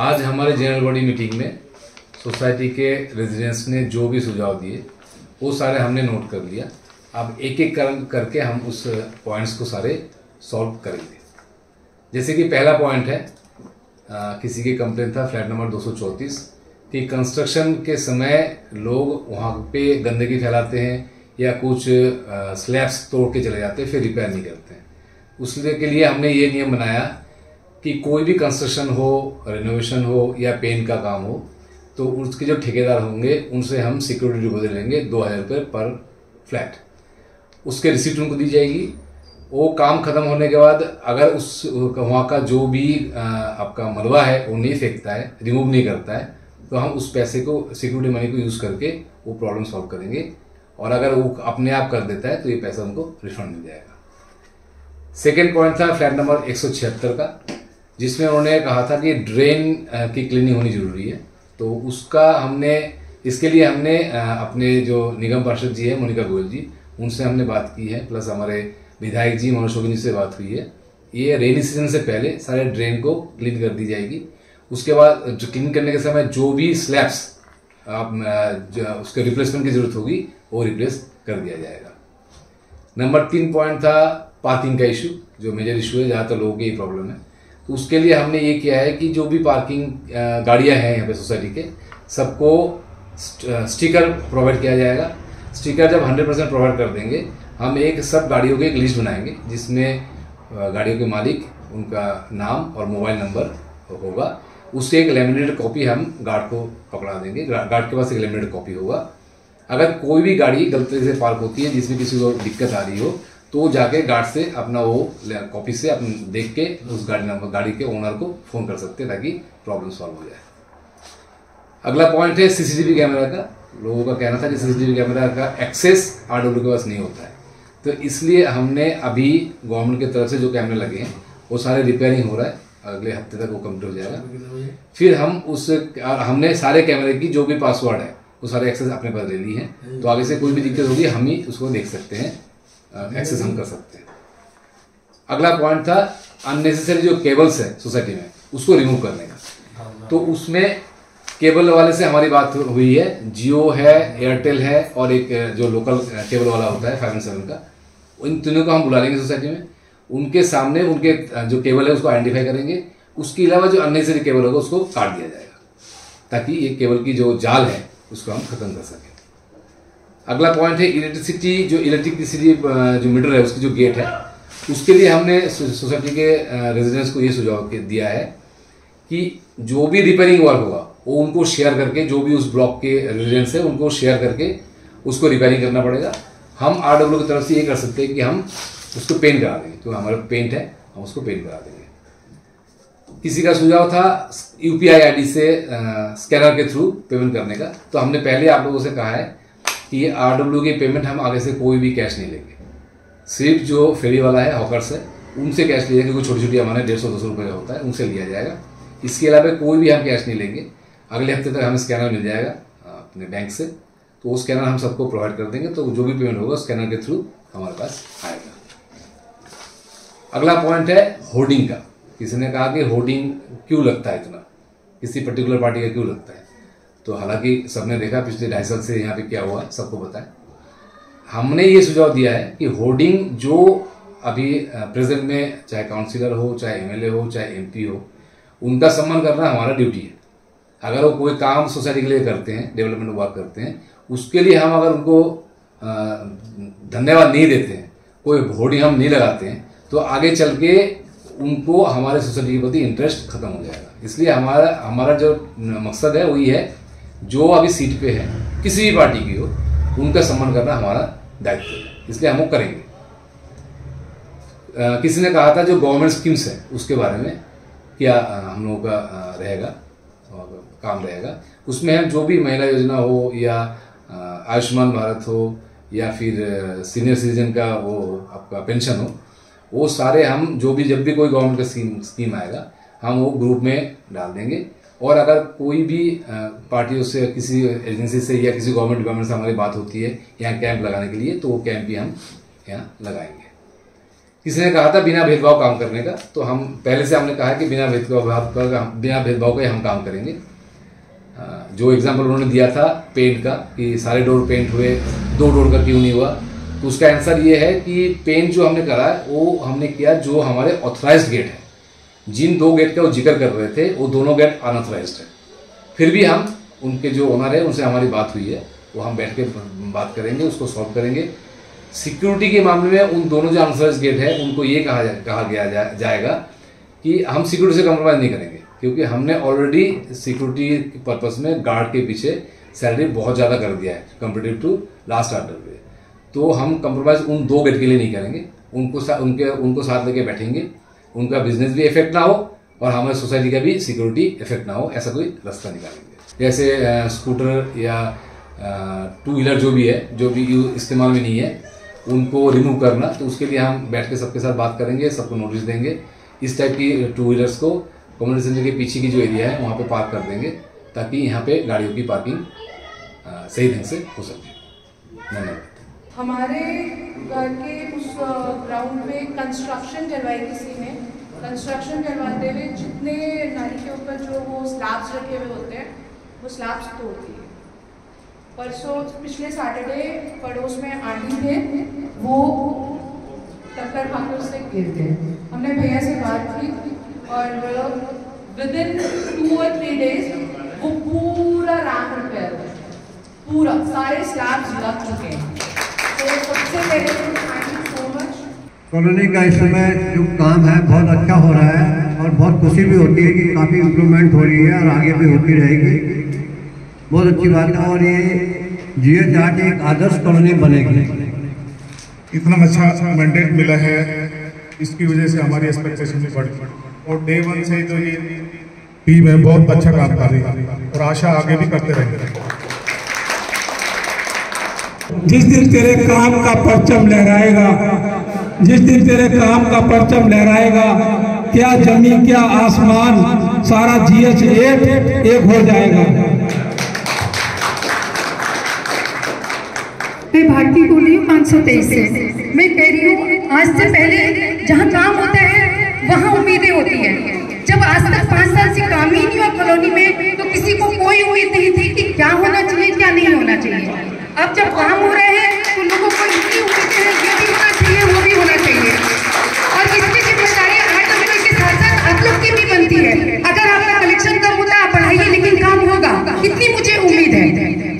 आज हमारे general body meeting में सोसाइटी के रेजिडेंट्स ने जो भी सुझाव दिए वो सारे हमने नोट कर लिया। अब एक एक करके हम उस पॉइंट्स को सारे सॉल्व करेंगे। जैसे कि पहला पॉइंट है, किसी की कंप्लेंट था फ्लैट नंबर 234 कि कंस्ट्रक्शन के समय लोग वहाँ पे गंदगी फैलाते हैं या कुछ स्लैब्स तोड़ के चले जाते हैं, फिर रिपेयर नहीं करते हैं। उसके के लिए हमने ये नियम बनाया कि कोई भी कंस्ट्रक्शन हो, रेनोवेशन हो या पेंट का काम हो तो उसके जो ठेकेदार होंगे उनसे हम सिक्योरिटी डिपॉजिट लेंगे 2000 रुपये पर फ्लैट। उसके रिसीप्ट उनको दी जाएगी। वो काम खत्म होने के बाद अगर उस वहाँ का जो भी आपका मलबा है वो नहीं फेंकता है, रिमूव नहीं करता है, तो हम उस पैसे को, सिक्योरिटी मनी को यूज़ करके वो प्रॉब्लम सॉल्व करेंगे। और अगर वो अपने आप कर देता है तो ये पैसा उनको रिफंड मिल जाएगा। सेकेंड पॉइंट था फ्लैट नंबर 176 का, जिसमें उन्होंने कहा था कि ड्रेन की क्लीनिंग होनी जरूरी है। तो उसका इसके लिए हमने अपने जो निगम पार्षद जी है मोनिका गोयल जी, उनसे हमने बात की है, प्लस हमारे विधायक जी मनोज शोकन जी से बात हुई है। ये रेनी सीजन से पहले सारे ड्रेन को क्लीन कर दी जाएगी। उसके बाद जो क्लीन करने के समय जो भी स्लैब्स उसके रिप्लेसमेंट की जरूरत होगी वो रिप्लेस कर दिया जाएगा। नंबर 3 पॉइंट था पार्किंग का इशू, जो मेजर इशू है, ज़्यादातर लोगों की प्रॉब्लम है। तो उसके लिए हमने ये किया है कि जो भी पार्किंग गाड़ियां हैं यहाँ पे सोसाइटी के, सबको स्टिकर प्रोवाइड किया जाएगा। स्टिकर जब 100% प्रोवाइड कर देंगे, हम सब गाड़ियों की एक लिस्ट बनाएंगे जिसमें गाड़ियों के मालिक, उनका नाम और मोबाइल नंबर होगा। उससे एक लेमिनेटेड कॉपी हम गार्ड को पकड़ा देंगे। गार्ड के पास एक लेमिनेटेड कॉपी होगा। अगर कोई भी गाड़ी गलती से पार्क होती है जिसमें किसी को दिक्कत आ रही हो तो जाके गार्ड से अपना वो कॉपी से अपने देख के उस गाड़ी के ओनर को फोन कर सकते हैं ताकि प्रॉब्लम सॉल्व हो जाए। अगला पॉइंट है सीसीटीवी कैमरा का। लोगों का कहना था कि सीसीटीवी कैमरा का एक्सेस आरडब्ल्यू के पास नहीं होता है, तो इसलिए हमने अभी गवर्नमेंट की तरफ से जो कैमरे लगे हैं वो सारे रिपेयरिंग हो रहा है, अगले हफ्ते तक वो कंप्लीट हो जाएगा। फिर हमने सारे कैमरे की जो भी पासवर्ड है वो सारे एक्सेस अपने पास ले ली है, तो आगे से कोई भी दिक्कत होगी हम ही उसको देख सकते हैं, एक्सेस हम कर सकते हैं। अगला पॉइंट था अननेसेसरी जो केबल्स है सोसाइटी में उसको रिमूव करने का। तो उसमें केबल वाले से हमारी बात हुई है, जियो है, एयरटेल है और एक जो लोकल केबल वाला होता है 5&7 का, इन तीनों को हम बुला लेंगे सोसाइटी में। उनके सामने उनके जो केबल है उसको आइडेंटिफाई करेंगे। उसके अलावा जो अननेसेसरी केबल होगा उसको काट दिया जाएगा ताकि ये केबल की जो जाल है उसको हम खत्म कर सकें। अगला पॉइंट है इलेक्ट्रिसिटी जो मीटर है उसकी जो गेट है, उसके लिए हमने सोसाइटी के रेजिडेंट्स को ये सुझाव दिया है कि जो भी रिपेयरिंग वर्क होगा वो उनको शेयर करके, जो भी उस ब्लॉक के रेजिडेंट्स है उनको शेयर करके उसको रिपेयरिंग करना पड़ेगा। हम आरडब्ल्यू की तरफ से ये कर सकते हैं कि हम उसको पेंट करा देंगे, तो हमारा पेंट है हम उसको पेंट करा देंगे। किसी का सुझाव था यूपीआई आईडी से स्कैनर के थ्रू पेमेंट करने का, तो हमने पहले आप लोगों से कहा है कि आरडब्ल्यू की पेमेंट हम आगे से कोई भी कैश नहीं लेंगे। सिर्फ जो फेरी वाला है, हॉकर्स है, उनसे कैश लिया, क्योंकि छोटी छोटी हमारे 150-200 रुपये का होता है, उनसे लिया जाएगा। इसके अलावा कोई भी हम कैश नहीं लेंगे। अगले हफ्ते तक हमें स्कैनर मिल जाएगा अपने बैंक से, तो वो स्कैनर हम सबको प्रोवाइड कर देंगे, तो जो भी पेमेंट होगा स्कैनर के थ्रू हमारे पास आएगा। अगला पॉइंट है होर्डिंग का। किसी ने कहा कि होर्डिंग क्यों लगता है इतना, किसी पर्टिकुलर पार्टी का क्यों लगता है, तो हालांकि सबने देखा पिछले 2.5 साल से यहाँ पे क्या हुआ सबको पता है। हमने ये सुझाव दिया है कि होर्डिंग जो अभी प्रेजेंट में चाहे काउंसिलर हो, चाहे एमएलए हो, चाहे एमपी हो, उनका सम्मान करना हमारा ड्यूटी है। अगर वो कोई काम सोसाइटी के लिए करते हैं, डेवलपमेंट वर्क करते हैं, उसके लिए हम अगर उनको धन्यवाद नहीं देते हैं, कोई होर्डिंग हम नहीं लगाते हैं, तो आगे चल के उनको हमारे सोसाइटी के प्रति इंटरेस्ट खत्म हो जाएगा। इसलिए हमारा जो मकसद है वही है, जो अभी सीट पे है किसी भी पार्टी की हो, उनका सम्मान करना हमारा दायित्व है, इसलिए हम वो करेंगे। किसी ने कहा था जो गवर्नमेंट स्कीम्स है उसके बारे में क्या हम लोगों का रहेगा, काम रहेगा। उसमें हम जो भी महिला योजना हो या आयुष्मान भारत हो या फिर सीनियर सिटीजन का वो आपका पेंशन हो, वो सारे हम जब भी कोई गवर्नमेंट का स्कीम आएगा हम वो ग्रुप में डाल देंगे। और अगर कोई भी पार्टियों से, किसी एजेंसी से या किसी गवर्नमेंट डिपार्टमेंट से हमारी बात होती है यहाँ कैंप लगाने के लिए, तो वो कैंप भी हम यहाँ लगाएंगे। किसी ने कहा था बिना भेदभाव काम करने का, तो हम पहले से हमने कहा है कि बिना भेदभाव का हम काम करेंगे। जो एग्जाम्पल उन्होंने दिया था पेंट का कि सारे डोर पेंट हुए, 2 डोर का क्यों नहीं हुआ, तो उसका आंसर ये है कि पेंट जो हमने करा है वो हमने किया जो हमारे ऑथराइज्ड गेट है। जिन 2 गेट का वो जिक्र कर रहे थे वो दोनों गेट अनऑथराइज्ड है। फिर भी हम उनके जो ओनर है उनसे हमारी बात हुई है, वो हम बैठ के बात करेंगे, उसको सॉल्व करेंगे। सिक्योरिटी के मामले में उन दोनों जो अनऑथराइज्ड गेट है उनको ये कहा गया जाएगा कि हम सिक्योरिटी से कम्प्रोमाइज नहीं करेंगे, क्योंकि हमने ऑलरेडी सिक्योरिटी पर्पस में गार्ड के पीछे सैलरी बहुत ज़्यादा कर दिया है कंपेरेटिव टू लास्ट ऑर्डर पे। तो हम कंप्रोमाइज उन 2 गेट के लिए नहीं करेंगे, उनको साथ लेके बैठेंगे, उनका बिजनेस भी इफेक्ट ना हो और हमारे सोसाइटी का भी सिक्योरिटी इफेक्ट ना हो, ऐसा कोई रास्ता निकालेंगे। जैसे स्कूटर या 2 व्हीलर जो भी है, जो भी इस्तेमाल में नहीं है, उनको रिमूव करना, तो उसके लिए हम बैठ के सबके साथ बात करेंगे, सबको नोटिस देंगे। इस टाइप की 2 व्हीलर्स को कम्युनिटी सेंटर के पीछे की जो एरिया है वहाँ पे पार्क कर देंगे, ताकि यहाँ पे गाड़ियों की पार्किंग सही ढंग से हो सके। धन्यवाद। हमारे घर के उस ग्राउंड में कंस्ट्रक्शन करवाई किसी ने, कंस्ट्रक्शन करवाते हुए जितने नाली के ऊपर जो वो स्लैब्स रखे हुए होते हैं वो स्लैब्स तोड़ दिए। परसों पिछले सैटरडे पड़ोस में आंटी थे, वो टक्कर खाकर उससे गिर गए। हमने भैया से बात की और विदिन 2 और 3 डेज वो पूरा रैंप रिपेयर हो गया, पूरा सारे स्लैब्स लग चुके हैं। तो सबसे पहले thank you so much. Colony का इस समय जो काम है बहुत अच्छा हो रहा है और बहुत खुशी भी होती है कि काफ़ी इम्प्रूवमेंट हो रही है और आगे भी होती रहेगी। बहुत अच्छी बात है और ये GH8 एक आदर्श कॉलोनी बनेगी। इतना अच्छा मैंडेट मिला है, इसकी वजह से हमारी एक्सपेक्टेशन भी बढ़ी और डे 1 से तो ये टीम है बहुत अच्छा काम कर रही है और आशा आगे भी करते रहेंगे। जिस दिन तेरे काम का परचम लहराएगा, जिस दिन तेरे काम का परचम लहराएगा, क्या जमीन क्या आसमान, सारा GH8 एक हो जाएगा। मैं भारती बोल रही हूँ 523 से। मैं कह रही हूँ आज से पहले जहाँ काम होता है वहाँ उम्मीदें होती है। जब आज तक 5 साल से काम ही नहीं हुआ कॉलोनी में, तो किसी को कोई उम्मीद नहीं थी कि क्या होना चाहिए क्या नहीं होना चाहिए। अब जब काम हो रहे हैं तो लोगों को इतनी उम्मीदें हैं, ये भी होना चाहिए वो भी होना चाहिए। और इसकी जिम्मेदारी RWA के साथ साथ आप लोग की भी बनती है। अगर आपका कलेक्शन कम होता है आप बढ़ाइए, लेकिन काम होगा, इतनी मुझे उम्मीद है।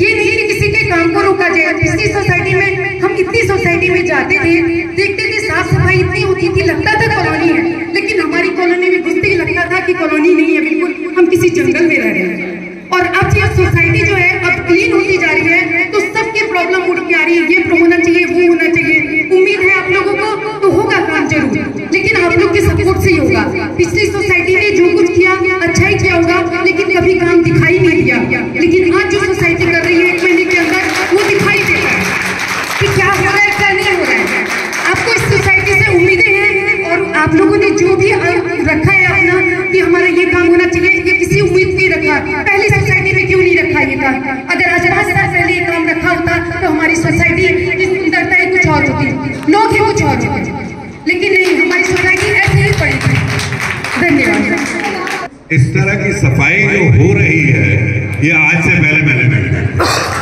ये नहीं कि किसी के काम को रोका जाए। पिछली सोसाइटी में हम इतनी सोसाइटी में जाते थे, देखते थे साफ सफाई इतनी होती थी, लगता था कॉलोनी है, लेकिन हमारी कॉलोनी में घुसते ही लगता था कि कॉलोनी नहीं है, बिल्कुल हम किसी जंगल में रह रहे हैं। और अब ये सोसाइटी जो है अब क्लीन होती जा रही है, तो सबकी प्रॉब्लम उठ के आ रही है, ये होना चाहिए वो होना चाहिए। उम्मीद है आप लोगों को, तो होगा काम जरूर, लेकिन आप लोग के सपोर्ट से ही होगा। पिछली सोसाइटी ने जो कुछ किया अच्छा ही किया होगा, लेकिन कभी काम दिखाई नहीं दिया। लेकिन आज जो सोसाइटी कर रही है 1 महीने के अंदर, वो दिखाई देता है कि क्या हो रहा है क्या नहीं हो रहा है। आपको इस सोसाइटी से उम्मीदें हैं और आप लोगों ने जो भी रखा है अपना कि हमारा ये काम होना चाहिए, ये किसी उम्मीद नहीं रखा। पहली सोसाइटी में क्यों नहीं रखा ये काम? अगर आज 5 साल पहले ये काम रखा होता तो हमारी सोसाइटी की सुंदरता ही कुछ और होती, लोग ही कुछ और होते, लेकिन नहीं, हमारी सोसाइटी ऐसे ही पड़ी थी। धन्यवाद। इस तरह की सफाई जो हो रही है ये आज से पहले मैंने नहीं देखी।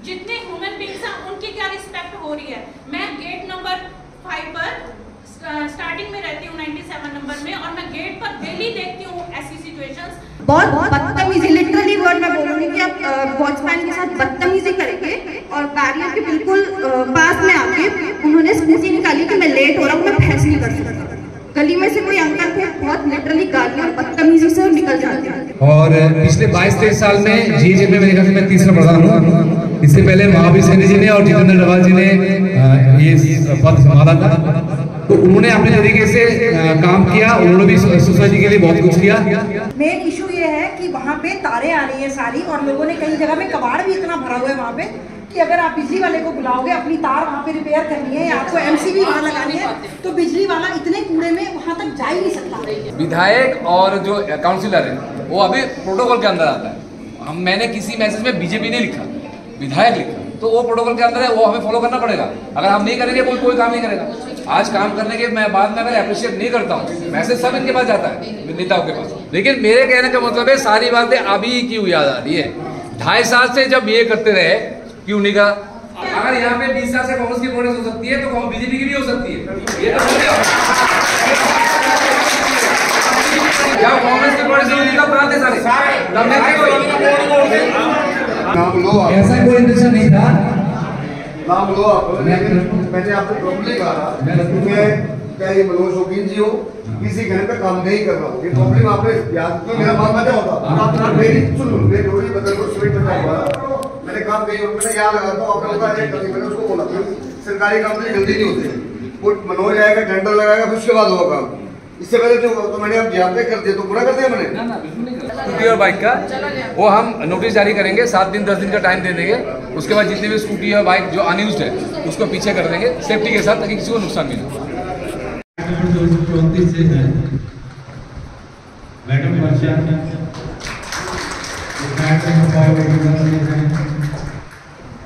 जितने ह्यूमन बींग्स हैं उनकी क्या रिस्पेक्ट हो रही है। मैं गेट नंबर 5 पर स्टार्टिंग में रहती हूँ 97 नंबर में, और मैं गेट पर डेली देखती हूँ ऐसी सिचुएशंस। बहुत बदतमीजी, लिटरली वर्ड मैं बोलूंगी कि आप वॉचमैन के साथ बदतमीजी करके और बैरियर के बिल्कुल पास में आके उन्होंने स्कूटी निकाली कि मैं लेट हो रहा हूँ, मैं बहस नहीं कर सकता। गली में से कोई अंकल थे, बहुत लिटरली गालियां और बदतमीजी से निकल जाते हैं। और पिछले 22-23 साल में GH8 में मेरे ख्याल से मैं तीसरा प्रधान हूँ। इससे पहले महावीर सैनी जी ने और जितेंद्र डवाल जी ने ये पद संभाला था, तो उन्होंने अपने तरीके से काम किया, उन्होंने भी सोसाइटी के लिए बहुत कुछ किया। मेन इशू ये है कि वहाँ पे तारे आ रही है सारी, और लोगों ने कई जगह में कबाड़ भी इतना भरा हुआ है वहाँ पे कि अगर आप बिजली वाले को बुलाओगे, अपनी तार वहाँ पे रिपेयर करनी है या आपको एमसीबी वहाँ लगानी है, तो बिजली वाला इतने कूड़े में वहाँ तक जा ही नहीं सकता। विधायक और जो काउंसिलर है वो अभी प्रोटोकॉल के अंदर आता है। मैंने किसी मैसेज में बीजेपी नहीं लिखा, विधायक लिखा, तो वो प्रोटोकॉल के अंदर है, वो हमें फॉलो करना पड़ेगा। अगर हम नहीं करेंगे कोई काम नहीं करेगा। आज काम करने के मैं बाद में अगर अप्रिशिएट नहीं करता हूँ, मैसेज सब इनके पास जाता है, नेताओं के पास। लेकिन मेरे कहने का मतलब है सारी बातें अभी क्यों याद आ रही है? 2.5 साल से जब ये करते रहे क्यों नहीं कहा? अगर यहाँ पे 20 साल से कांग्रेस की प्रोग्रेस हो सकती है तो बीजेपी की भी हो सकती है। ये तो कांग्रेस की प्रोग्रेस होने का कहाँ थे सारे? ऐसा कोई इंटेंशन नहीं था। नाम लो आप। मैंने आपको प्रॉब्लम कहा क्या ये मनोज शौकीन जी हो, किसी घर पे काम नहीं कर रहा हूँ, ये प्रॉब्लम आपने याद तो मेरा बात मजा होता मेरी सुनो, मैं रोटी बदल को स्वीट बचा हुआ मैंने काम कही, मैंने यहाँ लगाता हूँ, आपने बताया मैंने उसको बोला सरकारी काम में जल्दी नहीं होते, वो मनोज आएगा, टेंडर लगाएगा, फिर उसके बाद होगा काम। इससे पहले जो तो मैंने अब यहाँ पे कर दिया तो पूरा कर दिया मैंने। स्कूटी और बाइक का वो हम नोटिस जारी करेंगे, 7 दिन 10 दिन का टाइम दे देंगे। उसके बाद जितने भी स्कूटी और बाइक जो अनयूज्ड है उसको पीछे कर देंगे सेफ्टी के साथ, ताकि किसी को नुकसान नहीं हो। 234 से है मैडम वर्षा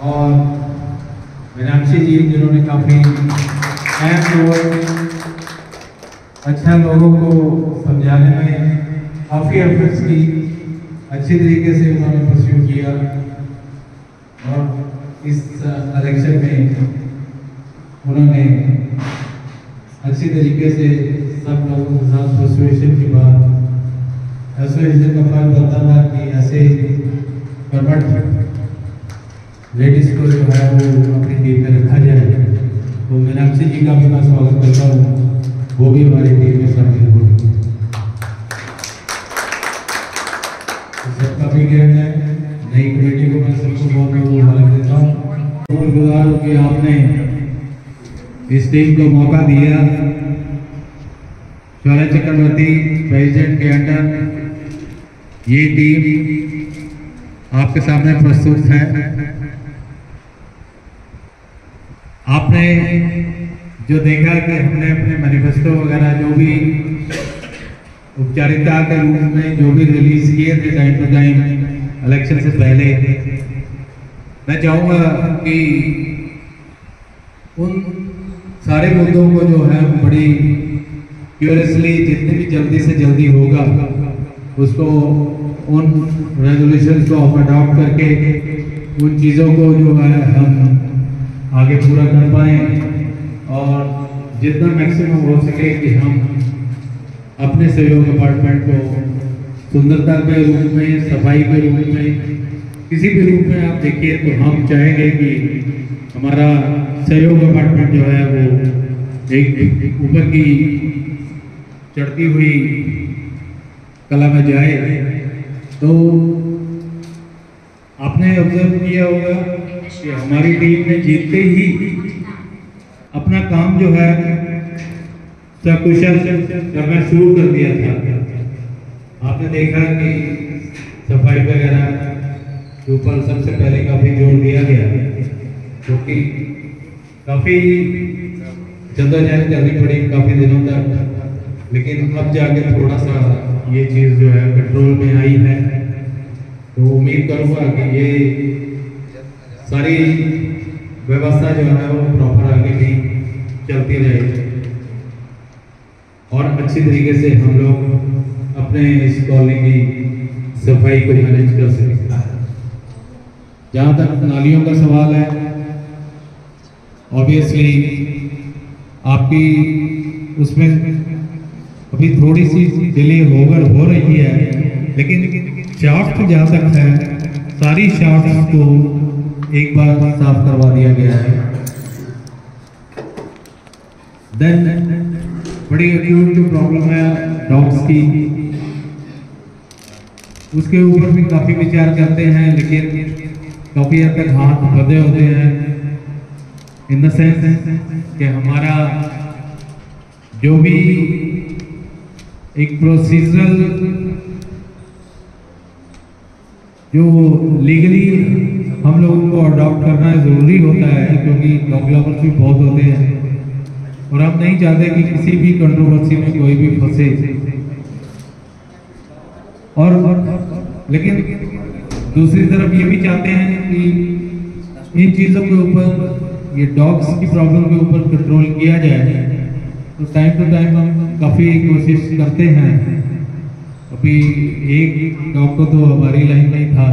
और मीनाक्षी जी, जिन्होंने काफी अहम और अच्छा लोगों को समझाने में काफी एफर्ट्स की, अच्छी तरीके से उन्होंने परस्यू किया और इस इलेक्शन में उन्होंने अच्छी तरीके से सब लोगों के साथ परसुएशन के बाद एसोसिएशन का फर्ज बनता था कि ऐसे कन्वर्ट लेडीज को जो है वो अपनी टीम में रखा जाए। तो मीनाक्षी जी का भी मैं स्वागत करता हूँ, वो भी हमारी टीम में शामिल हो। सबका भी कहना है, नई कमेटी को मैं सबको बहुत बहुत मुबारक देता हूँ। शुक्रगुजार हूँ कि आपने इस टीम को मौका दिया। शौर्य चक्रवर्ती प्रेसिडेंट के अंडर ये टीम आपके सामने प्रस्तुत है। आपने जो देखा कि हमने अपने मैनिफेस्टो वगैरह जो भी औपचारिकता के रूप में जो भी रिलीज किए थे टाइम टू टाइम इलेक्शन से पहले, मैं चाहूँगा कि उन सारे मुद्दों को जो है बड़ी क्यूरियसली जितनी भी जल्दी से जल्दी होगा उसको उन रेजोल्यूशंस को हम अडॉप्ट करके उन चीज़ों को जो है हम आगे पूरा कर पाएँ और जितना मैक्सिमम हो सके कि हम अपने सहयोग डिपार्टमेंट को सुंदरता के रूप में, सफाई के रूप में, किसी भी रूप में आप देखिए तो हम चाहेंगे कि हमारा सहयोग डिपार्टमेंट जो है वो एक ऊपर की चढ़ती हुई कला में जाए। तो आपने ऑब्जर्व किया होगा कि हमारी टीम ने जीतते ही अपना काम जो है सकुशल करना शुरू कर दिया था। आपने देखा कि सफाई वगैरह के ऊपर सबसे पहले काफी जोर दिया गया, क्योंकि काफी जद्दोजहद करनी पड़ी काफी दिनों तक, लेकिन अब जाके थोड़ा सा ये चीज जो है कंट्रोल में आई है। तो उम्मीद करूंगा कि ये सारी व्यवस्था जो है वो प्रॉपर आगे भी चलती रहे और अच्छी तरीके से हम लोग अपने इस कॉलोनी की सफाई को मैनेज कर सकें। जहाँ तक नालियों का सवाल है, ऑब्वियसली आपकी उसमें अभी थोड़ी सी डिले हो रही है, लेकिन शाफ्ट जहाँ तक है सारी शाफ्ट को एक बार साफ करवा दिया गया है। देन बड़ी एक्यूट जो प्रॉब्लम है डॉग्स की, उसके ऊपर भी काफी विचार करते हैं, लेकिन काफी हद तक हाथ बंधे होते हैं, इन द सेंस कि हमारा जो भी एक प्रोसीजरल जो लीगली हम लोगों को अडॉप्ट करना ज़रूरी होता है, क्योंकि डॉग लवर्स भी बहुत होते हैं और हम नहीं चाहते कि किसी भी कंट्रोवर्सी में कोई भी फंसे। और लेकिन दूसरी तरफ ये भी चाहते हैं कि इन चीज़ों के ऊपर, ये डॉग्स की प्रॉब्लम के ऊपर कंट्रोल किया जाए। तो टाइम टू टाइम हम काफ़ी कोशिश करते हैं। अभी एक डॉग को तो हमारी लाइन में ही था,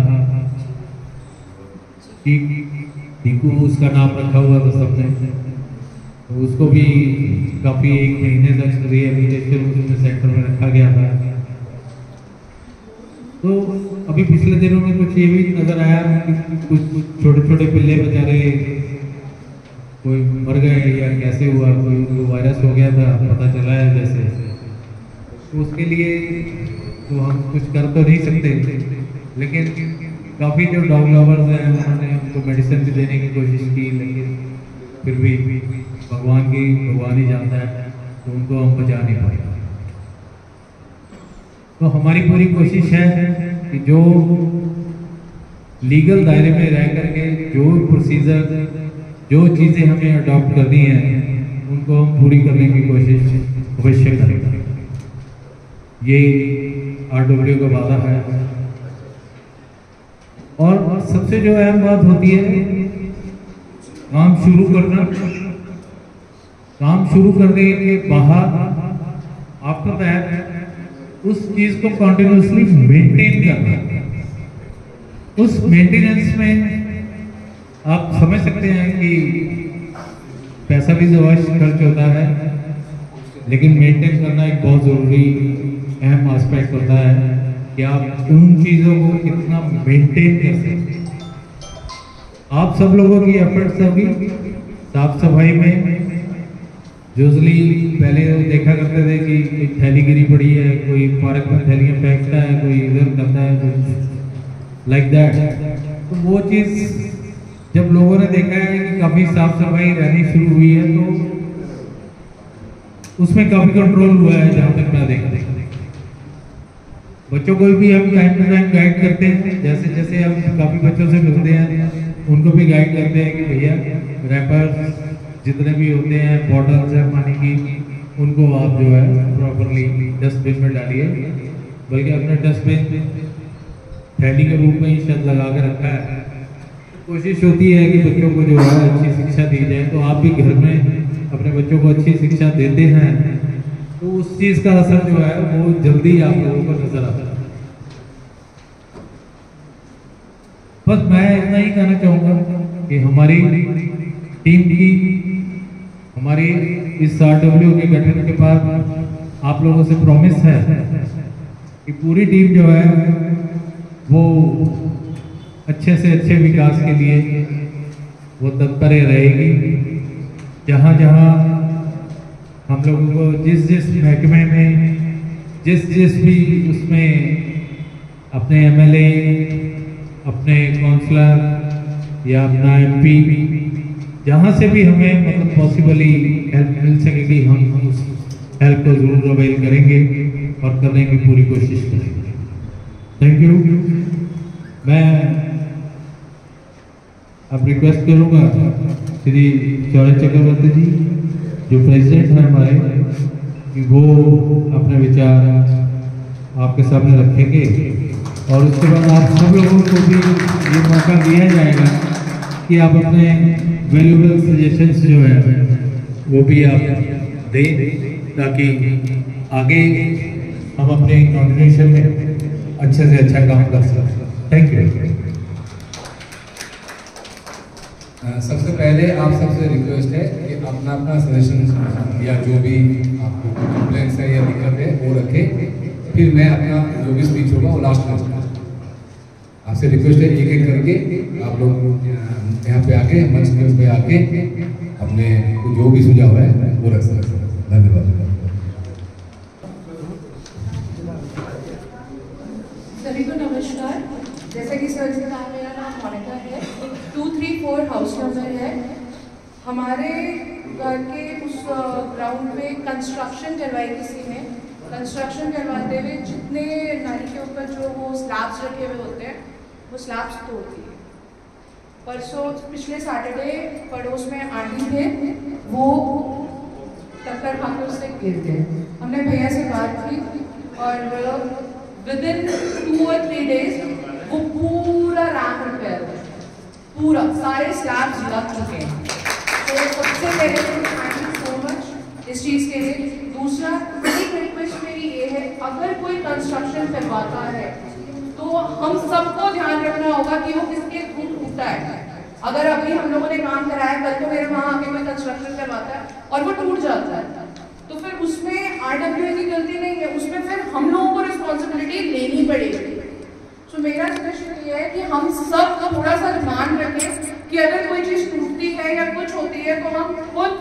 टीकू उसका नाम रखा हुआ था सबने, तो उसको भी काफ़ी 1 महीने तक रिहेबिलिटेशन सेंटर में रखा गया था। तो अभी पिछले दिनों में कुछ ये भी नज़र आया कि कुछ छोटे छोटे पिल्ले बेचारे कोई मर गए या कैसे हुआ, कोई उनको वायरस हो गया था, पता चला है जैसे। तो उसके लिए तो हम कुछ कर तो नहीं सकते, लेकिन काफ़ी जो डॉग लवर्स हैं उन्होंने उनको मेडिसिन भी देने की कोशिश की, लेकिन फिर भी भगवान ही जानता है, तो उनको हम बचा नहीं पाए। तो हमारी पूरी कोशिश है कि जो लीगल दायरे में रह करके जो प्रोसीजर, जो चीज़ें हमें अडॉप्ट करनी है, उनको हम पूरी करने की कोशिश अवश्य करेंगे। ये RW का वादा है। और सबसे जो अहम बात होती है, काम शुरू करना, काम शुरू करने के बाद आफ्टर दैट उस चीज़ को कंटिन्यूसली मेंटेन करना। उस मेंटेनेंस में आप समझ सकते हैं कि पैसा भी अवश्य खर्च होता है, लेकिन मेंटेन करना एक बहुत ज़रूरी अहम एस्पेक्ट होता है कि आप उन चीज़ों को कितना मेंटेन कर सकते। आप सब लोगों की एफर्ट्स होगी साफ सफाई में। यूजली पहले देखा करते थे कि कोई थैली गिरी पड़ी है, कोई पार्क में थैलियाँ फेंकता है, कोई इधर करता है, कुछ लाइक दैट। तो वो चीज़ जब लोगों ने देखा है कि काफ़ी साफ सफाई रहनी शुरू हुई है, तो उसमें काफ़ी कंट्रोल हुआ है। जहाँ तक मैं देखा बच्चों को भी हम टाइम टू टाइम गाइड करते हैं, जैसे जैसे हम काफ़ी बच्चों से मिलते हैं उनको भी गाइड करते हैं कि भैया रैपर जितने भी होते हैं, बॉटल्स हैं पानी की, उनको आप जो है प्रॉपरली डस्टबिन में डालिए। बल्कि अपने डस्टबिन थैली के रूप में ही शायद लगा के रखा है। कोशिश होती है कि बच्चों को जो है अच्छी शिक्षा दी जाए। तो आप भी घर में अपने बच्चों को अच्छी शिक्षा देते हैं, तो उस चीज़ का असर जो है वो जल्दी आप लोगों को नजर आता है। बस मैं इतना ही कहना चाहूँगा कि हमारी टीम की, हमारी इस RW के गठन के बाद आप लोगों से प्रॉमिस है कि पूरी टीम जो है वो अच्छे से अच्छे विकास के लिए वो तत्पर रहेगी। जहाँ जहाँ हम लोगों को जिस जिस महकमे में, जिस जिस भी उसमें अपने MLA, अपने काउंसलर या अपना MP, जहाँ से भी हमें मतलब पॉसिबली हेल्प मिल सकेगी, हम उस हेल्प को ज़रूर अवेल करेंगे और करने की पूरी कोशिश करेंगे। Thank you. मैं अब रिक्वेस्ट करूँगा श्री चौरस चक्रवर्ती जी, जो प्रेसिडेंट हैं हमारे, कि वो अपने विचार आपके सामने रखेंगे और उसके बाद आप सब लोगों को भी ये मौका दिया जाएगा कि आप अपने वैल्यूबल सजेशंस जो है वो भी आप दें, ताकि आगे हम अपने कॉन्ट्रीब्यूशन में अच्छे से अच्छा काम कर सकें। Thank you. सबसे पहले आप सबसे रिक्वेस्ट है कि अपना अपना सजेशन या जो भी आपको कंप्लेंट्स है या दिक्कत है वो रखें, फिर मैं अपना जो भी स्पीच होगा वो लास्ट में दूँगा। आपसे रिक्वेस्ट है एक एक करके आप लोग यहाँ पे आके, मंच पे आके अपने जो भी सुझाव है वो रख सकते हैं। धन्यवाद। सभी को नमस्कार। जैसा कि सर से कहा, मेरा नाम मोनिका है, 234 हाउस नंबर है। हमारे घर के उस ग्राउंड पे कंस्ट्रक्शन करवाई किसी ने। कंस्ट्रक्शन करवाते हुए जितने नाली के ऊपर जो वो स्लैब्स रखे हुए होते हैं, वो स्लैब्स तोड़ दिए। परसों पिछले सैटरडे पड़ोस में आंटी थे, वो टक्कर खाकर उससे गिर गए। हमने भैया से बात की और विदिन 2 और 3 डेज वो पूरा रैंप रिपेयर हो, पूरा सारे स्लैब्स लग चुके हैं। तो सबसे पहले थैंक यू सो मच इस चीज़ के लिए। दूसरा एक रिक्वेस्ट मेरी ये है, अगर कोई कंस्ट्रक्शन करवाता है तो हम सबको ध्यान रखना होगा कि वो किसके थ्रू टूटा है। अगर अभी हम लोगों ने काम कराया, कल को मेरे वहाँ आके कोई कंस्ट्रक्शन करवाता है और वो टूट जाता है, तो फिर उसमें RWA की गलती नहीं है, उसमें फिर हम लोगों को रिस्पॉन्सिबिलिटी लेनी पड़ेगी। तो मेरा सजेशन ये है कि हम सब थोड़ा सा ध्यान रखें कि अगर कोई चीज़ टूटती है या कुछ होती है तो हम खुद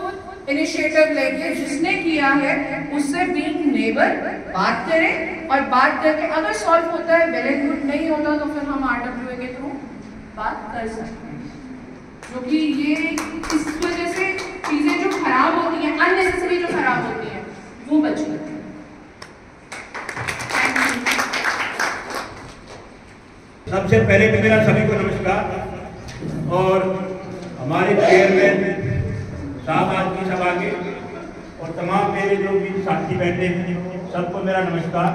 इनिशिएटिव लेके जिसने किया है उससे बीइंग नेबर बात करें, और बात करके अगर सॉल्व होता है वेल एंड गुड, नहीं होता तो फिर हम RWA के थ्रू बात कर सकते हैं। क्योंकि ये इस वजह से चीज़ें जो खराब होती हैं, अननेसेसरी जो खराब होती हैं, वो बच जाती हैं। सबसे पहले तो मेरा सभी को नमस्कार, और हमारे चेयरमैन साहब आज की सभा के और तमाम मेरे जो भी साथी बैठे हैं सबको मेरा नमस्कार।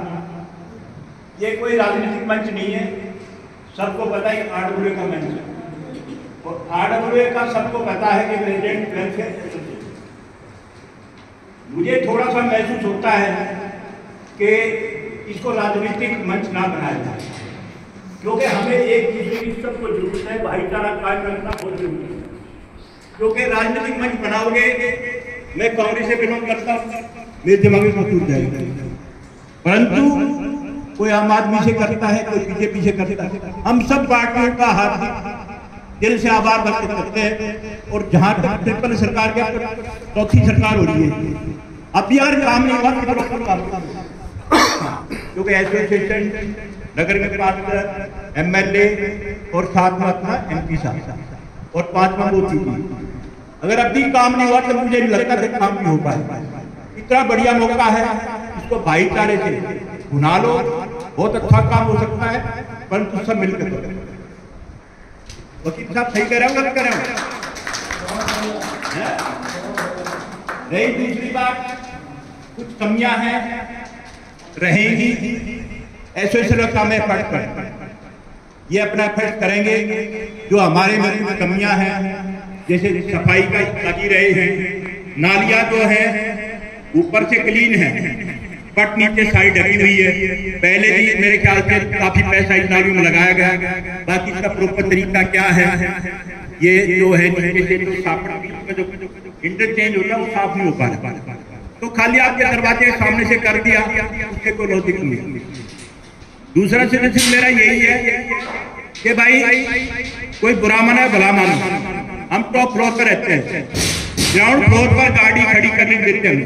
ये कोई राजनीतिक मंच नहीं है, सबको पता है RWA का मंच है, और RWA का सबको पता है कि रेजिडेंट वेलफेयर एसोसिएशन। मुझे थोड़ा सा महसूस होता है कि इसको राजनीतिक मंच ना बनाया जाए, क्योंकि हमें एक दूसरे की सबको जरूरत है, भाईचारा कायम रखना बहुत जरूरी है। क्योंकि राजनीतिक मंच बनाओगे, मैं कांग्रेस से बिलोंग करता हूँ, मेरे दिमाग में टूट जाएगा, परंतु कोई आम आदमी से करता है, कोई बीजेपी से करता है। हम सब पार्टियों का हाथ दिल से आभार व्यक्त करते हैं। और जहां तक ट्रिपल सरकार के चौथी सरकार हो रही है, अब यार काम नहीं हुआ, क्योंकि एसोसिएशन, नगर के पास MLA और साथ में अपना MP साहब और 5वां वो चीज। अगर अभी काम नहीं हुआ तो मुझे नहीं लगता कि काम नहीं हो पाए। इतना बढ़िया मौका है, इसको भाईचारे से भुना लो, बहुत अच्छा काम हो सकता है, परंतु सब मिलकर करो। वकील साहब सही कह रहे हो, गलत कह रहे हो? रही दूसरी बात, कुछ कमियां हैं, रहेंगी, एसोसिएशन का मैं एफर्ट कर ये अपना एफर्ट करेंगे। जो हमारे में कुछ कमियां हैं, जैसे सफाई का लगी रहे हैं, नालियां जो है ऊपर से क्लीन है, पट नीचे साइड ढकी हुई है, पहले भी मेरे ख्याल से काफी पैसा इन नालियों में लगाया गया, बाकी इसका प्रॉपर तरीका क्या है, ये जो है नीचे से जो इंटरचेंज होता है वो साफ नहीं हो पा रहा, तो खाली आपके दरवाजे के सामने से कर दिया, उससे कोई लॉजिक नहीं। दूसरा सजेशन मेरा यही है कि भाई कोई बुरा माना है भला माना, हम टॉप फ्लोर पर रहते हैं, ग्राउंड फ्लोर पर गाड़ी खड़ी करने देते हैं,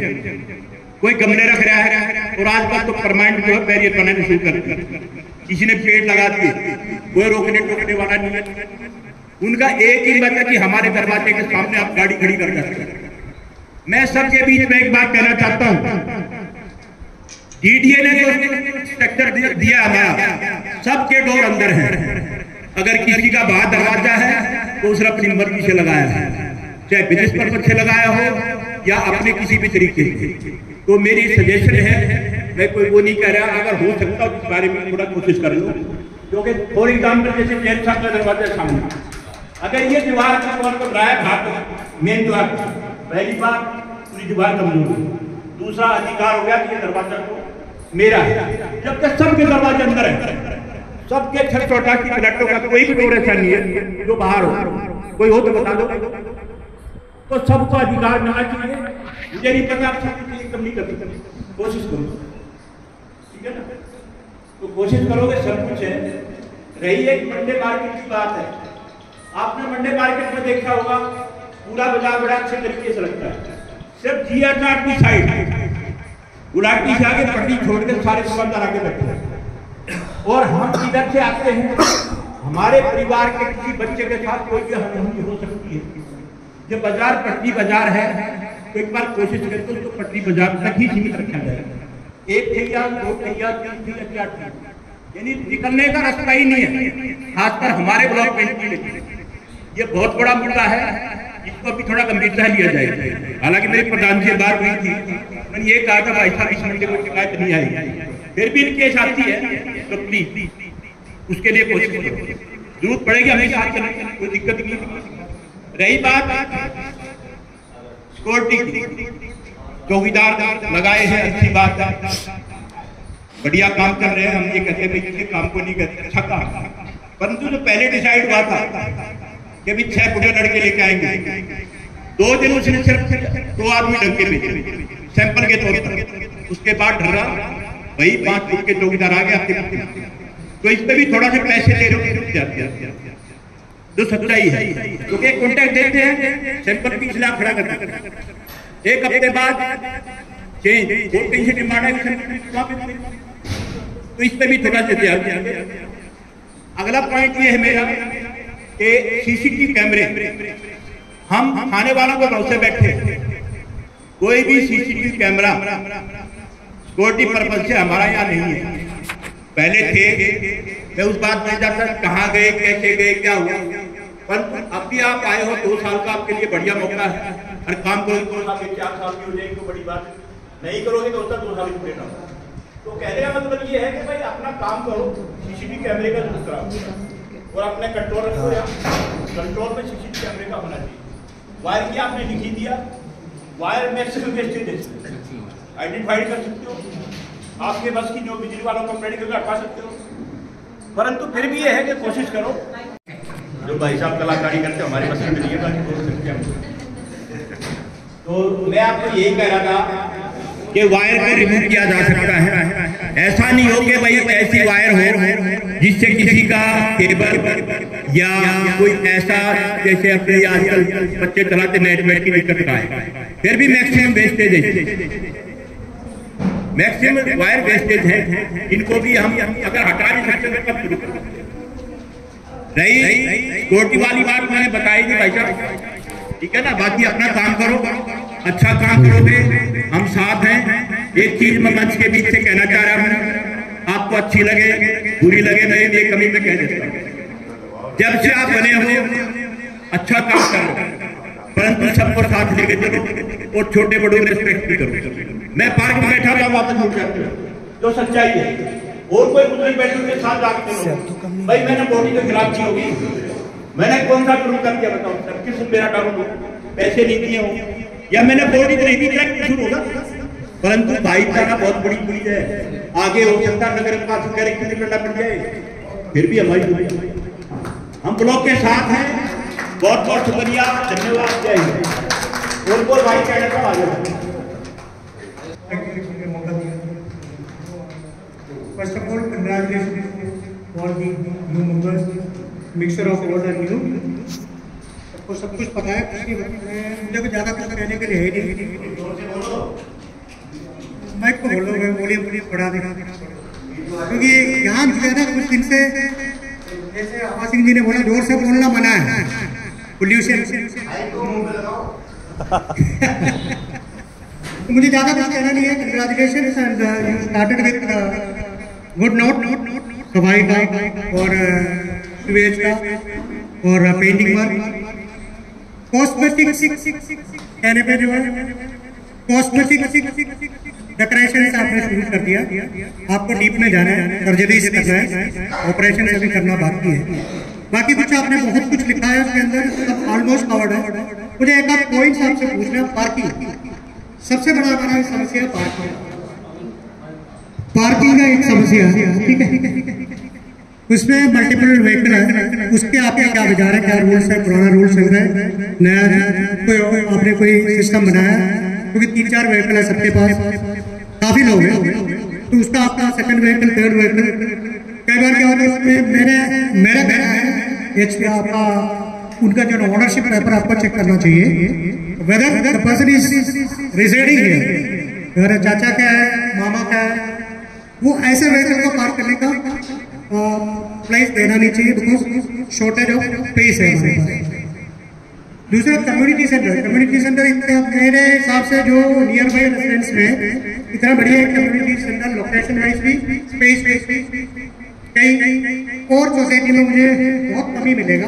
कोई गमले रख रहा है, और आजकल तो परमानेंट जो है बैरियर बनाने शुरू कर दिए, किसी ने पेड़ लगा दिए, कोई रोकने टोकने वाला नहीं है। उनका एक ही मत है कि हमारे दरवाजे के सामने आप गाड़ी खड़ी कर सकते हैं। मैं सबके बीच में एक बात कहना चाहता हूँ, DDA ने जो स्ट्रक्चर दिया हमारा, सबके डोर अंदर है, अगर किसी का बाहर दरवाजा है तो उसने अपनी मर्जी से लगाया है, चाहे बिजनेस पर्पज से लगाया हो या अपने किसी भी तरीके से। तो मेरी सजेशन है, मैं कोई वो नहीं कह रहा, अगर हो सकता है इस बारे में थोड़ा कोशिश कर लो, क्योंकि फॉर एग्जाम्पल जैसे जैन साहब का दरवाजा सामने, अगर ये दीवार का तौर पर रहा है भाग मेन द्वार, पहली बात पूरी दीवार कमजोर है, दूसरा अधिकार हो गया कि ये दरवाजा तो मेरा है, जबकि सबके दरवाजे अंदर है, सबके छठ चौटा की कलेक्टरों का कोई भी डोर ऐसा नहीं है जो बाहर हो, कोई हो तो बता दो, तो सबको अधिकार मिलना चाहिए। मुझे नहीं पता आप सब एकदम नहीं कर सकते, कोशिश करो, ठीक है ना? तो कोशिश करोगे सब कुछ है। रही एक मंडे मार्केट की बात है, आपने मंडे मार्केट में देखा होगा पूरा बाजार बड़ा अच्छे तरीके से लगता है, सिर्फ GR की साइड गुलाटी से आगे पट्टी छोड़ के सारे दुकानदार आगे बैठे हैं, और हम इधर से आते हैं, हमारे परिवार के किसी बच्चे के साथ कोई भी अनहोनी हो सकती है। जब बाजार पट्टी बाजार है तो एक बार कोशिश करें तो पट्टी बाजार तक ही सीमित रखा जाए, 1 ठेया 2 ठेया 3 ठेया 4 ठेया, यानी निकलने का रास्ता ही नहीं है, खासकर हमारे ब्लॉक में। ये बहुत बड़ा मुद्दा है, इसको भी थोड़ा गंभीरता लिया जाए। हालांकि मेरी प्रधान जी से बात हुई थी, मैंने ये कहा था भाई साहब इस मुद्दे को शिकायत नहीं आई, फिर भी इनके साथ आती है तो प्लीज उसके लिए कोशिश करो, जरूरत पड़ेगी हमें साथ करेंगे, कोई दिक्कत नहीं। रही बात सिक्योरिटी की, चौकीदार लगाए हैं, अच्छी बात है, बढ़िया काम कर रहे हैं, हम ये कहते हैं किसी काम को नहीं करते, अच्छा काम, परंतु जो पहले डिसाइड हुआ था कि भी 6 बुढ़े लड़के लेके आएंगे, 2 दिन उसने सिर्फ 2 आदमी ढंग के भेजे सैंपल के तौर पर, उसके बाद ढर्रा वही 5 फुट के चौकीदार आ गया। तो इस पे भी थोड़ा सा पैसे ले रहे जो सच्चाई है, क्योंकि तो कॉन्टैक्ट देते हैं सैंपल की इसलिए खड़ा करते हैं, 1 हफ्ते बाद चेंज और कहीं से डिमांड है, तो इस पे भी थोड़ा सा ध्यान दिया। अगला पॉइंट ये है मेरा कि सीसीटीवी कैमरे, हम खाने वालों को भरोसे बैठे, कोई भी सीसीटीवी कैमरा सिक्योरिटी पर्पज से हमारा यहाँ नहीं है। पहले थे, मैं उस बात में जाता कहाँ गए, कैसे गए, क्या हुआ, पर अब भी आप आए हो, 2 साल का आपके लिए बढ़िया मौका है, हर काम करो, 2 साल के 4 साल की हो जाएगी तो बड़ी बात नहीं करोगे तो उसका 2 साल ही पूरे ना। तो कहने का मतलब ये है कि भाई अपना काम करो, सीसीटीवी कैमरे का जरूर कराओ और अपने कंट्रोल रखो, या कंट्रोल में सीसीटीवी कैमरे का होना चाहिए। वायर की आपने लिखी दिया, वायर मैक्सिमम वेस्टेज आइडेंटिफाइड कर सकते हो, आपके बस की जो बिजली वालों को कंप्लेंट करके हटा सकते हो, परंतु फिर भी ये है कि कोशिश करो, जो भाई साहब कलाकारी करते हो हमारे बस में नहीं है। तो मैं आपको यही कह रहा था कि वायर को रिमूव किया जा सकता है, ऐसा नहीं हो कि भाई ऐसी वायर हो जिससे किसी का केबल या कोई ऐसा, जैसे अपने आजकल बच्चे चलाते नेटवर्क की दिक्कत का है, फिर भी मैक्सिमम वेस्टेज है, मैक्सिमम वायर वेस्टेज है, इनको भी हम अगर हटा नहीं सकते तब शुरू करें। रही कोर्टी वाली बात मैंने बताई थी भाई साहब, ठीक है ना, बाकी अपना काम करो, अच्छा काम करोगे हम साथ हैं। एक चीज मैं मंच के बीच से कहना चाह रहा हूँ, आपको अच्छी लगे बुरी लगे, नहीं ये कमी में कह देता हूँ, जब से आप बने हो अच्छा काम करो, परंतु सबको साथ लेके चलो और छोटे बड़ों में रिस्पेक्ट भी करो। मैं पार्क में बैठा था, वापस उठ जाते हो, जो सच्चाई है, और कोई बुजुर्ग बैठे उनके साथ आके चलो, भाई मैंने बॉडी के खिलाफ की होगी, मैंने कौन सा शुरू कर दिया बताओ सर, किस मेरा डाउन पैसे नहीं दिए हो, या मैंने बॉडी खरीदी शुरू होगा, परंतु भाईचारा बहुत बड़ी चीज है, आगे हो सकता नगर पास करना पड़ जाए, फिर भी हमारी हम ब्लॉक के साथ हैं। बहुत बहुत शुक्रिया, धन्यवाद, जय हिंद। और भाई कहने का आगे First of all, congratulations for the new members, mixture of old and new. सबको सब कुछ पता है, मुझे को ज़्यादा कुछ कहने के लिए है नहीं, माइक को बोलो, मैं बोलिए पढ़ा देना, क्योंकि यहाँ मुझे ना कुछ दिन से, जैसे आवाज सिंह जी ने बोला, जोर से बोलना मना है, पोल्यूशन तो मुझे ज़्यादा कुछ कहना नहीं है। Congratulations and you started with good note, सफाई का और सीवेज का और पेंटिंग वर्क, कॉस्मेटिक्स कहने पे जो है कॉस्मेटिक्स डेकोरेशन आपने शुरू कर दिया, आपको डीप में जाना है, सर्जरी से करना है, ऑपरेशन से भी करना बाकी है, बाकी कुछ आपने बहुत कुछ लिखा है उसके अंदर, सब ऑलमोस्ट कवर्ड है। मुझे एक आध पॉइंट आपसे पूछना है, पार्किंग सबसे बड़ा समस्या पार्किंग का एक समस्या है, ठीक है, उसमें मल्टीपल व्हीकल है, उसके आपके क्या विचार है, क्या रूल्स है, पुराना रूल चल रहा है, नया कोई आपने कोई सिस्टम बनाया, क्योंकि 3-4 व्हीकल है सबके पास, काफी लोग हैं, तो उसका आपका सेकंड व्हीकल, थर्ड व्हीकल, कई बार क्या होता है उसमें मेरा कहना है एचपी आपका उनका जो ओनरशिप पेपर आपको चेक करना चाहिए, whether the person is residing here, अगर चाचा क्या है, मामा क्या है, वो ऐसे व्हीकल को पार्क करने का प्राइस देना नहीं चाहिए, बिकॉज शॉर्टेज ऑफ स्पेस है हमारे पास। दूसरा कम्युनिटी सेंटर मेरे हिसाब से जो नियर बाई रेसिडेंस में इतना बढ़िया कम्युनिटी सेंटर, लोकेशन वाइज भी, स्पेस भी कई और सोसाइटी में मुझे बहुत कमी मिलेगा।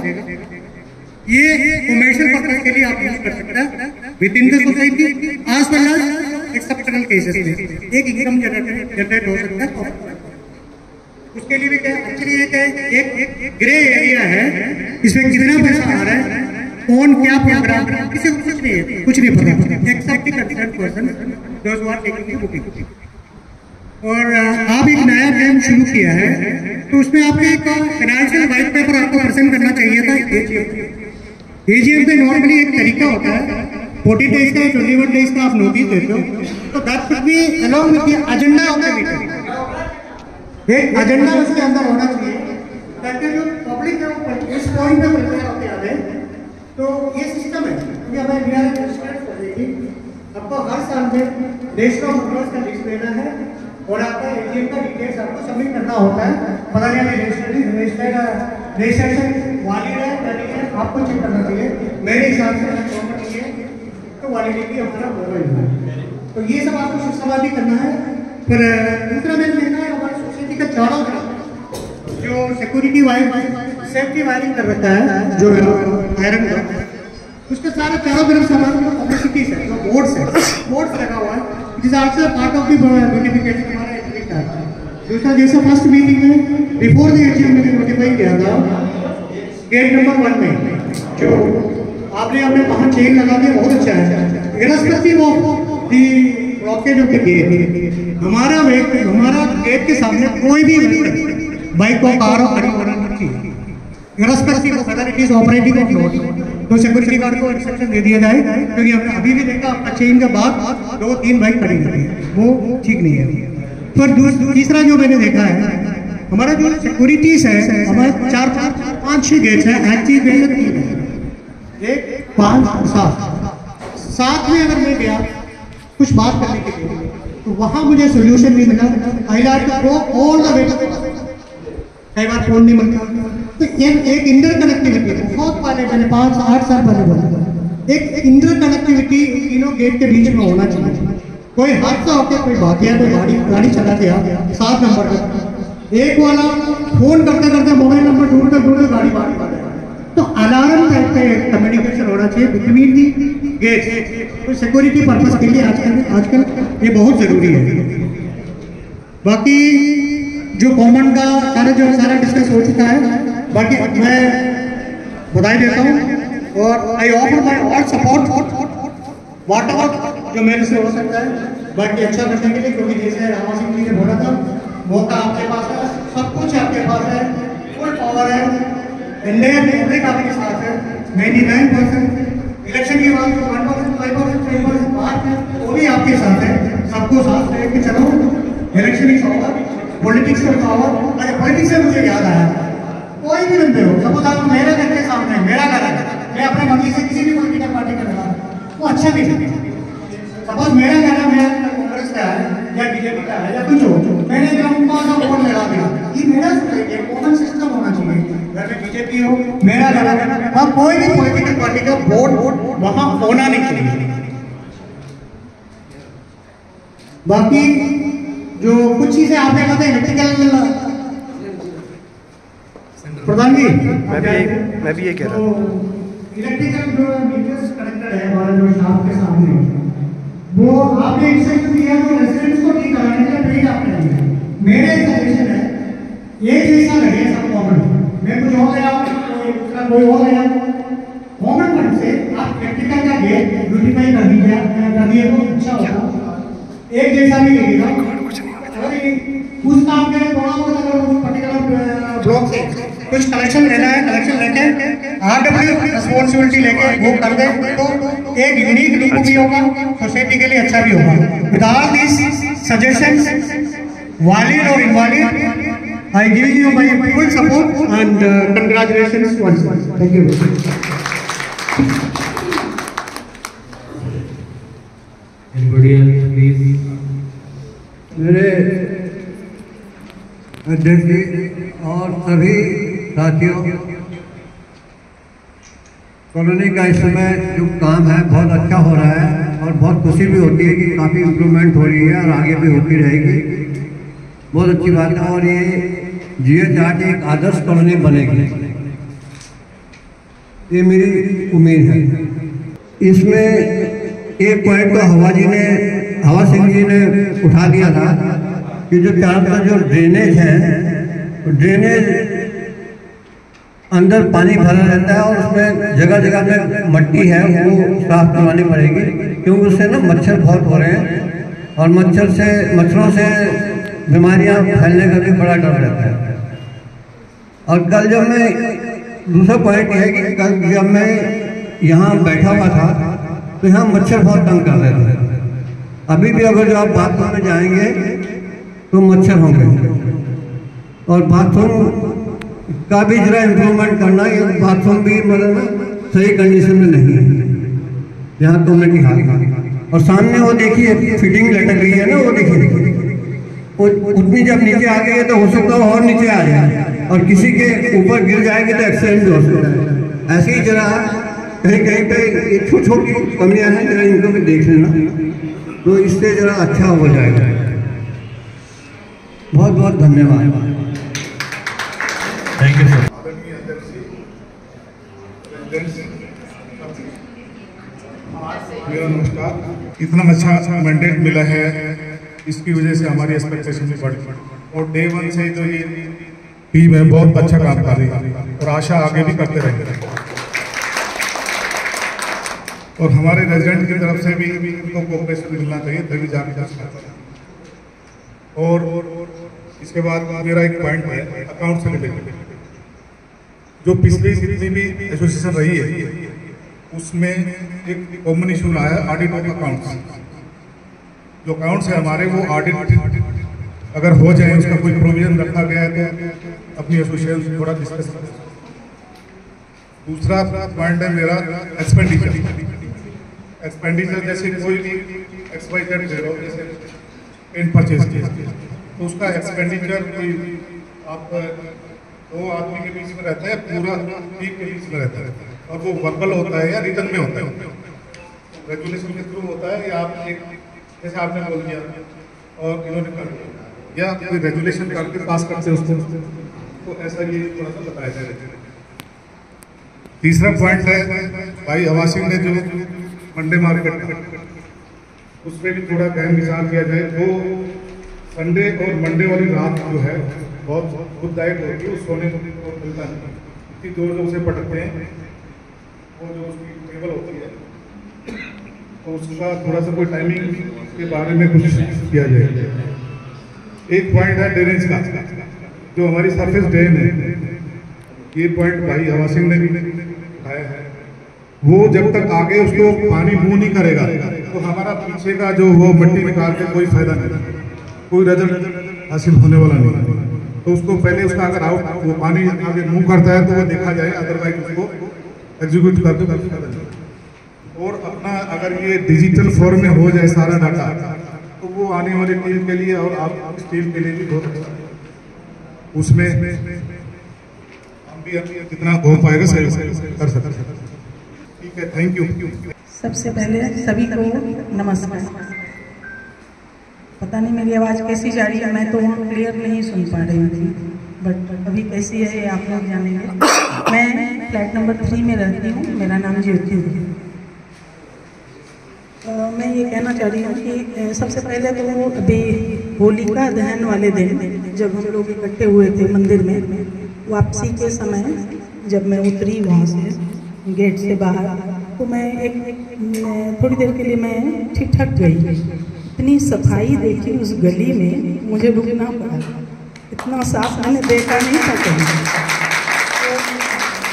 ये कमर्शियल पर्पज के लिए आप यूज कर सकते हैं within the society as well as exceptional cases में एक इनकम जनरेट हो सकता है। उसके लिए भी क्या एक्चुअली एक ग्रे एरिया है, इसमें कितना पैसा आ रहा है, कौन क्या प्रोग्राम, किसी को कुछ नहीं पता except the concern person those who are taking the booking. और आप एक नया कैंप शुरू किया है, तो उसमें आपके एक फाइनेंशियल व्हाइट पेपर आपको प्रेजेंट करना चाहिए था। एजीएम में नॉर्मली एक तरीका होता है 40 डेज का 21 डेज का आप नोटिस देते हो, तो that should be along with the agenda of the meeting. एक एजेंडा उसके अंदर होना चाहिए ताकि जो पब्लिक है वो इस पॉइंट पे प्रिपेयर होकर आ जाए। तो ये सिस्टम है कि हमें वीआर रजिस्टर्ड कर देगी, आपको हर साल में नेशनल मेंबर्स का लिस्ट देना है और आपका एजीएम का डिटेल्स आपको सबमिट करना होता है। पता नहीं हमें रजिस्ट्रेशन वैलिड है या नहीं है, आपको चेक करना चाहिए। मेरे हिसाब से गवर्नमेंट नहीं है तो वैलिडिटी हमारा होगा ही। तो ये सब आपको सिस्टमैटिक करना है। पर दूसरा मैंने देखा है हमारी सोसाइटी का चारों तरफ जो सिक्योरिटी वायर सेफ्टी वायरिंग कर रखा है, जो आयरन का, उसके सारे चारों तरफ सामान पब्लिसिटीज है, जो बोर्ड्स लगा हुआ है, it is also part of the notification हमारा एग्रीमेंट है। दूसरा जैसे फर्स्ट मीटिंग में बिफोर द एजीएम में नोटिफाई किया था गेट नंबर 1 में जो आपने हमने वहाँ चेन लगा दिया, बहुत अच्छा है। Irrespective of the blockage of the gate, हमारा गेट के सामने कोई भी बाइक और कार खड़ी होना चाहिए, irrespective of whether it is operating of not. तो सिक्योरिटी गार्ड को इंस्ट्रक्शन दे दिया जाए, क्योंकि हमने अभी भी देखा आपका चेन के बाद 2-3 बाइक खड़ी रहती है, वो ठीक नहीं है। पर तीसरा जो मैंने देखा है, हमारा जो सिक्योरिटीज है, हमारे 4-5-6 गेट्स है, एक्टिव गेट 3 है, 1, 5, 7 में अगर मैं गया कुछ बात करने के लिए तो वहां मुझे सोल्यूशन नहीं मिला। I had to go all the way, कई बार फोन नहीं मिलता। तो एक इंटर कनेक्टिविटी बहुत पहले मैंने 5-8 साल पहले बोला, एक इंटर कनेक्टिविटी तीनों गेट के बीच में होना चाहिए। कोई हादसा होकर कोई भाग गया, कोई गाड़ी चला गया 7 नंबर पर, एक वाला फोन करते करते मोबाइल नंबर ढूंढते गाड़ी बाहर आ गया, तो अलार्म टाइप का कम्युनिकेशन होना चाहिए बिटवीन दी गेट। तो सिक्योरिटी पर्पस के लिए आजकल ये बहुत जरूरी है। बाकी जो कॉमन का सारा डिस्कस हो चुका है, बाकी मैं बधाई देता हूँ और I offer my all support what ever जो मेरे से हो सकता है बाकी अच्छा करने के लिए, क्योंकि जैसे रामा सिंह जी ने बोला था मौका आपके पास है, सब कुछ आपके पास है, फुल पावर है, इंडियन पब्लिक आपके साथ है। 99% इलेक्शन के बाद जो 1%, 5%, 3% बात है वो भी आपके साथ है। सबको साथ लेके चलो, इलेक्शन इज ओवर, पॉलिटिक्स में पावर। अरे पॉलिटिक्स से मुझे याद आया, कोई भी बंदे हो, सपोज आप मेरे घर के सामने मेरा घर है, मैं अपने मर्जी से किसी भी पॉलिटिकल पार्टी का लगा वो अच्छा नहीं है। सपोज मेरा घर है, मेरा कांग्रेस का है या बीजेपी का है या कुछ हो, मैंने वोट लगा दिया, ये मेरा सोसाइटी कॉमन सिस्टम होना चाहिए। घर में बीजेपी हो, मेरा घर है, वहाँ कोई भी पॉलिटिकल पार्टी का वोट वहाँ होना नहीं चाहिए। बाकी जो कुछ चीजें आपने कहा था इलेक्ट्रिकल प्रधान जी, मैं भी ये कह रहा हूँ, इलेक्ट्रिकल जो मीटर्स कनेक्टेड है हमारे जो शॉप के सामने, वो आपने इंस्ट्रक्शन दिया तो रेजिडेंट्स को ठीक कराने के लिए आपने दिया। मेरा एक सजेशन है, एक जैसा लगे सब कॉमन, मैं कुछ हो गया कोई हो गया, कॉमन फंड से आप इलेक्ट्रिकल का गेट ब्यूटीफाई कर दीजिए तो अच्छा होगा, एक जैसा भी लगेगा। उस काम के थोड़ा बहुत अगर उस पर्टिकुलर ब्लॉक से कुछ कलेक्शन लेना है, कलेक्शन लेके आरडब्ल्यू रिस्पॉन्सिबिलिटी लेके वो कर दे तो एक यूनिक लुक भी होगा, सोसाइटी के लिए अच्छा भी होगा। With all this suggestions valid और invalid, I give you my full support and congratulations once more. Thank you. मेरे अध्यक्ष जी और सभी साथियों, कॉलोनी का इस समय जो काम है बहुत अच्छा हो रहा है और बहुत खुशी भी होती है कि काफ़ी इम्प्रूवमेंट हो रही है और आगे भी होती रहेगी, बहुत अच्छी बात है। और ये GH8 एक आदर्श कॉलोनी बनेगी। ये मेरी उम्मीद है। इसमें एक पॉइंट तो हवा सिंह जी ने उठा दिया था कि जो चारों तरफ जो ड्रेनेज है, ड्रेनेज अंदर पानी भरा रहता है और उसमें जगह जगह में मट्टी है, वो साफ करवानी पड़ेगी, क्योंकि उससे ना मच्छर बहुत हो रहे हैं और मच्छरों से बीमारियां फैलने का भी बड़ा डर रहता है। और कल जब मैं दूसरा पॉइंट यह है कि कल जब मैं यहाँ बैठा हुआ था तो यहाँ मच्छर बहुत तंग कर रहे थे। अभी भी अगर जो आप बाथरूम में जाएंगे तो मच्छर होंगे, और बाथरूम का भी जरा इम्प्रूवमेंट करना, ये बाथरूम भी मतलब सही कंडीशन में नहीं है यहाँ कम्युनिटी हॉल। और सामने वो देखिए फिटिंग लटक रही है ना, वो देखिए उतनी जब नीचे आ गई है तो हो सकता है और नीचे आ जाए और किसी के ऊपर गिर जाएंगे तो एक्सीडेंट भी हो सकता है। ऐसे ही जरा कहीं कहीं पे छोटी छोटी कमियां हैं, जरा इनको भी देख लेना, तो इससे जरा अच्छा हो जाएगा। बहुत बहुत धन्यवाद। Thank you sir. मेरा नमस्कार। इतना अच्छा मैंडेट मिला है, इसकी वजह से हमारी एक्सपेक्टेशन भी बढ़ी और डे 1 से जो ये टीम है बहुत अच्छा काम कर रही है और आशा आगे भी करते रहेंगे। और हमारे रेजिडेंट की तरफ से भी इनको कोऑपरेशन मिलना चाहिए, तभी जाके और इसके बाद मेरा एक पॉइंट है अकाउंट से रिलेटेड। जो पिछली जितनी भी एसोसिएशन रही है उसमें एक कॉमन इशू आया ऑडिट ऑफ अकाउंट्स। जो अकाउंट्स है हमारे, वो ऑडिट अगर हो जाए, उसका कोई प्रोविजन रखा गया है तो अपनी एसोसिएशन से थोड़ा डिस्कस करें। दूसरा पॉइंट है मेरा एक्सपेंडिचर। जैसे कोई भी एक्सवाइजेड जैसे पेन परचेज किया तो उसका एक्सपेंडिचर कोई आप 2 आदमी के बीच में रहता है, पूरा टीम के बीच में रहता है, और वो वर्बल होता है या रिटर्न में होता है, रेगुलेशन के थ्रू होता है, या आप एक जैसे आपने बोल दिया और इन्होंने कर दिया, या कोई रेगुलेशन करके पास करते उसको, तो ऐसा ये थोड़ा सा बताया जाए। तीसरा पॉइंट है भाई हवा सिंह ने जो मंडे मार्केट उस पर भी थोड़ा गहन विचार किया जाए। तो संडे और मंडे वाली रात जो है बहुत दुखदायक होती है, उस सोने को मिलता नहीं, इतनी जोर जोर से पटकते हैं, वो जो उसकी टेबल होती है, तो उसका थोड़ा सा कोई टाइमिंग के बारे में कुछ किया जाए। एक पॉइंट है ड्रेनेज का, जो हमारी सरफेस ड्रेन है, ये पॉइंट भाई हवा सिंह ने भी उठाया है। वो जब तक आगे उसको पानी मूव नहीं करेगा तो हमारा पीछे का जो वो मिट्टी निकाल के कोई फायदा नहीं, कोई रिजल्ट हासिल होने वाला नहीं। तो उसको पहले उसका अगर आउट वो पानी आगे मूव करता है तो वो देखा जाए, अदरवाइज उसको एग्जीक्यूट कर दो। और अपना अगर ये डिजिटल फॉर्म में हो जाए सारा डाटा, तो वो आने वाली टीम के लिए और आप इस टीम के लिए भी बहुत अच्छा, उसमें हम भी जितना हो पाएगा सही कर सकते हैं। ठीक है, थैंक यू। सबसे पहले सभी को नमस्कार। पता नहीं मेरी आवाज़ कैसी जा रही है, मैं तो वहाँ क्लियर नहीं सुन पा रही थी, बट अभी कैसी है ये आप लोग जानेंगे। मैं फ्लैट नंबर 3 में रहती हूँ, मेरा नाम ज्योति है। मैं ये कहना चाह रही हूँ कि सबसे पहले तो वो अभी होलिका दहन वाले दिन जब हम लोग इकट्ठे हुए थे मंदिर में, वापसी के समय जब मैं उतरी वहाँ से गेट से बाहर, तो मैं थोड़ी देर के लिए मैं ठीक ठाक गई। इतनी सफाई देखी उस गली में, मुझे रुकना पड़ा, इतना साफ मैंने देखा नहीं था कभी। तो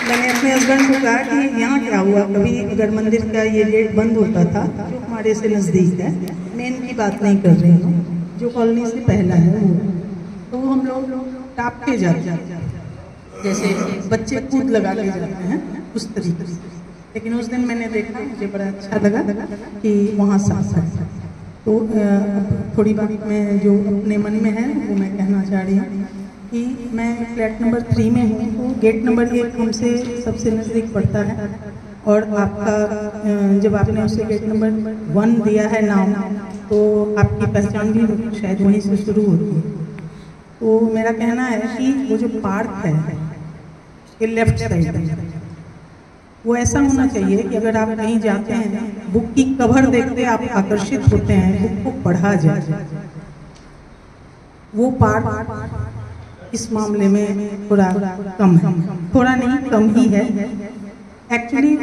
मैंने अपने हस्बैंड को कहा कि यहाँ क्या हुआ, कभी अगर मंदिर का ये गेट बंद होता था जो हमारे से नज़दीक है, मेन की बात नहीं कर रही हूँ, जो कॉलोनी से पहला है वो, तो हम लोग टाप के जाते जैसे बच्चे कूद लगा के जाते हैं उस तरीके से। लेकिन उस दिन मैंने देखा, मुझे बड़ा अच्छा लगा कि वहाँ साफ है। तो थोड़ी बात मैं जो अपने मन में है वो मैं कहना चाह रही हूँ कि मैं फ्लैट नंबर 3 में हूँ, तो गेट नंबर 1 हमसे सबसे नज़दीक पड़ता है, और आपका जब आपने उसे गेट नंबर 1 दिया है नाम, तो आपकी पहचान भी शायद वहीं से शुरू होती है। तो मेरा कहना है कि वो जो पार्क है उसके लेफ्ट साइड में वो ऐसा होना चाहिए कि अगर आप कहीं जाते हैं, बुक की कवर देखते आप आकर्षित होते हैं, बुक को पढ़ा जाए। वो पार्ट इस मामले में थोड़ा कम है, थोड़ा नहीं कम ही है। एक्चुअली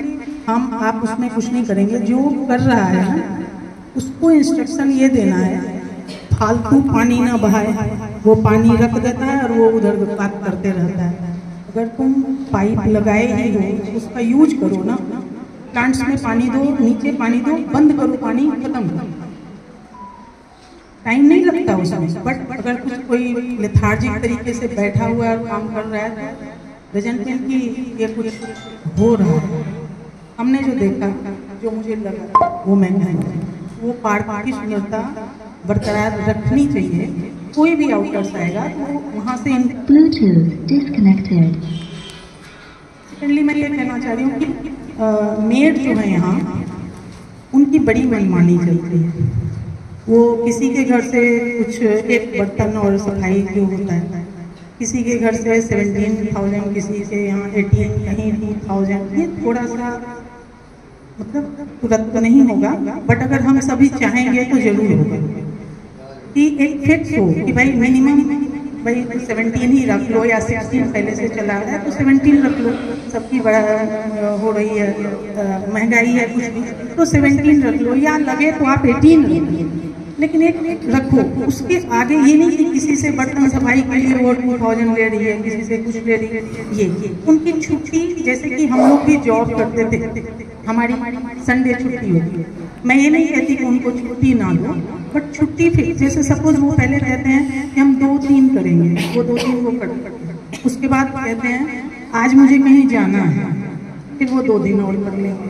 आप उसमें कुछ नहीं करेंगे, जो कर रहा है ना उसको इंस्ट्रक्शन ये देना है फालतू पानी ना बहाए, वो पानी रख देता है और वो उधर बात करते रहता है। अगर तुम पाइप लगाए ही हो उसका यूज करो ना, प्लांट्स में पानी दो, नीचे पानी दो, बंद करो, पानी खत्म। टाइम नहीं लगता उसमें, बट अगर कुछ कोई लेथार्जिक तरीके से बैठा हुआ है और काम कर रहा है, डजंट मीन कि ये कुछ हो रहा है। हमने जो देखा, जो मुझे लगा वो मैंने वो पार्ट की सुंदरता बरकरार रखनी चाहिए। कोई भी आउटर्स आएगा तो वहाँ से सेकेंडली मैं ये कहना चाह रही हूँ कि मेड जो है यहाँ उनकी बड़ी मनमानी चलती है। वो किसी के घर से कुछ एक बर्तन और सफाई जो होता है, किसी के घर से 17,000, किसी के यहाँ 18, कहीं 2,000। ये थोड़ा सा मतलब तुरंत तो नहीं होगा, बट अगर हम सभी चाहेंगे तो जरूर होगा कि एक फिक्स हो कि भाई मिनिमम भाई 17 ही रख लो, या 16 पहले से चला रहा है तो 17 रख लो। सबकी बड़ा हो रही है महंगाई है कुछ भी, तो 17 रख लो, या लगे तो आप 18 रख लो, लेकिन एक रखो। उसके आगे ये नहीं कि किसी से बर्तन सफाई के लिए वो 2,000 ले रही है, किसी से कुछ ले रही है। ये उनकी छुट्टी, जैसे कि हम लोग भी जॉब करते थे, हमारी संडे छुट्टी होती है। मैं ये नहीं कहती कि उनको छुट्टी ना दो, बट छुट्टी फिर जैसे सपोज वो पहले कहते हैं कि हम 2-3 करेंगे, वो 2-3 वो करते, उसके बाद कहते हैं आज मुझे कहीं जाना है, फिर वो 2 दिन और कर लेंगे,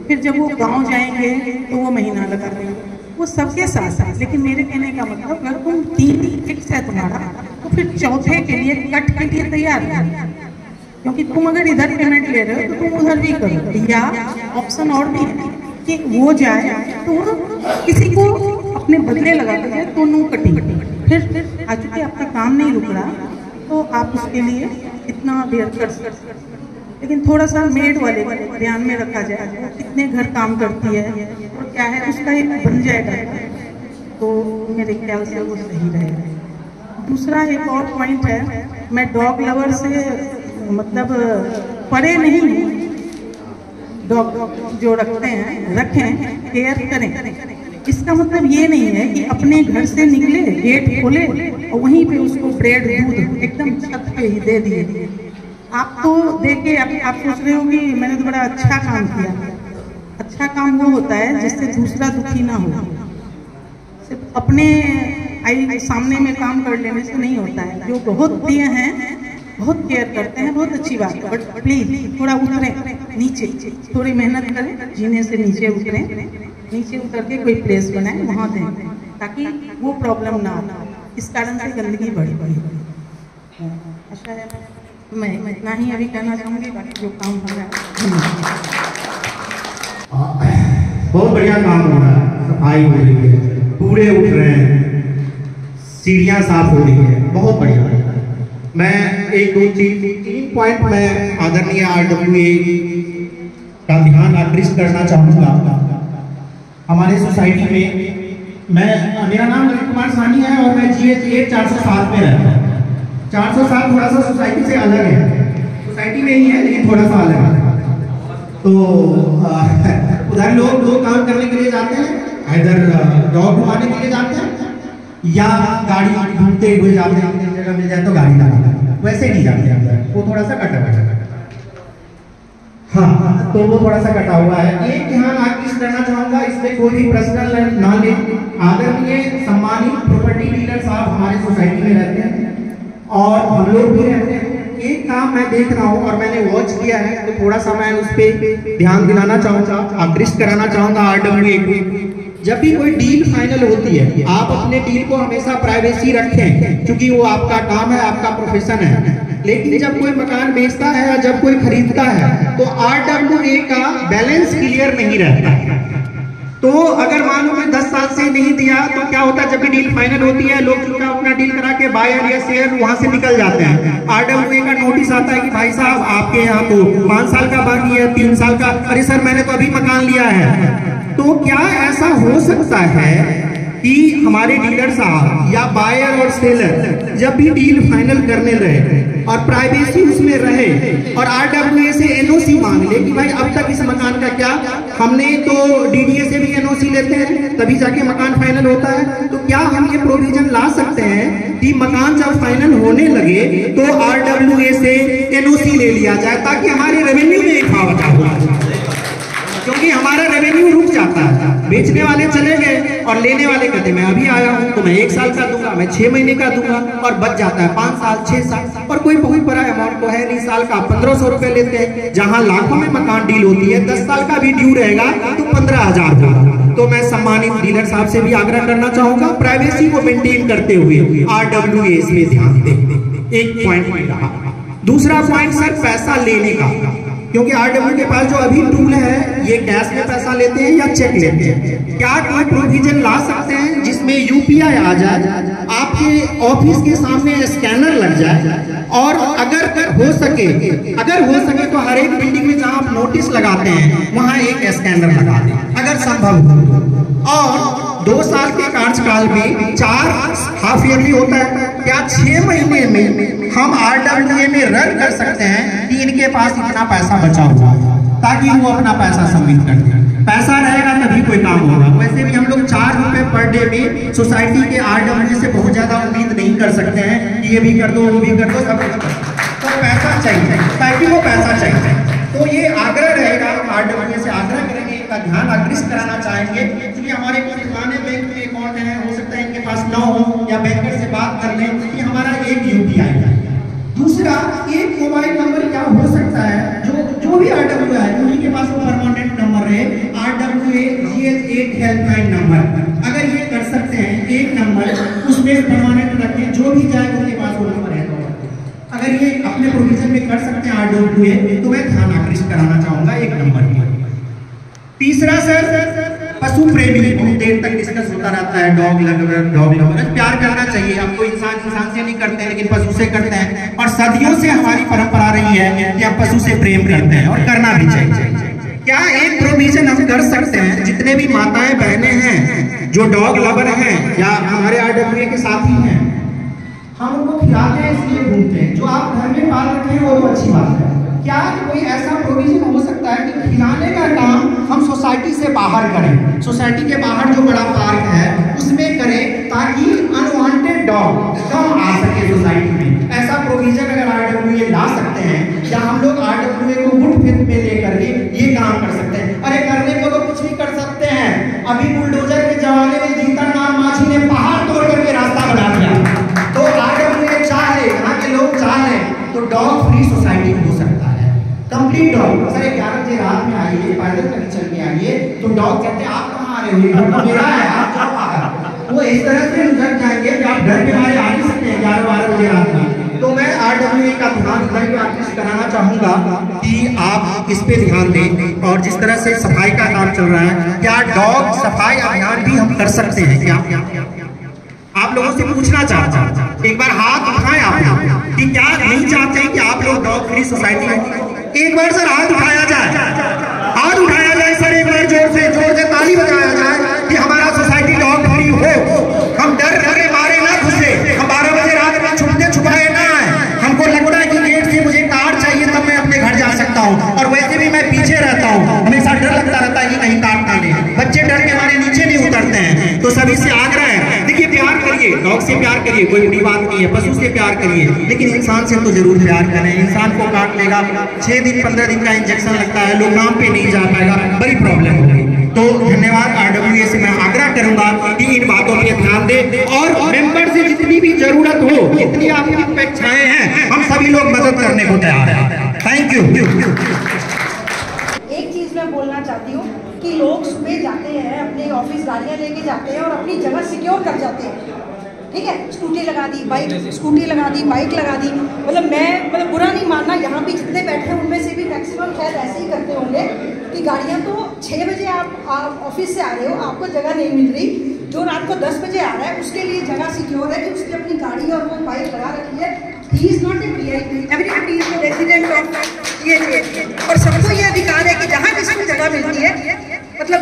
फिर जब वो गाँव जाएंगे तो वो महीना लगा देंगे। वो सबके साथ साथ, लेकिन मेरे कहने का मतलब अगर तुम 3 फिक्स है तुम्हारा, तो फिर चौथे के लिए कट के लिए तैयार है, क्योंकि तुम अगर इधर पेमेंट ले रहे हो तो तुम उधर भी करो। या ऑप्शन और भी है कि वो जाए तो वो किसी को अपने बदले लगा के तो नो कटिंग, फिर आज चूँकि आपका काम नहीं रुक रहा तो आप उसके लिए इतना देर कर सकते। लेकिन थोड़ा सा मेड वाले ध्यान में रखा जाए, कितने घर काम करती है और क्या है, उसका एक बन जाएगा तो मेरे ख्याल से वो सही रहेगा। दूसरा एक और पॉइंट है, मैं डॉग लवर से मतलब परे नहीं हूँ, डॉग जो रखते हैं रखें, केयर करें। इसका मतलब ये नहीं है कि अपने घर से निकले, गेट खोले और वहीं पे उसको ब्रेड दूध एकदम छत पे ही दे दिए। आप तो देखे आप सोच रहे हो कि मैंने तो बड़ा अच्छा काम किया। अच्छा काम वो होता है जिससे दूसरा दुखी ना हो। सिर्फ अपने आई सामने में काम कर लेने से नहीं होता है। जो बहुत दिए हैं, बहुत केयर करते हैं, बहुत अच्छी बात है, बट प्लीज थोड़ा उतरें नीचे, थोड़ी मेहनत करें, जीने से नीचे उतरें, नीचे उतर के कोई प्लेस बनाएं, वहाँ दें, ताकि वो प्रॉब्लम ना हो। इस कारण से गंदगी बढ़ी। अच्छा है, मैं इतना ही अभी कहना चाहूँगी, बाकी जो काम हो रहा है। बहुत बढ़िया काम हो रहा है, सफाई हो रही है, कूड़े उठ रहे हैं, सीढ़ियाँ साफ हो रही है, बहुत बढ़िया। मैं 1-2-3 पॉइंट मैं आदरणीय RWA का ध्यान आकृष्ट करना चाहूँगा। हमारे सोसाइटी में मेरा नाम रवि कुमार सानी है और मैं GH 407 में रहता हूँ। 407 थोड़ा सा सोसाइटी से अलग है, सोसाइटी में ही है लेकिन थोड़ा सा अलग है। तो उधर लोग काम करने के लिए जाते हैं, इधर डॉग घुमाने के लिए जाते हैं, या गाड़ी घूमते हुए जाते हैं, जगह मिल जाए तो गाड़ी लगाते हैं, वैसे नहीं जाते हैं। वो थोड़ा सा कटा हाँ, तो वो थोड़ा सा कटा हुआ है। एक ध्यान आकृष्ट करना चाहूँगा, इसमें कोई भी पर्सनल ना ले। आदरणीय सम्मानित प्रॉपर्टी डीलर साहब हमारे सोसाइटी में रहते हैं और हम लोग भी रहते हैं। एक काम मैं देख रहा हूँ और मैंने वॉच किया है, तो थोड़ा सा मैं उस पर ध्यान दिलाना चाहूँगा, आकृष्ट कराना चाहूँगा RWA को। जब भी कोई डील फाइनल होती है, आप अपने डील को हमेशा प्राइवेसी रखें, क्योंकि वो आपका काम है, आपका प्रोफेशन है। लेकिन जब कोई मकान बेचता है या जब कोई खरीदता है, तो RWA का बैलेंस क्लियर नहीं रहता है। तो अगर मान लो 10 साल से नहीं दिया तो क्या होता है, जब भी डील फाइनल होती है लोग चुपचाप अपना डील करा के बायर या शेयर वहां से निकल जाते हैं। RWA का नोटिस आता है कि भाई साहब आपके यहाँ तो 5 साल का बाकी है, 3 साल का, अरे सर मैंने तो अभी मकान लिया है। तो क्या ऐसा हो सकता है कि हमारे डीलर साहब या बायर और सेलर जब भी डील फाइनल करने रहे और प्राइवेसी उसमें रहे और RWA से NOC मांग ले कि भाई अब तक इस मकान का क्या, हमने तो DDA से भी NOC लेते हैं तभी जाके मकान फाइनल होता है, तो क्या हम ये प्रोविजन ला सकते हैं कि मकान जब फाइनल होने लगे तो RWA से NOC ले लिया जाए ताकि हमारे रेवेन्यू में एक फावटा हो, क्योंकि हमारा रेवेन्यू रुक जाता है। बेचने वाले चले गए और लेने वाले कहते मैं अभी आया हूं तो मैं 1 साल का दूंगा, मैं 6 महीने का दूंगा, और बच जाता है 5 साल 6 साल, और कोई बहुत बड़ा अमाउंट तो है नहीं, साल का 1500 रुपए लेते हैं, जहां लाखों में मकान डील होती है 10 साल का भी ड्यू रहेगा तो 15,000 होगा। तो मैं सम्मानित डीलर साहब से भी आग्रह करना चाहूंगा प्राइवेसी को मेंटेन करते हुए RWA इसमें ध्यान दें। एक पॉइंट रहा। दूसरा पॉइंट सर पैसा लेने का, क्योंकि RWA के पास जो अभी टूल है ये कैश में पैसा लेते हैं या चेक लेते हैं, क्या कोई प्रोविजन ला सकते हैं जिसमें UPI आ जाए, आपके ऑफिस के सामने स्कैनर लग जाए, और अगर हो सके तो हर एक बिल्डिंग में जहां आप नोटिस लगाते हैं वहां एक स्कैनर लगा दें अगर संभव हो। और 2 साल के कार्यकाल में 4 हाफ ईयरली होता है, क्या 6 महीने में हम RWA में रन कर सकते हैं कि इनके पास इतना पैसा बचा हुआ है, ताकि वो अपना पैसा सबमिट कर दे। पैसा रहेगा तभी कोई काम होगा। वैसे भी हम लोग 4 रुपए पर डे में सोसाइटी के RWA से बहुत ज्यादा उम्मीद नहीं कर सकते हैं कि ये भी कर दो वो भी कर दो, सब कुछ तो पैसा चाहिए, सोसाइटी को पैसा चाहिए। तो ये आग्रह रहेगा, RWA से आग्रह करेंगे, इनका ध्यान आकृष्ट कराना चाहेंगे, क्योंकि हमारे कुछ पुराने बैंक में अकाउंट है, हो सकता है इनके पास न हो, या बैंकर से बात कर लें कि हमारा एक UPI है। दूसरा, एक मोबाइल नंबर क्या हो सकता है जो भी RWA है उन्हीं के पास वो परमानेंट नंबर है, RWA GH8 हेल्पलाइन नंबर, अगर ये कर सकते हैं एक नंबर उसमें परमानेंट रखें, जो भी जाए उनके पास वो नंबर है, अगर ये अपने प्रोविजन में कर सकते हैं RWA तो मैं ध्यान आकृष्ट कराना चाहूंगा एक नंबर। तीसरा सर, पशु प्रेमी, बहुत देर तक डिस्कस होता रहता है, डॉग लवर, प्यार करना चाहिए, हमको इंसान से नहीं करते हैं लेकिन पशु से करते हैं, और सदियों से हमारी परंपरा रही है कि हम पशु से प्रेम करते हैं और करना भी चाहिए। क्या एक प्रोविजन हम कर सकते हैं, जितने भी माताएं बहनें हैं जो डॉग लवर हैं या हमारे RWA के साथी हैं, हम उनको खिलाते हैं इसलिए घूमते हैं, जो आप घर में पाल रखे हैं वो अच्छी बात है, क्या कोई ऐसा प्रोविजन हो सकता है कि खिलाने का काम हम सोसाइटी से बाहर करें, सोसाइटी के बाहर जो बड़ा पार्क है उसमें करें, ताकि अनवांटेड डॉग कम आ सके सोसाइटी में। ऐसा प्रोविजन अगर RWA ला सकते हैं, या हम लोग RWA को गुड फेथ में लेकर के ये काम कर सकते हैं। अरे करने को तो कुछ भी कर सकते हैं, अभी बुलडोजर के जमाने में जीतन राम मांझी ने पहाड़ तोड़ करके रास्ता बना दिया, तो RWA चाहे, यहाँ के लोग चाहे तो डॉग फ्री सोसाइटी हो सकता है, कंप्लीट डॉग। सर 11 बजे रात में आइए, पैदल कहीं चल के आइए, तो डॉग कहते हैं आप कहाँ आ रहे हो, घर तो मेरा है, आप जाओ बाहर। वो इस तरह से लग जाएंगे कि आप घर पे हमारे आ नहीं सकते हैं 11-12 बजे रात में। तो मैं RWA का ध्यान आकृष्ट कराना चाहूंगा कि आप इस पे ध्यान दें, और जिस तरह से सफाई का काम चल रहा है, क्या डॉग सफाई अभियान भी हम कर सकते हैं क्या? आप लोगों से पूछना चाहता हूं, एक बार हाथ उठाएं आप कि क्या नहीं चाहते हैं कि आप लोग डॉग फ्री सोसाइटी में? एक बार सर हाथ उठाया जाए, हाथ उठाया जाए सर, एक बार जोर से ताली बजाया जाए कि हमारा सोसाइटी डॉग फ्री हो। हम डर डरे मारे ना घुसे, हम 12 बजे रात में छुपते छुपाए ना आए, हमको लगता है कि गेट से मुझे कार चाहिए तब मैं अपने घर जा सकता हूँ, और वैसे भी मैं पीछे रहता हूँ, हमेशा डर लगता रहता है कि कहीं काट ना ले, बच्चे डर के हमारे नीचे नहीं उतरते हैं। तो सभी से आग्रह है, देखिए प्यार करिए, डॉग से प्यार करिए, कोई बड़ी बात नहीं है, पशु से प्यार करिए, लेकिन इंसान से तो जरूर प्यार करें। इंसान को काट लेगा, 6 दिन 15 दिन का इंजेक्शन लगता है, लोग काम पे नहीं जा पाएगा, बड़ी प्रॉब्लम होगी। तो धन्यवाद, RWA से मैं आग्रह करूंगा कि इन बातों पे ध्यान दें, और मेंबर से जितनी भी जरूरत हो, जितनी आपकी अपेक्षाएं हैं, हम सभी लोग मदद करने को तैयार हैं। Thank you. एक चीज मैं बोलना चाहती हूँ कि लोग सुबह जाते हैं, अपने ऑफिस गाड़ियाँ लेके जाते हैं और अपनी जगह सिक्योर कर जाते हैं, ठीक है, स्कूटी लगा दी, बाइक लगा दी, मतलब मैं बुरा नहीं मानना, यहाँ पे जितने बैठे हैं उनमें से भी मैक्सिमम खैर ऐसे ही करते होंगे कि गाड़ियाँ तो 6 बजे आप ऑफिस से आ रहे हो, आपको जगह नहीं मिल रही, जो रात को 10 बजे आ रहा है उसके लिए जगह सिक्योर है कि उसने अपनी गाड़ी और वो बाइक लगा रखी है। He is not a VIP, everybody is a resident of ये, और सबको ये अधिकार है कि जहाँ जिसको जगह मिलती है, मतलब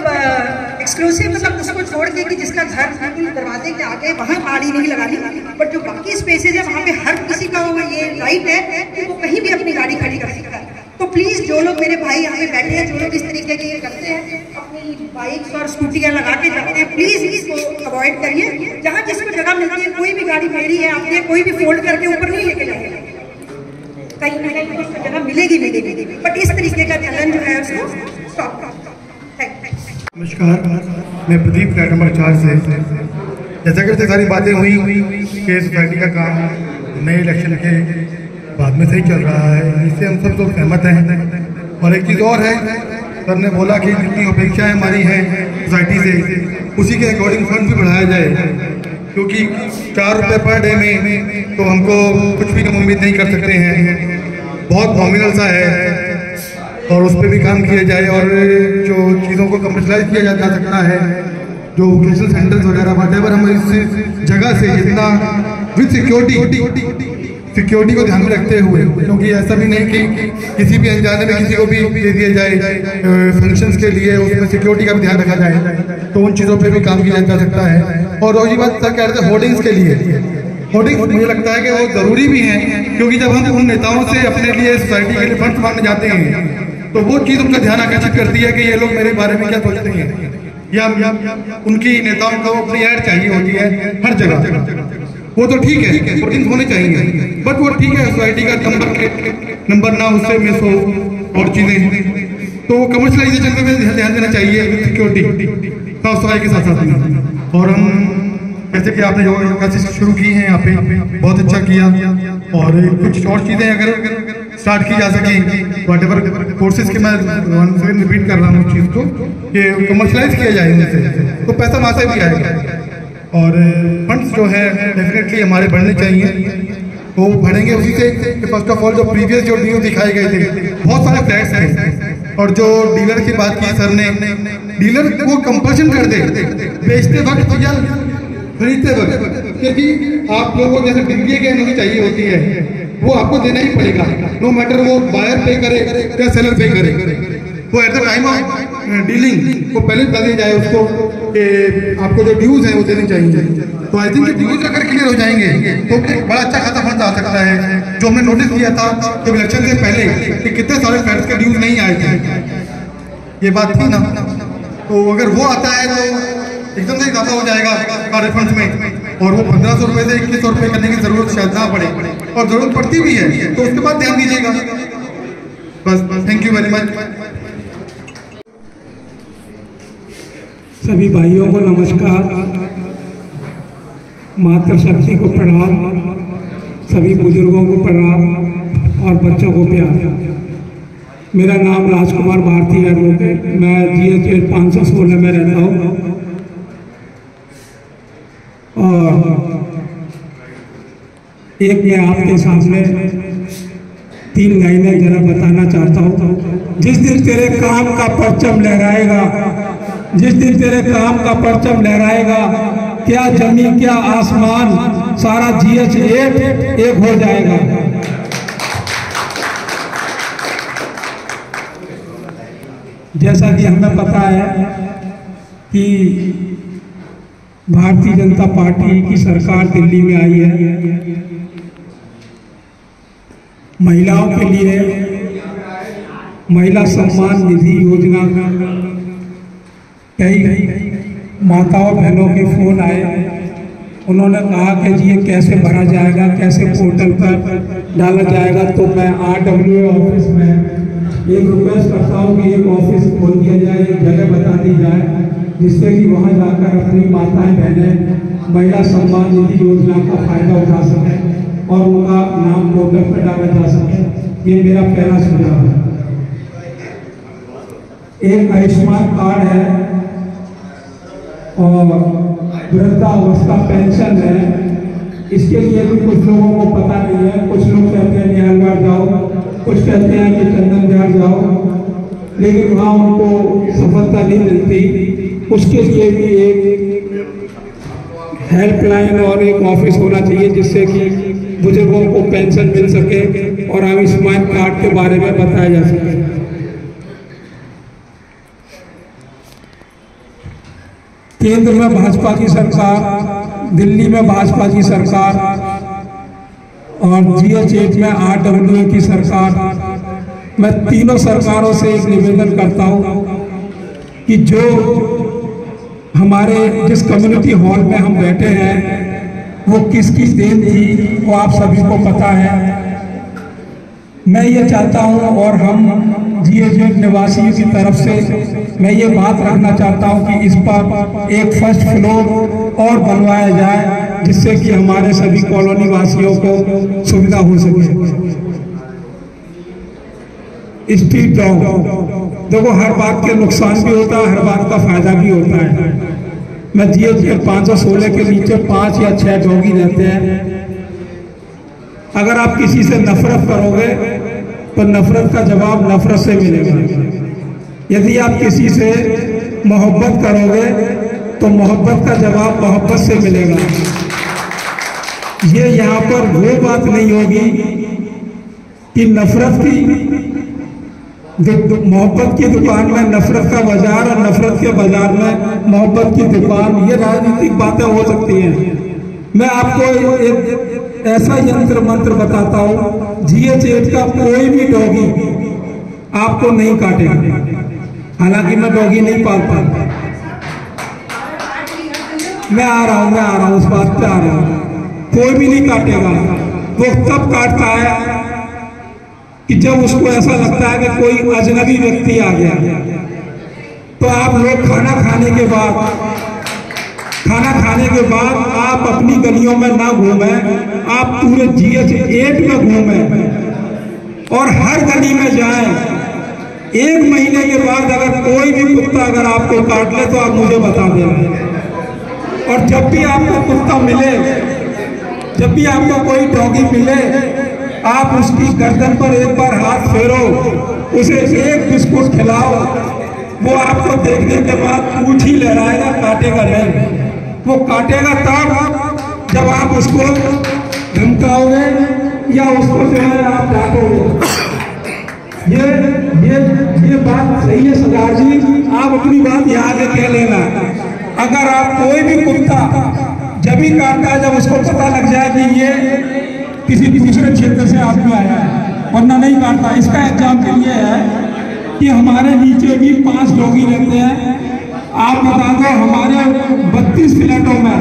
एक्सक्लूसिव, मतलब उसको छोड़ के कि जिसका घर बिल्कुल दरवाजे के आगे वहाँ गाड़ी नहीं लगानी, बट जो बाकी स्पेसेज है वहाँ पे हर किसी का ये राइट है कि वो कहीं भी अपनी गाड़ी खड़ी कर सकता है। तो प्लीज़ जो लोग मेरे भाई यहाँ पे बैठे हैं, जो लोग इस तरीके के करते हैं, अपनी बाइक्स और स्कूटियाँ लगा के जाते हैं, प्लीज़ इसको अवॉइड करिए। जहाँ जिसको जगह मिलती है, कोई भी गाड़ी मेरी है, आपने कोई भी फोल्ड करके ऊपर नहीं लेके जाएगा, कहीं ना कहीं उसको जगह मिलेगी, बट इस तरीके का चलन जो है उसको स्टॉप करो। नमस्कार, मैं प्रदीप, फ्लैट नंबर 4 से। जैसा कि सारी बातें हुई कि सोसाइटी का काम नए इलेक्शन के बाद में सही चल रहा है, इससे हम सब तो सहमत हैं। और एक चीज़ और है, सर ने बोला कि जितनी अपेक्षाएं हमारी हैं सोसाइटी से, उसी के अकॉर्डिंग फंड भी बढ़ाया जाए, क्योंकि 4 रुपये पर डे में तो हमको कुछ भी हम उम्मीद नहीं कर सकते हैं, बहुत नॉमिनल सा है, और उस पर भी काम किया जाए। और जो चीज़ों को कमर्शलाइज किया जा सकता है, जो वोकेशनल सेंटर्स वगैरह वटेवर, हम इस जगह से जितना विद सिक्योरिटी को ध्यान में रखते हुए, क्योंकि ऐसा भी नहीं कि किसी भी अनजाने में किसी को भी दे दिया जाए फंक्शंस के लिए, उसमें सिक्योरिटी का भी ध्यान रखा जाए, तो उन चीज़ों पे भी काम किया जा सकता है। और वही बात सर कह रहे थे होर्डिंग्स के लिए, होर्डिंग्स मुझे लगता है कि वो ज़रूरी भी हैं, क्योंकि जब हम उन नेताओं से अपने लिए सोसाइटी के लिए फंड मांगने जाते हैं, तो वो चीज़ उनका ध्यान आकर्षित करती है कि ये लोग मेरे बारे में क्या सोचते हैं, या उनकी नेताओं को अपनी ऐड चाहिए होती है हर जगह। वो तो ठीक है, होर्डिंग्स होने चाहिए, बट वो ठीक है, सोसाइटी का नंबर ना उससे मिस हो और चीज़ें, तो वो कमर्शलाइजेशन पे ध्यान देना चाहिए, सिक्योरिटी साफ सफाई के साथ साथ। और हम जैसे कि आपने जो कोशिश शुरू की है यहाँ पे, बहुत अच्छा किया, और कुछ और चीज़ें अगर स्टार्ट की जा सकें, वॉटेवर कोर्सेज के, मैं रिपीट कर रहा हूँ उस चीज़ को, कि कमर्शलाइज किया जाए उनसे, तो पैसा वहाँ से भी आएगा। और फंड्स जो है डेफिनेटली हमारे बढ़ने चाहिए, वो बढ़ेंगे उसी से कि फर्स्ट ऑफ ऑल जो प्रीवियस जो न्यूज़ दिखाए गए थे, बहुत सारे फ्लैट्स थे, और जो डीलर की बात की सर ने, डीलर को कंपल्शन कर दे बेचते वक्त या खरीदते वक्त, क्योंकि आप लोगों को जैसे डिग्री के एनओसी चाहिए होती है, वो आपको देना ही पड़ेगा, नो मैटर वो बायर पे करे या सेलर पे करे, वो at the time of dealing वो पहले बता दिया जाए उसको कि आपको जो ड्यूज हैं वो देने चाहिए। तो आई थिंक ड्यूज अगर क्लियर हो जाएंगे तो बड़ा अच्छा खासा फंड आ सकता है। जो हमने नोटिस किया था जब इलेक्शन से पहले कि कितने सारे फ्लैट्स के ड्यूज नहीं आए थे, ये बात थी ना, तो अगर वो आता है तो एकदम से इजाफा हो जाएगा सारे फंड्स में, और वो 1500 रुपये से 2100 रुपये करने की जरूरत शायद ना पड़े, और जरूरत पड़ती भी है तो उसके बाद ध्यान दीजिएगा। बस, थैंक यू वेरी मच। सभी भाइयों को नमस्कार, मातृशक्ति को प्रणाम, सभी बुजुर्गों को प्रणाम और बच्चों को प्यार। मेरा नाम राजकुमार भारती है, मैं GH 516 में रहता हूँ। और एक मैं आपके सामने 3 लाइनें जरा बताना चाहता हूँ। जिस दिन तेरे काम का परचम लहराएगा, जिस दिन तेरे काम का परचम लहराएगा, क्या जमीन क्या आसमान, सारा GH 8 एक हो जाएगा। जैसा कि हमें पता है कि भारतीय जनता पार्टी की सरकार दिल्ली में आई है, महिलाओं के लिए महिला सम्मान निधि योजना, कई माताओं बहनों के फोन आए, उन्होंने कहा कि जी ये कैसे भरा जाएगा, कैसे पोर्टल पर डाला जाएगा। तो मैं RWA ऑफिस में एक रिक्वेस्ट करता हूँ कि एक ऑफिस खोल दिया जाए, एक जगह बता दी जाए, जिससे कि वहाँ जाकर अपनी माताएं बहनें महिला सम्मान निधि योजना का फायदा उठा सकें और उनका नाम पोर्टल पर डाला जा सके। ये मेरा पहला सुझाव है। एक आयुष्मान कार्ड है और वृद्धावस्था पेंशन है, इसके लिए भी कुछ लोगों को पता नहीं है। कुछ लोग कहते हैं निहालवाड़ जाओ, कुछ कहते हैं कि चंदन बिहार जाओ, लेकिन वहाँ उनको सफलता नहीं मिलती। उसके लिए भी एक हेल्पलाइन और एक ऑफिस होना चाहिए जिससे कि बुजुर्गों को पेंशन मिल सके और आयुष्मान कार्ड के बारे में बताया जा सके। केंद्र में भाजपा की सरकार, दिल्ली में भाजपा की सरकार और GH8 में RWA की सरकार, मैं तीनों सरकारों से एक निवेदन करता हूं कि जो हमारे जिस कम्युनिटी हॉल में हम बैठे हैं वो किसकी देन थी वो आप सभी को पता है। मैं ये चाहता हूं और हम GH8 निवासियों की तरफ से मैं ये बात रखना चाहता हूं कि इस पर एक फर्स्ट फ्लोर और बनवाया जाए जिससे कि हमारे सभी कॉलोनी वासियों को सुविधा हो सके। स्ट्रीट डॉग, देखो हर बात के नुकसान भी होता है, हर बात का फायदा भी होता है। मैं GH8 516 के नीचे 5 या 6 डॉगी रहते हैं। अगर आप किसी से नफरत करोगे तो नफरत का जवाब नफरत से मिलेगा। यदि आप किसी से मोहब्बत करोगे तो मोहब्बत का जवाब मोहब्बत से मिलेगा। ये यहाँ पर वो बात नहीं होगी कि नफरत की मोहब्बत की दुकान में नफरत का बाजार और नफरत के बाजार में मोहब्बत की दुकान, ये राजनीतिक बातें हो सकती हैं। मैं आपको एक ऐसा यंत्र मंत्र बताता हूँ, GH8 का कोई भी डॉगी आपको नहीं काटेगा। हालांकि मैं डॉगी नहीं पालता, मैं आ रहा हूँ उस बात पे आ रहा हूँ। कोई भी नहीं काटेगा। वो तब काटता है कि जब उसको ऐसा लगता है कि कोई अजनबी व्यक्ति आ गया। तो आप लोग खाना खाने के बाद आप अपनी गलियों में ना घूमें, आप पूरे GH8 में घूमें और हर गली में जाएं। 1 महीने के बाद अगर कोई भी कुत्ता अगर आपको काट ले तो आप मुझे बता देना। और जब भी आपको कुत्ता मिले, जब भी आपको कोई डॉगी मिले, आप उसकी गर्दन पर एक बार हाथ फेरो, उसे एक बिस्कुट खिलाओ। वो आपको देखने के बाद पूंछ ही लहराएगा, काटेगा नहीं। वो काटेगा तब जब आप उसको धमकाओगे या उसको जो है आप डांटोगे। ये बात सही है सरदार जी, आप अपनी बात यहाँ से कह लेना। अगर आप कोई भी कुत्ता जब भी काटता है जब उसको पता लग जाए कि ये किसी दूसरे क्षेत्र से आदमी आया है, वरना नहीं काटता। इसका एग्जाम्पल ये है कि हमारे नीचे भी 5 डॉगी रहते हैं। आप बता दो हमारे 32 फ्लैटों में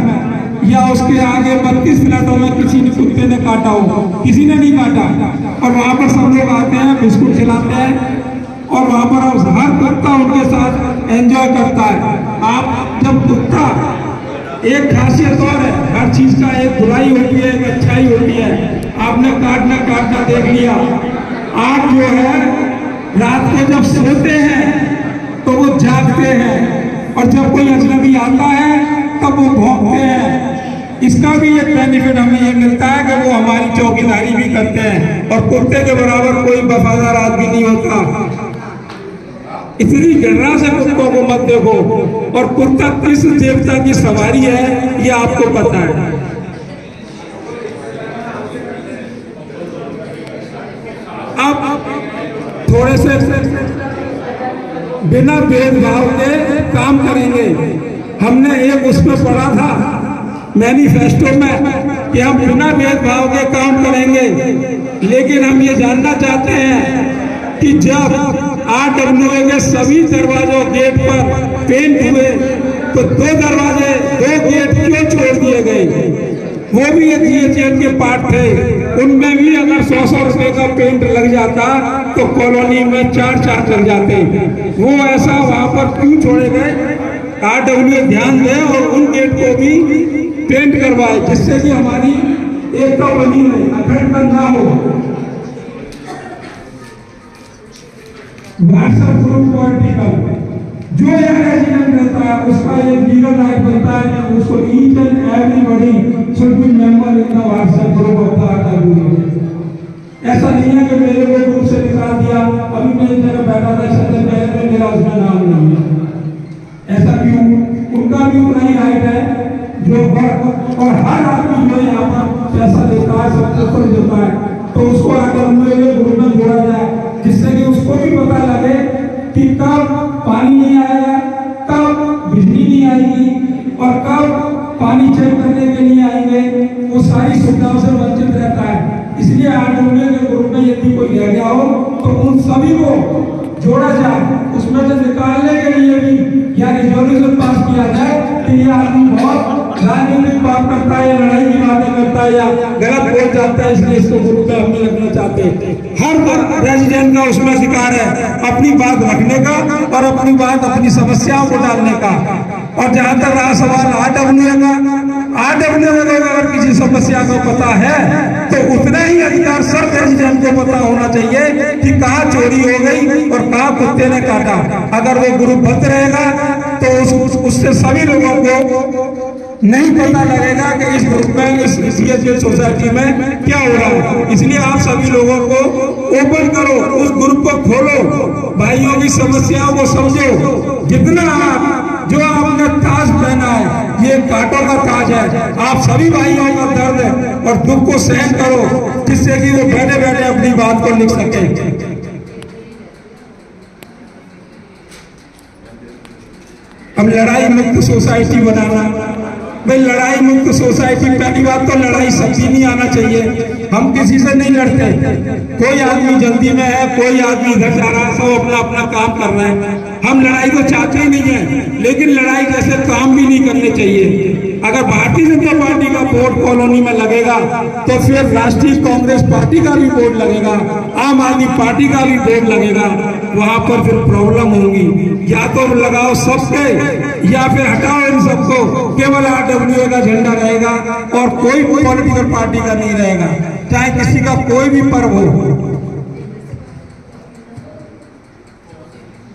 या उसके आगे 32 फ्लैटों में किसी ने कुत्ते ने काटा हो, किसी ने नहीं काटा। और वहाँ पर सब लोग आते हैं, बिस्कुट खिलाते हैं और वहाँ पर हर कुत्ता उनके साथ एंजॉय करता है। आप जब कुत्ता, एक खासियत और है, हर चीज का एक बुराई होती है, एक अच्छाई होती है। आपने काटना देख लिया। आप जो है रात को जब सोते हैं तो वो जागते हैं और जब कोई अजनबी आता है तब वो भौंकते हैं। इसका भी एक बेनिफिट हमें ये मिलता है कि वो हमारी चौकीदारी भी करते हैं। और कुत्ते के बराबर कोई वफादार आदमी नहीं होता। इतनी गणना से कुत्तों को मत देखो। और कुत्ता किस देवता की सवारी है ये आपको पता है। अब थोड़े से बिना भेदभाव के काम करेंगे। हमने एक उसमें पढ़ा था मैनिफेस्टो में कि हम बिना भेदभाव के काम करेंगे। लेकिन हम ये जानना चाहते हैं कि जब RWA के सभी दरवाजों गेट पर पेंट हुए तो 2 दरवाजे 2 गेट क्यों छोड़ दिए गए? वो भी ये GH8 के पार्ट थे। उनमें भी अगर 100 रुपए का पेंट लग जाता तो कॉलोनी में 4 चल जाते। वो ऐसा वहां पर क्यों छोड़े गए? RWA ध्यान दे और उन गेट को भी पेंट करवाए जिससे कि हमारी एकता बनी रहे, अखंडता ना हो। व्हाट्सएप ग्रुप आर्टिकल जो यहाँ रेजिडेंट रहता है उसका एक लीगल राइट बनता है कि उसको each and everybody should be member in the WhatsApp group of the RWA। ऐसा नहीं है कि मेरे को ग्रुप से निकाल दिया, अभी मैं इस जगह बैठा था इससे पहले में मेरा उसमें नाम नहीं है। ऐसा क्यों? उनका भी उतना ही राइट है जो और हर आदमी जो यहाँ पर पैसा देता है, सब कुछ देता है, तो उसको आगे ग्रुप में जोड़ा जाए, जिससे कि उसको भी पता लगे कि कब पानी नहीं आएगा, कब बिजली नहीं आएगी और कब पानी चेक करने के लिए आएंगे, वो सारी सुविधाओं से वंचित रहता है। इसलिए RWA के ग्रुप में यदि कोई रह गया हो तो उन सभी को जोड़ा जाए, उसमें से निकालने के लिए भी या रिजोल्यूशन पास किया जाए कि ये आदमी बहुत राजनीतिक बात करता है, लड़ाई की बातें करता है या गलत बोल जाता है, इसलिए इसको ग्रुप में हम नहीं रखना चाहते। हर रेजिडेंट का उसमें अधिकार है अपनी बात रखने का और अपनी बात, अपनी समस्याओं को डालने का। और जहां तक रहा सवाल RWA का अगर किसी समस्या को पता है तो उतना ही अधिकार सब रेजिडेंट को पता होना चाहिए कि कहाँ चोरी हो गई और कहाँ कुत्ते ने काटा। अगर वो ग्रुप बंद रहेगा तो उससे सभी लोगों को नहीं पता लगेगा कि इस ग्रुप में, इस CHH सोसाइटी में क्या हो रहा है। इसलिए आप सभी लोगों को ओपन करो, उस ग्रुप को खोलो, भाइयों की समस्याओं को समझो। जितना आप जो आपने ताज पहना है, ये कांटों का ताज है, आप सभी भाइयों का दर्द और दुख को सहन करो, जिससे कि वो बैठे बैठे अपनी बात को लिख सके। अब लड़ाई मुक्त सोसाइटी बनाना, भाई लड़ाई मुक्त सोसाइटी, पहली बात तो लड़ाई सब्जी नहीं आना चाहिए। हम किसी से नहीं लड़ते, कोई आदमी जल्दी में है, कोई आदमी इधर जा रहा है, सब अपना अपना काम कर रहे हैं। हम लड़ाई को चाहते ही नहीं है, लेकिन लड़ाई जैसे काम भी नहीं करने चाहिए। अगर भारतीय जनता पार्टी का बोर्ड कॉलोनी में लगेगा तो फिर राष्ट्रीय कांग्रेस पार्टी का भी बोर्ड लगेगा, आम आदमी पार्टी का भी बोर्ड लगेगा, वहां पर फिर प्रॉब्लम होगी। या तो लगाओ सबके या फिर हटाओ इन सबको, केवल RWA का झंडा रहेगा और कोई पॉलिटिकल पार्टी का नहीं रहेगा, चाहे किसी का कोई भी पर्व हो।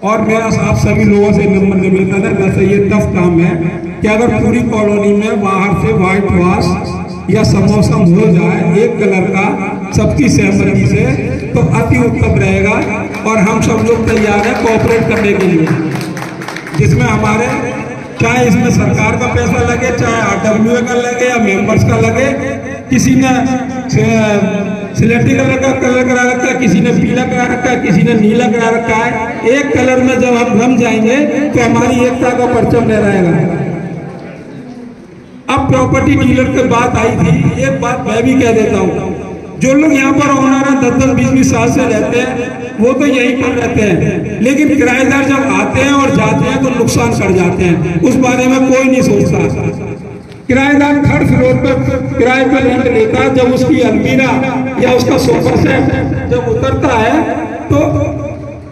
और मेरा आप सभी लोगों से नंबर निवेदन है, वैसे ये टफ काम है कि अगर पूरी कॉलोनी में बाहर से व्हाइट वॉश या समोसम हो जाए एक कलर का सबकी सहमति से, तो अति उत्तम रहेगा। और हम सब लोग तैयार हैं कोऑपरेट करने के लिए, जिसमें हमारे चाहे इसमें सरकार का पैसा लगे, चाहे RWA का लगे या मेंबर्स का लगे। किसी ने सिलेटी कलर का कलर करा रखा है, किसी ने पीला करा रखा है, किसी ने नीला करा रखा है। एक कलर में जब हम रम जाएंगे तो हमारी एकता का परचम लहराएगा। अब प्रॉपर्टी डीलर की बात आई थी, एक बात मैं भी कह देता हूँ, जो लोग यहाँ पर ओनर 10-10, 20-20 साल से रहते हैं वो तो यहीं पर रहते हैं, लेकिन किराएदार जब आते हैं और जाते हैं तो नुकसान कर जाते हैं, उस बारे में कोई नहीं सोचता। किराएदार थर्ड फ्लोर पर किराए पर रेंट लेता है, जब उसकी अलमीरा या उसका सोफा सेट जब उतरता है तो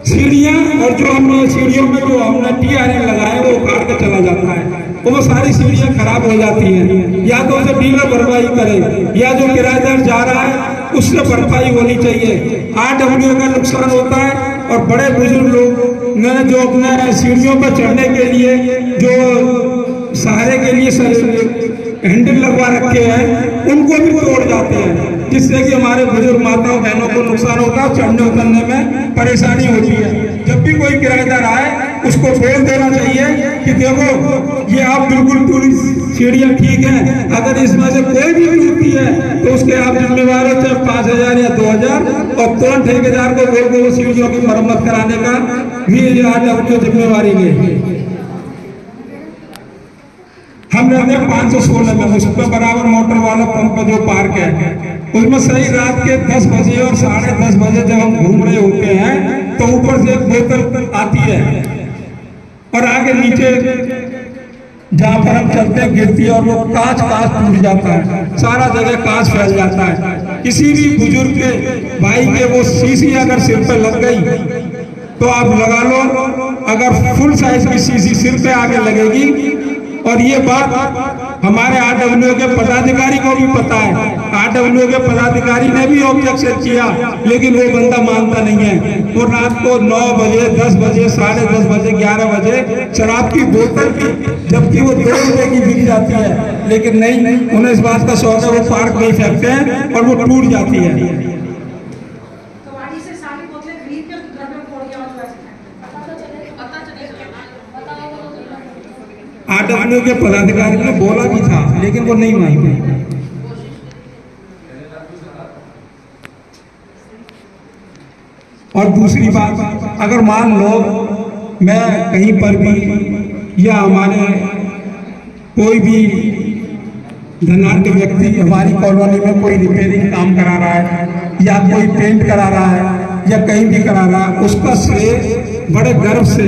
सीढ़ियां और जो हमने सीढ़ियों में जो हमने TRN लगाए वो उखाड़ के चला जाता है, तो वो सारी सीढ़ियां खराब हो जाती हैं। या तो उसे डीलर भरपाई करे या जो किराएदार जा रहा है उससे भरपाई होनी चाहिए। RWA का नुकसान होता है और बड़े बुजुर्ग लोग ने जो अपने सीढ़ियों पर चढ़ने के लिए जो सहारे के लिए हैंडल लगवा रखे हैं उनको भी तोड़ जाते हैं, जिससे कि हमारे बुजुर्ग माताओं बहनों को नुकसान होता है, चढ़ने उतरने में परेशानी होती है। जब भी कोई किराएदार आए उसको बोल देना चाहिए कि देखो ये आप बिल्कुल पूरी सीढ़ियां ठीक है, अगर इसमें से कोई भी टूटती है तो उसके आप जिम्मेवार हो, चाहे 5,000 या 2,000, और तुरंत ठेकेदार को बोल दो सीढ़ियों की मरम्मत कराने का भी RWA जिम्मेवारी ले। हम रहते हैं 516 में, उसमें बराबर मोटर वाला पंप जो पार्क है, उसमें सही रात के 10 बजे और 10:30 बजे जब हम घूम रहे होते हैं तो ऊपर से एक बोतल आती है और आगे नीचे जहाँ पर हम चलते हैं गिरती है और वो कांच टूट जाता है, सारा जगह कांच फैल जाता है। किसी भी बुजुर्ग के भाई के वो शीशी अगर सिर पे लग गई तो आप लगा लो, अगर फुल साइज की शीशी सिर पे आगे लगेगी। और ये बात हमारे RWA के पदाधिकारी को भी पता है, RWA के पदाधिकारी ने भी ऑब्जेक्शन किया, लेकिन वो बंदा मानता नहीं है। वो रात को 9 बजे, 10 बजे, 10:30 बजे, 11 बजे शराब की बोतल की, जबकि वो 2 रुपए की बिक जाती है, लेकिन नहीं, उन्हें इस बात का शौक है, वो पार्क नहीं फेंकते हैं और वो टूट जाती है। RW के पदाधिकारी ने बोला भी था लेकिन वो नहीं मानते। और दूसरी बात, अगर मान लो मैं कहीं पर भी या हमारे कोई भी धनाढ्य व्यक्ति हमारी कॉलोनी में कोई रिपेयरिंग काम करा रहा है या कोई पेंट करा रहा है या कहीं भी करा रहा है, उसका श्रेय बड़े गर्व से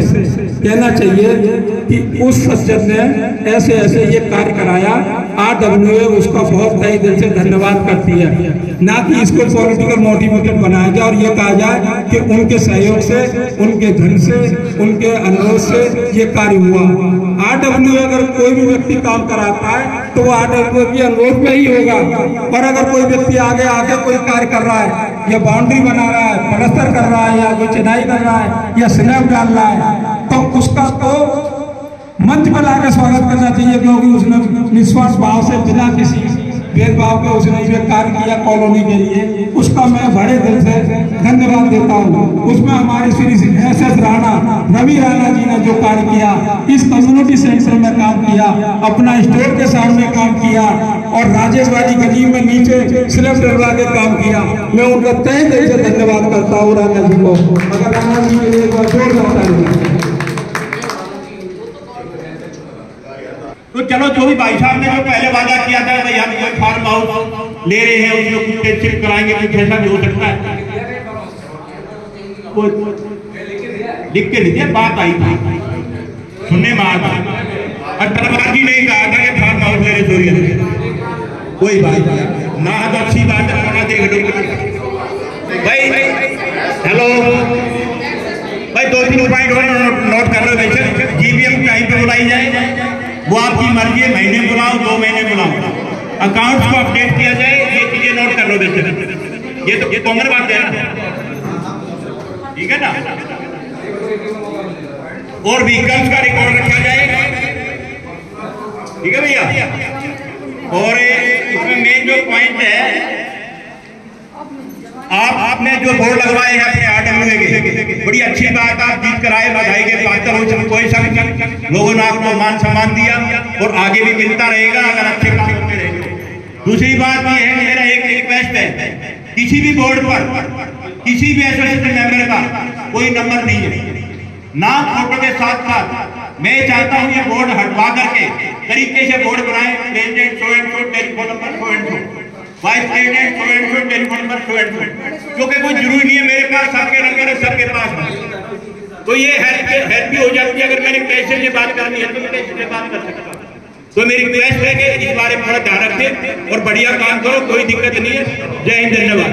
कहना चाहिए कि उस सज्जन ने ऐसे ऐसे ये कार्य कराया, RWA उसका बहुत तहे दिल से धन्यवाद करती है, ना कि इसको पॉलिटिकल मोटिवेटेड बनाया जाए और ये कहा जाए कि उनके सहयोग से, उनके धन से, उनके अनुरोध से ये कार्य हुआ। RWA अगर कोई भी व्यक्ति काम कराता है तो वो RWA के अनुरोध में ही होगा, और अगर कोई व्यक्ति आगे आके कोई कार्य कर रहा है या बाउंड्री बना रहा है, प्लास्टर कर रहा है या कोई चिनाई कर रहा है या स्लैब डाल रहा है, तो उसका तो मंच पर लाकर स्वागत करना चाहिए, क्योंकि उसने निस्वार्थ भाव से बिना किसी भेदभाव के उसने ये कार्य किया कॉलोनी के लिए, उसका मैं बड़े दिल से धन्यवाद देता हूँ। उसमें हमारे श्री SS राणा, रवि राणा जी ने जो कार्य किया, इस कम्युनिटी सेंटर में काम किया, अपना स्टोर के सामने काम किया और राजेश वाली गली में नीचे स्लैब डलवा के काम किया, मैं उनका तहे दिल से धन्यवाद करता हूँ राणा जी को। अगर राणा जी के लिए एक बार जोरदार। तो चलो, जो भी भाई साहब ने जो पहले वादा किया था भाई हम कोई फार्म हाउस ले रहे हैं, उसमें कुछ टेंशन कराएंगे, कुछ ऐसा भी हो सकता है, लिख के लीजिए, बात आई थी सुनने में आता। और तलवार जी ने कहा था कि फार्म हाउस ले रहे सूर्य, कोई बात ना तो अच्छी बात है, देख भाई। हेलो भाई, 2-3 पॉइंट और नोट कर लो वैसे। GPM टाइम पे बुलाई जाए, वो आपकी मर्जी है, महीने बुलाओ 2 महीने बुलाओ, अकाउंट्स को अपडेट किया जाए, ये चीजें नोट कर लो वैसे। ये कॉमन बात है ना, ठीक है ना। और व्हीकल्स का रिकॉर्ड रखा जाए, ठीक है भैया। और इसमें मेन जो पॉइंट है, आपने जो बोर्ड लगवाए हैं अपने RWA के, बड़ी अच्छी बात, आप जीत कराए, बधाई के पात्र हो, कोई शक, लोगों ने आपको मान सम्मान दिया और आगे भी मिलता रहेगा अगर अच्छे काम होते रहेंगे। दूसरी बात यह है, मेरा एक रिक्वेस्ट है, किसी भी बोर्ड पर किसी भी एसोसिएशन मेंबर का कोई नंबर नहीं है, नाम फोटो के साथ साथ मैं चाहता हूँ ये बोर्ड हटवा करके तरीके से बोर्ड बनाए, president so and so, telephone number so and so, vice president so and so, telephone number so and so, क्योंकि कोई जरूरी नहीं है मेरे पास सबके नंबर है सबके पास, तो ये हेल्प भी हो जाती है। अगर मैंने पैसे से बात करनी है तो मैं पैसे से बात कर सकता हूँ। तो मेरी रिक्वेस्ट है कि इस बारे में थोड़ा ध्यान रखें और बढ़िया काम करो, कोई दिक्कत नहीं है। जय हिंद, धन्यवाद।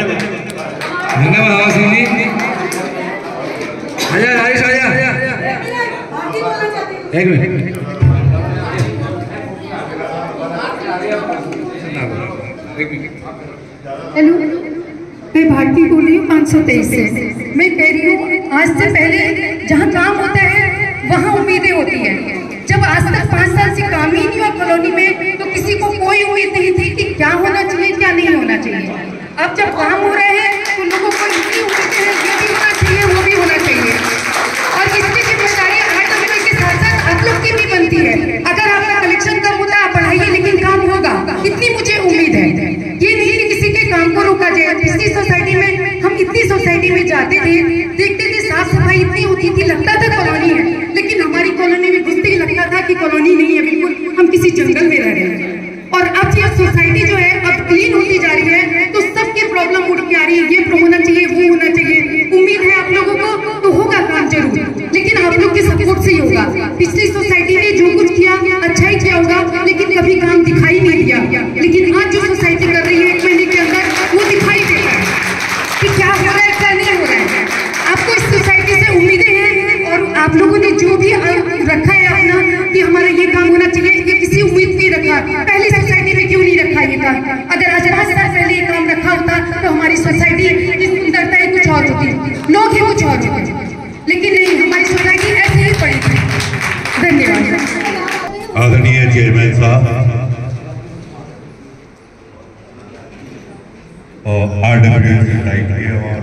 धन्यवाद आवाज जी। आजा राजेश, आजा एक मिनट। हेलो, मैं भारती बोल रही हूँ 523 से। मैं कह रही हूँ, आज से पहले जहाँ काम होता है वहाँ उम्मीदें होती है। जब आज तक 5 साल से काम ही नहीं हुआ कॉलोनी में, तो किसी को कोई उम्मीद नहीं थी कि क्या होना चाहिए क्या नहीं होना चाहिए। अब जब काम हो रहे हैं तो लोगों को इतनी उम्मीदें हैं, ये भी होना चाहिए वो भी होना चाहिए, और इसकी जिम्मेदारी RWA के साथ साथ आप लोग की भी बनती है। अगर आपका कलेक्शन कम होता है आप बढ़ाइए, लेकिन काम होगा, इतनी मुझे उम्मीद है। ये नहीं कि किसी के काम को रोका जाए। पिछली सोसाइटी में हम इतनी सोसाइटी में जाते थे, देखते थे साफ सफाई इतनी होती थी, लगता था कॉलोनी है, लेकिन हमारी कॉलोनी में घुसते ही लगता था कि कॉलोनी नहीं है, बिल्कुल हम किसी जंगल में रह रहे हैं। और अब ये सोसाइटी जो है अब क्लीन होती जा रही है, तो सबके प्रॉब्लम उठ के आ रही है, ये होना चाहिए वो होना चाहिए। उम्मीद है आप लोगों को, तो होगा काम जरूर, लेकिन आप लोग के सपोर्ट से ही होगा। पिछली सोसाइटी ने जो कुछ किया अच्छा ही किया होगा, लेकिन कभी काम दिखाई नहीं दिया, लेकिन आज जो सोसाइटी कर रही है 1 महीने के अंदर वो दिखाई देता है कि क्या हो रहा है क्या नहीं हो रहा है। आपको इस सोसाइटी से उम्मीदें हैं, और आप लोगों ने जो भी रखा है अपना कि हमारा ये काम होना चाहिए, ये किसी उम्मीद नहीं रखा। पहली सोसाइटी में क्यों नहीं रखा ये काम? अगर आज 5 साल पहले ये काम रखा होता तो हमारी सोसाइटी की सुंदरता ही कुछ और होती, लोग ही कुछ और होते, लेकिन नहीं, हमारी सोसाइटी ऐसे ही पड़ी थी। धन्यवाद। आदरणीय चेयरमैन साहब और RWA सोसाइटी और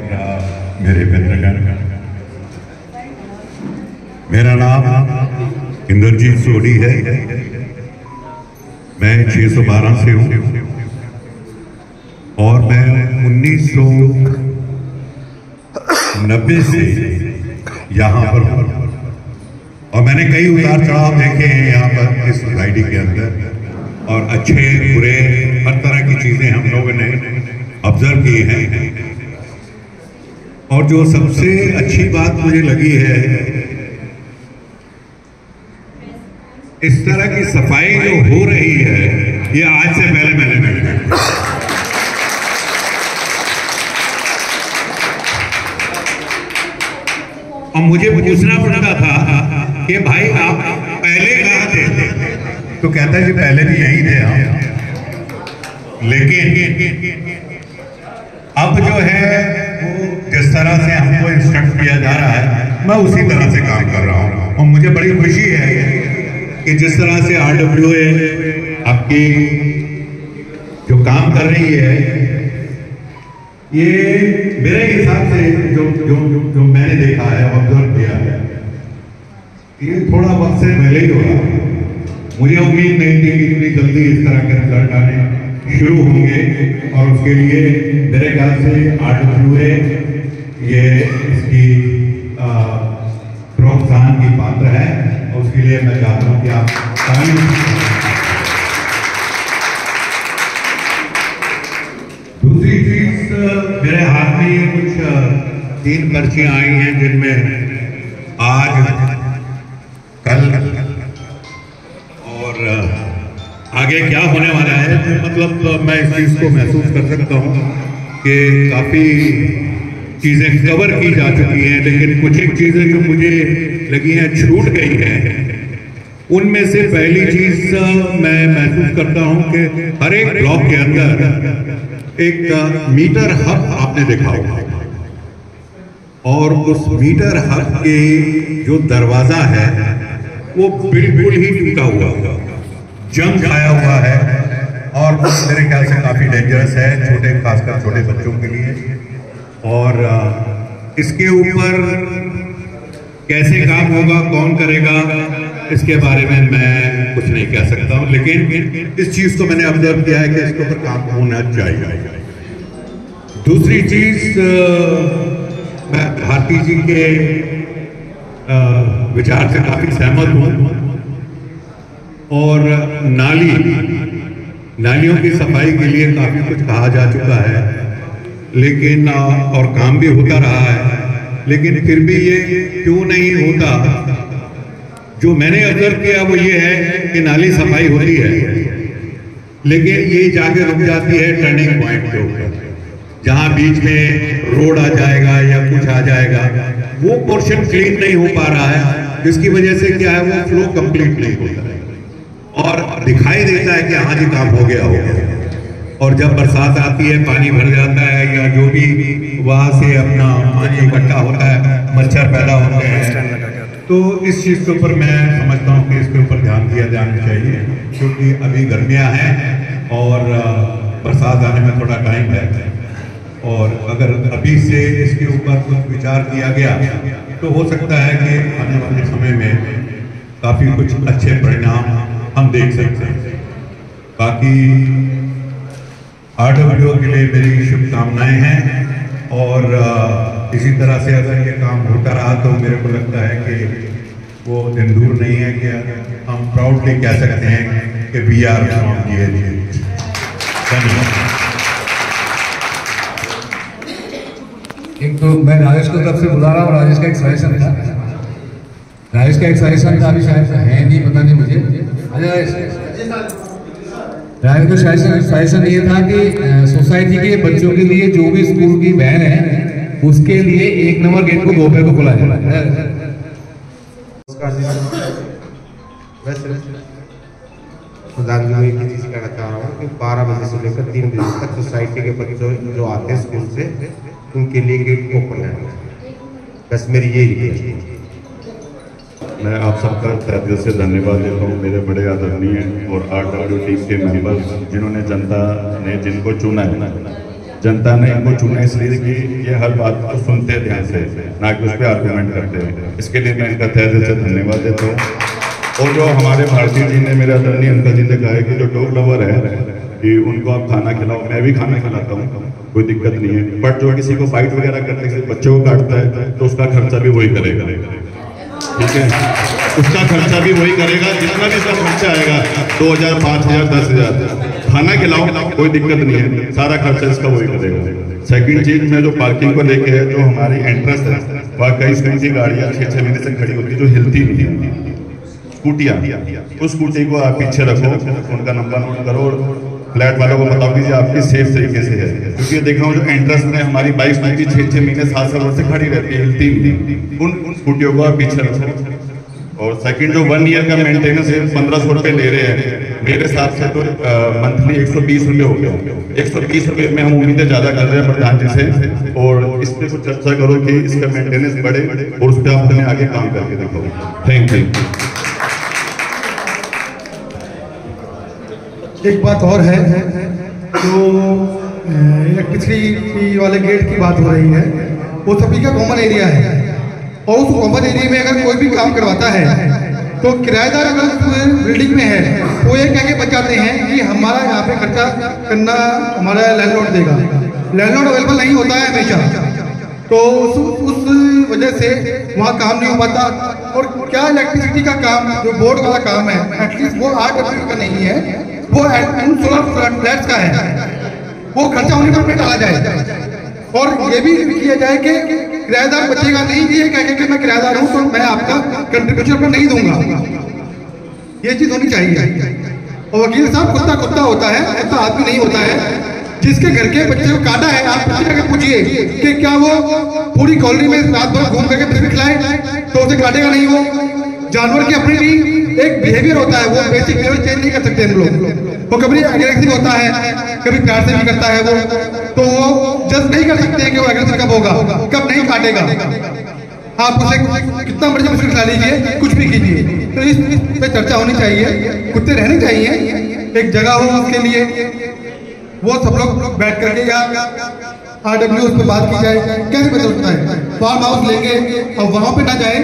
मेरे मित्रगण, मेरा नाम इंद्रजीत सोडी है। मैं 612 से हूँ और मैं 1990 से यहाँ पर हूँ और मैंने कई उतार चढ़ाव देखे हैं यहाँ पर इस सोसाइटी के अंदर और अच्छे बुरे हर तरह की चीजें हम लोगों ने ऑब्जर्व की हैं। और जो सबसे अच्छी बात मुझे लगी है, इस तरह की सफाई जो हो रही है ये आज से पहले मैंने नहीं देखी। और मुझे पूछना पड़ता था कि भाई आप पहले कहाँ थे, तो कहता है जी पहले भी यहीं थे हम, लेकिन अब जो है वो जिस तरह से हमको इंस्ट्रक्ट किया जा रहा है मैं उसी तरह से काम कर रहा हूँ। और मुझे बड़ी खुशी है कि जिस तरह से RWA आपकी जो काम कर रही है, ये मेरे हिसाब से जो जो जो मैंने देखा है, ऑब्जर्व किया है, ये थोड़ा वक्त से पहले ही हो रहा है। मुझे उम्मीद नहीं थी कि इतनी जल्दी इस तरह के रिजल्ट आने शुरू होंगे और उसके लिए मेरे ख्याल से RWA ये इसकी प्रोत्साहन की पात्र है और उसके लिए मैं चाहता हूँ कि आप दूसरी चीज, मेरे हाथ में ये कुछ 3 पर्चियां आई हैं जिनमें आज, कल और आगे क्या होने वाला है, तो मतलब मैं इस चीज को महसूस कर सकता हूँ कि काफी चीजें कवर की जा चुकी हैं, लेकिन कुछ एक चीजें जो मुझे लगी हैं छूट गई हैं। उनमें से पहली चीज मैं महसूस करता हूं कि हर एक ब्लॉक के अंदर एक मीटर हब आपने देखा होगा और उस मीटर हब के जो दरवाजा है वो बिल्कुल ही टूटा हुआ है, जंग खाया हुआ है और मेरे ख्याल से काफी डेंजरस है, छोटे खासकर छोटे बच्चों के लिए। और इसके ऊपर कैसे काम होगा, कौन करेगा, इसके बारे में मैं कुछ नहीं कह सकता हूं, लेकिन इस चीज को मैंने ऑब्जर्व किया है कि इसके ऊपर काम होना चाहिए। दूसरी चीज, मैं भारती जी के विचार से काफी सहमत हूं और नालियों की सफाई के लिए काफी कुछ कहा जा चुका है, लेकिन और काम भी होता रहा है, लेकिन फिर भी ये क्यों नहीं होता। जो मैंने ऑब्जर्व किया वो ये है कि नाली सफाई होती है लेकिन ये जाके रुक जाती है टर्निंग पॉइंट के ऊपर, जहां बीच में रोड आ जाएगा या कुछ आ जाएगा, वो पोर्शन क्लीन नहीं हो पा रहा है, जिसकी वजह से क्या है वो फ्लो कंप्लीट नहीं होता है और दिखाई देता है कि हाँ जी काम हो गया होगा। और जब बरसात आती है, पानी भर जाता है या जो भी वहां से अपना पानी इकट्ठा होता है, मच्छर पैदा होते हैं, तो इस चीज के ऊपर मैं समझता हूँ कि इसके ऊपर ध्यान दिया जाना चाहिए, क्योंकि अभी गर्मियां हैं और बरसात आने में थोड़ा टाइम है और अगर अभी से इसके ऊपर कुछ विचार किया गया तो हो सकता है कि आने वाले समय में काफी कुछ अच्छे परिणाम हम देख सकते हैं। बाकी RWA के लिए मेरी शुभकामनाएं हैं और इसी तरह से अगर ये काम होता रहा तो मेरे को लगता है कि वो दिन दूर नहीं है कि हम प्राउडली कह सकते हैं कि we are from GH। एक तो मैं राजेश को तरफ से बुला रहा हूँ, राजेश का एक सजेशन था, राजेश का एक सजेशन था, अभी शायद है नहीं, पता नहीं मुझे। राजेश का सजेशन ये था कि सोसाइटी के बच्चों के लिए जो भी स्कूल की वैन है उसके लिए 1 नंबर गेट को दोपहर को खुला जाए। प्रधानमंत्री की चीज कहना चाह रहा हूँ कि 12 बजे से लेकर 3 बजे तक सोसाइटी के बच्चों जो आते हैं स्कूल से उनके लिए गेट ओपन है, बस मेरी यही रिक्वेस्ट है। मैं आप सबका तहे दिल से धन्यवाद देता हूँ, मेरे बड़े आदरणीय और RWA टीम के मेंबर्स जिन्होंने जनता ने जिनको चुना है जनता ने इनको चुना इसलिए कि ये हर बात को सुनते हैं ध्यान से, ना कि उस पर आर्गूमेंट करते हैं। इसके लिए मैं इनका तहे दिल से धन्यवाद देता हूँ। और जो हमारे भारती जी ने, मेरे आदरणीय अंकल जी ने कहा है कि जो डॉग लवर है कि उनको आप खाना खिलाओ, मैं भी खाना खिलाता हूँ, कोई दिक्कत नहीं है। बट जो किसी को फाइट वगैरह करते हैं, बच्चों को काटता है, तो उसका खर्चा भी वही करेगा, ठीक है? उसका खर्चा भी वही करेगा, जितना भी उसका खर्चा आएगा 2000, 5000, 10,000, खाना खिलाओ, कोई दिक्कत नहीं है, सारा खर्चा इसका वही करेगा। सेकंड चीज में जो पार्किंग को लेके है, जो हमारी एंट्रेंस है वहाँ कई की गाड़ियाँ 6-6 महीने से खड़ी होती है जो हिलती नहीं है, स्कूटियाँ, उस स्कूटी को आप पीछे रखो, उनका नंबर नोट करो और फ्लैट वालों को बताओ कि आपकी सेफ तरीके से है। क्योंकि देखा हूँ जो एंट्रेंस में हमारी बाइक 6-6 महीने 7 वर्ष से खड़ी रहती है, हिलती नहीं, उन स्कूटियों को आप पीछे रखो। और सेकंड जो 1 ईयर का मेंटेनेंस है 1500 रुपये ले रहे हैं, मेरे हिसाब से तो मंथली 120 रुपये हो गया। 120 रुपये में हम उम्मीदें ज्यादा कर रहे हैं प्रधान जी से, और इस पर कुछ चर्चा करो कि इसका मेंटेनेंस बढ़े और उस पर आप अपने आगे काम करके दिखाओ। Thank you. एक बात और है, जो इलेक्ट्रिसिटी वाले गेट की बात हो रही है, वो सभी का कॉमन एरिया है, और उस कॉमन एरिया में अगर कोई भी काम करवाता है तो किराएदार अगर बिल्डिंग में है तो ये कह के बच जाते हैं कि हमारा यहाँ पे खर्चा करना हमारा लैंडलॉर्ड देगा। लैंडलॉर्ड अवेलेबल नहीं होता है हमेशा, तो उस वजह से वहाँ काम नहीं हो पाता। और क्या इलेक्ट्रिसिटी का काम, जो बोर्ड वाला काम है, एटलीस्ट वो 8 रुपये का नहीं है, वो सोलर फ्लैट्स का है, वो खर्चा होने पर टाला जाए। और ये भी किया जाए कि किराएदार बचेगा नहीं, ये कह के मैं किराएदार हूँ तो मैं आपका कंट्रीब्यूशन पर नहीं दूंगा, ये चीज होनी चाहिए। और वकील साहब कुत्ता कुत्ता होता है, कुत्ता आदमी नहीं होता है। जिसके घर के बच्चे को काटा है, आप पूछिए कि क्या वो पूरी कॉलोनी में रात भर घूम करके बिस्किट खिलाए तो उसे काटेगा नहीं। वो जानवर की अपनी भी एक बिहेवियर होता है, वो बेसिक बिहेवियर चेंज नहीं कर सकते हम लोग। वो कभी एग्रेसिव होता है, कभी प्यार से भी करता है वो, तो वो जज नहीं कर सकते हैं कि वो एग्रेसिव कब होगा, कब नहीं काटेगा। आप उसे कितना मर्जी बिस्किट खिला लीजिए, कुछ भी कीजिए, तो इस पे चर्चा होनी चाहिए। कुत्ते रहने चाहिए, एक जगह हो उसके लिए, वो सब लोग बैठ करके या RW उस पर बात की जाए, कैसे पता चलता है। फार्म हाउस लेंगे और वहां पे ना जाए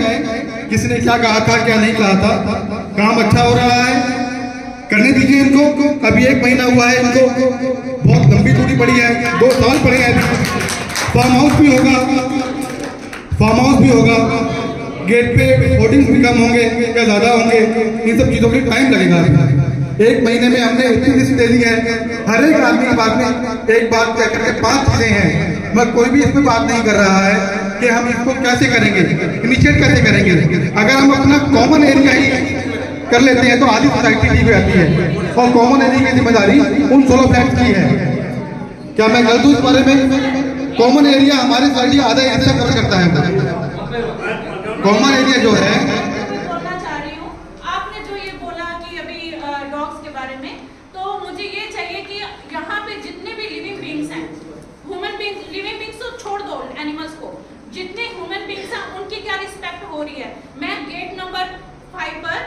किसने क्या कहा था क्या नहीं कहा था। काम अच्छा हो रहा है, करने दीजिए इनको। अभी 1 महीना हुआ है, इनको बहुत लंबी दूरी पड़ी है, 2 साल पड़े हैं। फार्म हाउस भी होगा, गेट पे होर्डिंग्स भी कम होंगे या ज्यादा होंगे, इन सब चीजों के टाइम लगेगा। 1 महीने में हमने इतनी लिस्ट दे दी है, हर एक आदमी के पास में एक बात तय करके 5 चीजें हैं, मगर कोई भी इस पर बात नहीं कर रहा है कि हम इसको कैसे करेंगे, इनिशिएट कैसे करेंगे। अगर हम अपना कॉमन एरिया ही कर लेते हैं तो आधी सोसाइटी ठीक हो जाती है, और कॉमन एरिया की जिम्मेदारी उन 16 फ्लैट की है। क्या मैं गलत हूँ इस बारे में? कॉमन एरिया हमारे सोसाइटी आधा हिस्सा कवर करता है। कॉमन एरिया जो है, जितने ह्यूमन बींग्स हैं उनकी क्या रिस्पेक्ट हो रही है। मैं गेट नंबर 5 पर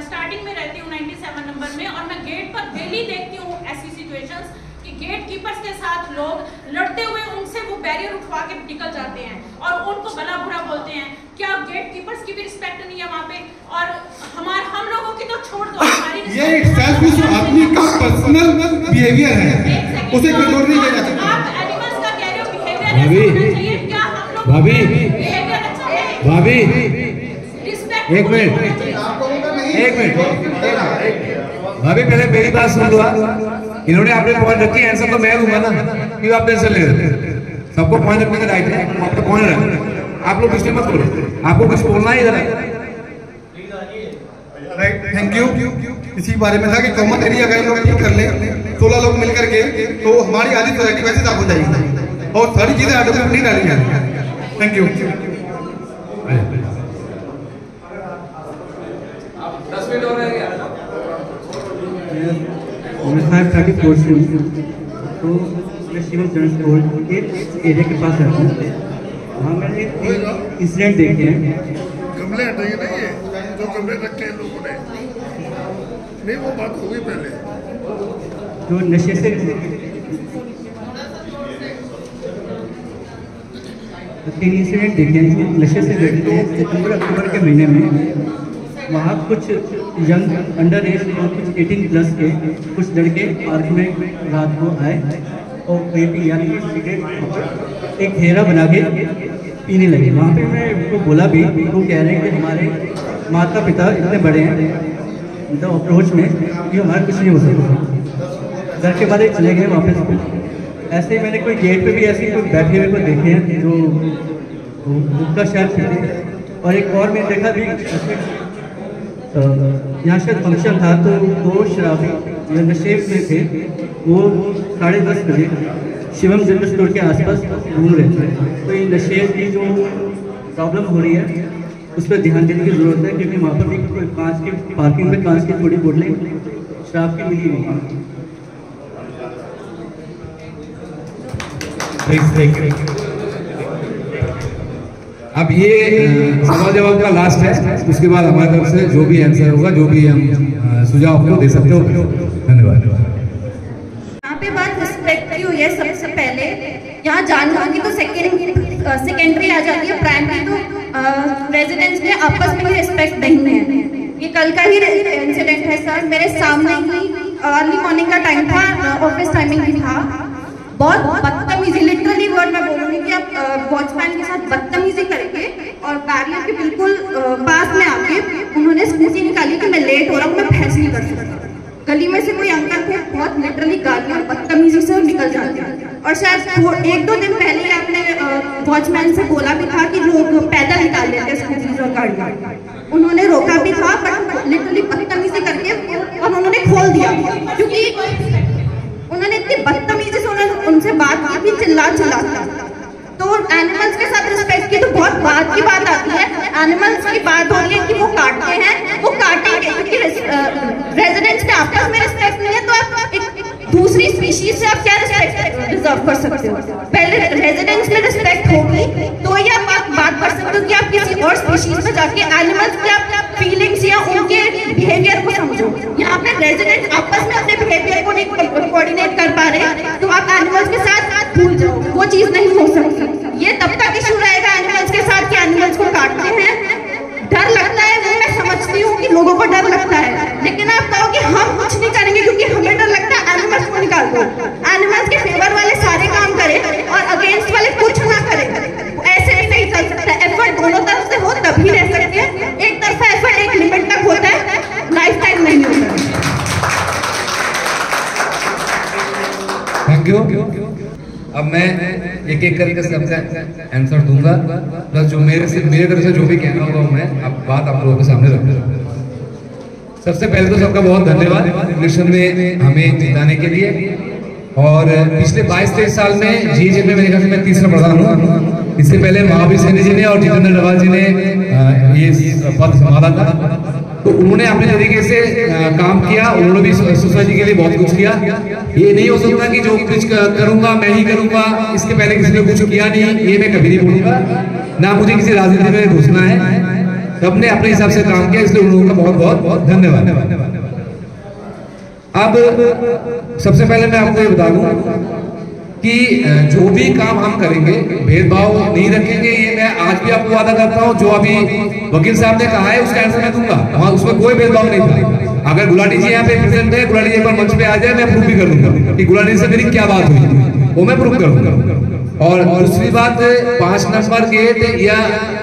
स्टार्टिंग में रहती हूँ 97 नंबर में, और मैं गेट पर डेली देखती हूँ ऐसी सिचुएशंस कि गेट कीपर्स के साथ लोग लड़ते हुए उनसे वो बैरियर उठवा के निकल जाते हैं और उनको भला बुरा बोलते हैं। क्या गेट कीपर्स की भी रिस्पेक्ट नहीं है वहाँ पे? और हम लोगों की तो छोड़ दो, हमारी ये आदमी का पर्सनल बिहेवियर है, उसे कंट्रोल नहीं किया जा सकता। आप एनिमल्स का कह रहे हो बिहेवियर, भाभी, एक मिनट, भाभी पहले मेरी बात सुन लो। इन्होंने आपने पॉइंट रखी, आंसर तो मैं दूंगा ना, क्यों आप टेंशन ले रहे हैं? सबको पॉइंट रखने का राइट है, आपका पॉइंट रखना, आप लोग डिस्टर्ब मत करो, आपको कुछ बोलना ही इधर। Right, thank you. इसी बारे में था कि कॉमन एरिया अगर लोग ठीक कर ले, 16 लोग मिल करके, तो हमारी आधी सोसाइटी वैसे साफ हो जाएगी और सारी चीजें RW नहीं डाली जाती। Thank you. 10 मिनट और रहेगा। मैं 34 से हूँ, तो मैं सिविल सर्विस बोर्ड के एरिया के पास रहता हूँ। वहाँ मैंने 3 इंसिडेंट देखे हैं। गमले हटाइए ना, ये जो गमले रखे हैं लोगों ने, नहीं वो बात हो गई पहले। जो नशे से 3 इंसिडेंट देखे हैं जो नशे से लड़ते हैं सितंबर अक्टूबर के महीने में। वहाँ कुछ यंग अंडर एज और कुछ 18 प्लस के कुछ लड़के पार्क में रात को आए और वेपिंग यानी कि सिगरेट एक घेरा बना के पीने लगे। वहाँ पे मैं उनको बोला भी, वो कह रहे हैं कि हमारे माता पिता इतने बड़े हैं मतलब अप्रोच में कि हमारा कुछ नहीं हो सकता। घर के बाद ही चले गए वापस। ऐसे ही मैंने कोई गेट पे भी ऐसे कोई बैठे हुए को देखे हैं जो हुक्का शायद पीते। और एक और मैंने देखा भी यहाँ शायद फंक्शन था तो 2 शराबी नशे में थे, वो 10:30 बजे शिवम जनरल स्टोर के आसपास घूम रहे थे। तो ये नशे की जो प्रॉब्लम हो रही है उस पर ध्यान देने की ज़रूरत है, क्योंकि वहाँ पर भी कांच की पार्किंग में कांच की थोड़ी बोतलें शराब की मिली हुई हैं। अब ये सवाल जवाब का लास्ट है, उसके बाद हमारी तरफ से जो भी आंसर होगा, जो भी हम सुझाव आपको दे सकते हो। धन्यवाद। यहाँ पे बात रिस्पेक्ट की हुई है। सबसे पहले यहाँ जानना होगी तो सेकेंडरी आ जाती है, प्राइमरी तो रेजिडेंट्स में आपस में ही रिस्पेक्ट नहीं है। ये कल का ही इंसिडेंट है सर, मेरे सामने ही अर्ली मॉर्निंग का टाइम था, ऑफिस टाइमिंग भी था। बहुत बदतमीजी, लिटरली वर्ड मैं बोलूँगी कि आप वॉचमैन के साथ बदतमीजी करके और बैरियर के बिल्कुल पास में आके उन्होंने स्कूटी निकाली कि मैं लेट हो रहा हूँ, मैं बहस नहीं कर सकता। गली में से कोई अंकल थे, बहुत लिटरली गालियाँ और बदतमीजी से निकल जाते हैं। और शायद 1-2 दिन पहले आपने वॉचमैन से बोला भी था कि लोग पैदल निकाल लेते हैं स्कूटी और गाड़ियाँ। उन्होंने रोका भी था, बट लिटरली बदतमीजी करके और उन्होंने खोल दिया, क्योंकि उन्होंने इतनी बदतमीजी से उनसे बात की थी, चिल्ला तो एनिमल्स के साथ रिस्पेक्ट की तो बहुत बात की बात आती है। एनिमल्स की बात हो रही है कि वो काटते हैं, वो काटेंगे, क्योंकि रेजिडेंट्स में आपस में रिस्पेक्ट नहीं है तो आप एक दूसरी स्पीशीज से आप क्या रिस्पेक्ट डिजर्व कर सकते हो? पहले रेजिडेंट्स में रिस्पेक्ट होगी तो ही आप बात कर सकते हो कि आप किसी और स्पीशीज में जाके एनिमल्स के आप फीलिंग्स या उनके बिहेवियर को समझो। यहाँ पे रेजिडेंट आपस में अपने बिहेवियर को नहीं कोऑर्डिनेट कर पा रहे तो आप एनिमल्स के साथ भूल जाओ, वो चीज नहीं हो सकती। ये तब तक इशू रहेगा एनिमल्स के साथ कि एनिमल्स को काटते हैं, डर लगता है, वो मैं समझती हूँ कि लोगों को डर लगता है, लेकिन आप कहो कि हम कुछ नहीं करेंगे क्योंकि हमें डर लगता है, एनिमल्स को निकाल दो। एनिमल्स के फेवर वाले सारे काम करें और अगेंस्ट वाले कुछ ना करें, ऐसे ही नहीं चल सकता। एफर्ट दोनों तरफ से हो तभी रह सकते हैं, एक तरफा एफर्ट एक लिमिट तक होता है, लाइफ टाइम नहीं होता। Thank you. अब मैं एक करके सबसे आंसर दूंगा, प्लस जो मेरे तरफ से जो भी कहना होगा मैं अब बात आप लोगों के सामने रखूंगा। सबसे पहले तो सबका बहुत धन्यवाद इलेक्शन में हमें जिताने के लिए। और पिछले 22-23 साल में जीजे में मेरे ख्याल से मैं तीसरा प्रधान हूँ। इससे पहले महावीर सैनी जी ने और जितेंद्र डवाल जी ने ये पद संभाला था, तो उन्होंने अपने तरीके से काम किया। उन्होंने भी सोसाइटी के लिए बहुत कुछ किया। ये नहीं हो सकता कि जो कुछ करूंगा मैं ही करूंगा, इसके पहले किसी ने कुछ किया नहीं, ये मैं कभी नहीं बोलूंगा, ना मुझे किसी राजनीति में घुसना है। सबने अपने हिसाब से काम किया, इसलिए उन लोगों का बहुत बहुत धन्यवाद। अब सबसे पहले मैं आपको ये बता दूं कि जो भी काम हम करेंगे भेदभाव नहीं रखेंगे, ये मैं आज भी आपको वादा करता हूँ। जो अभी वकील साहब ने कहा है उसका आंसर मैं दूंगा, वहाँ उसमें कोई भेदभाव नहीं था। अगर गुलाटी जी यहाँ पे प्रेजेंट है, गुलाटी जी एक बार मंच पे आ जाए, मैं प्रूफ भी कर दूंगा कि गुलाटी से मेरी क्या बात हुई, वो मैं प्रूफ कर दूंगा। और दूसरी बात, 5 नंबर गेट या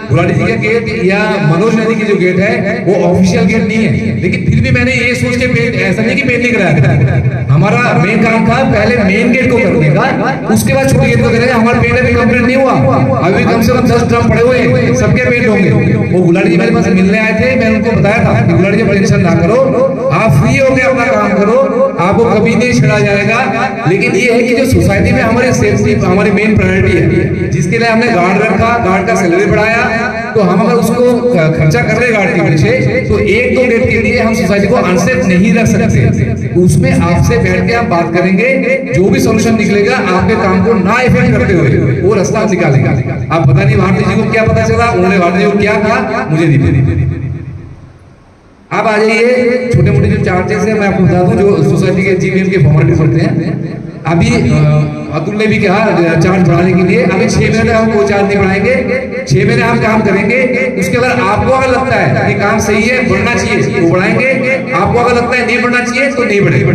गुलाटी जी का गेट या मनोज नदी की जो गेट है वो ऑफिशियल गेट नहीं है, लेकिन फिर भी मैंने ये सोच के पेंट, ऐसा नहीं कि पेंट नहीं कराया था, हमारा मेन काम था पहले मेन गेट को करने का, उसके बाद छोटे गेट को करेंगे। हमारा पेंट अभी कंप्लीट नहीं हुआ, अभी कम से कम 10 ड्रम पड़े हुए हैं, सबके पेंट होंगे। वो गुलाटी जी मेरे पास मिलने आए थे, मैंने उनको बताया था कि गुलाटी जी टेंशन ना करो, आप फ्री होकर अपना काम करो, आपको कभी नहीं छेड़ा जाएगा। लेकिन ये है कि जो सोसाइटी में हमारी सेफ्टी हमारी मेन प्रायोरिटी है, जिसके लिए हमने गार्ड रखा, गार्ड का सैलरी बढ़ाया, तो हम अगर उसको खर्चा कर रहे गार्ड के पीछे तो 1-2 डेट के लिए हम सोसाइटी को अनसेफ नहीं रख सकते। उसमें आपसे बैठ के हम बात करेंगे, जो भी सोल्यूशन निकलेगा आपके काम को ना इफेक्ट करते हुए वो रास्ता हम निकालेंगे। आप पता नहीं भारती जी को क्या पता चला, उन्होंने भारती जी को क्या कहा मुझे नहीं पता। अब आ जाइए छोटे मोटे जो चार्जेस है मैं आपको बता दूं, जो सोसाइटी के जीवीएम के फॉर्मेलिटीज होते हैं। अभी अतुल ने भी कहा चार्ज बढ़ाने के लिए, अभी 6 महीने हम कोई चार्ज नहीं बढ़ाएंगे, 6 महीने हम काम करेंगे। उसके बाद आपको अगर लगता है कि काम सही है, बढ़ना चाहिए तो बढ़ाएंगे, आपको अगर लगता है नहीं बढ़ना चाहिए तो नहीं बढ़ेंगे।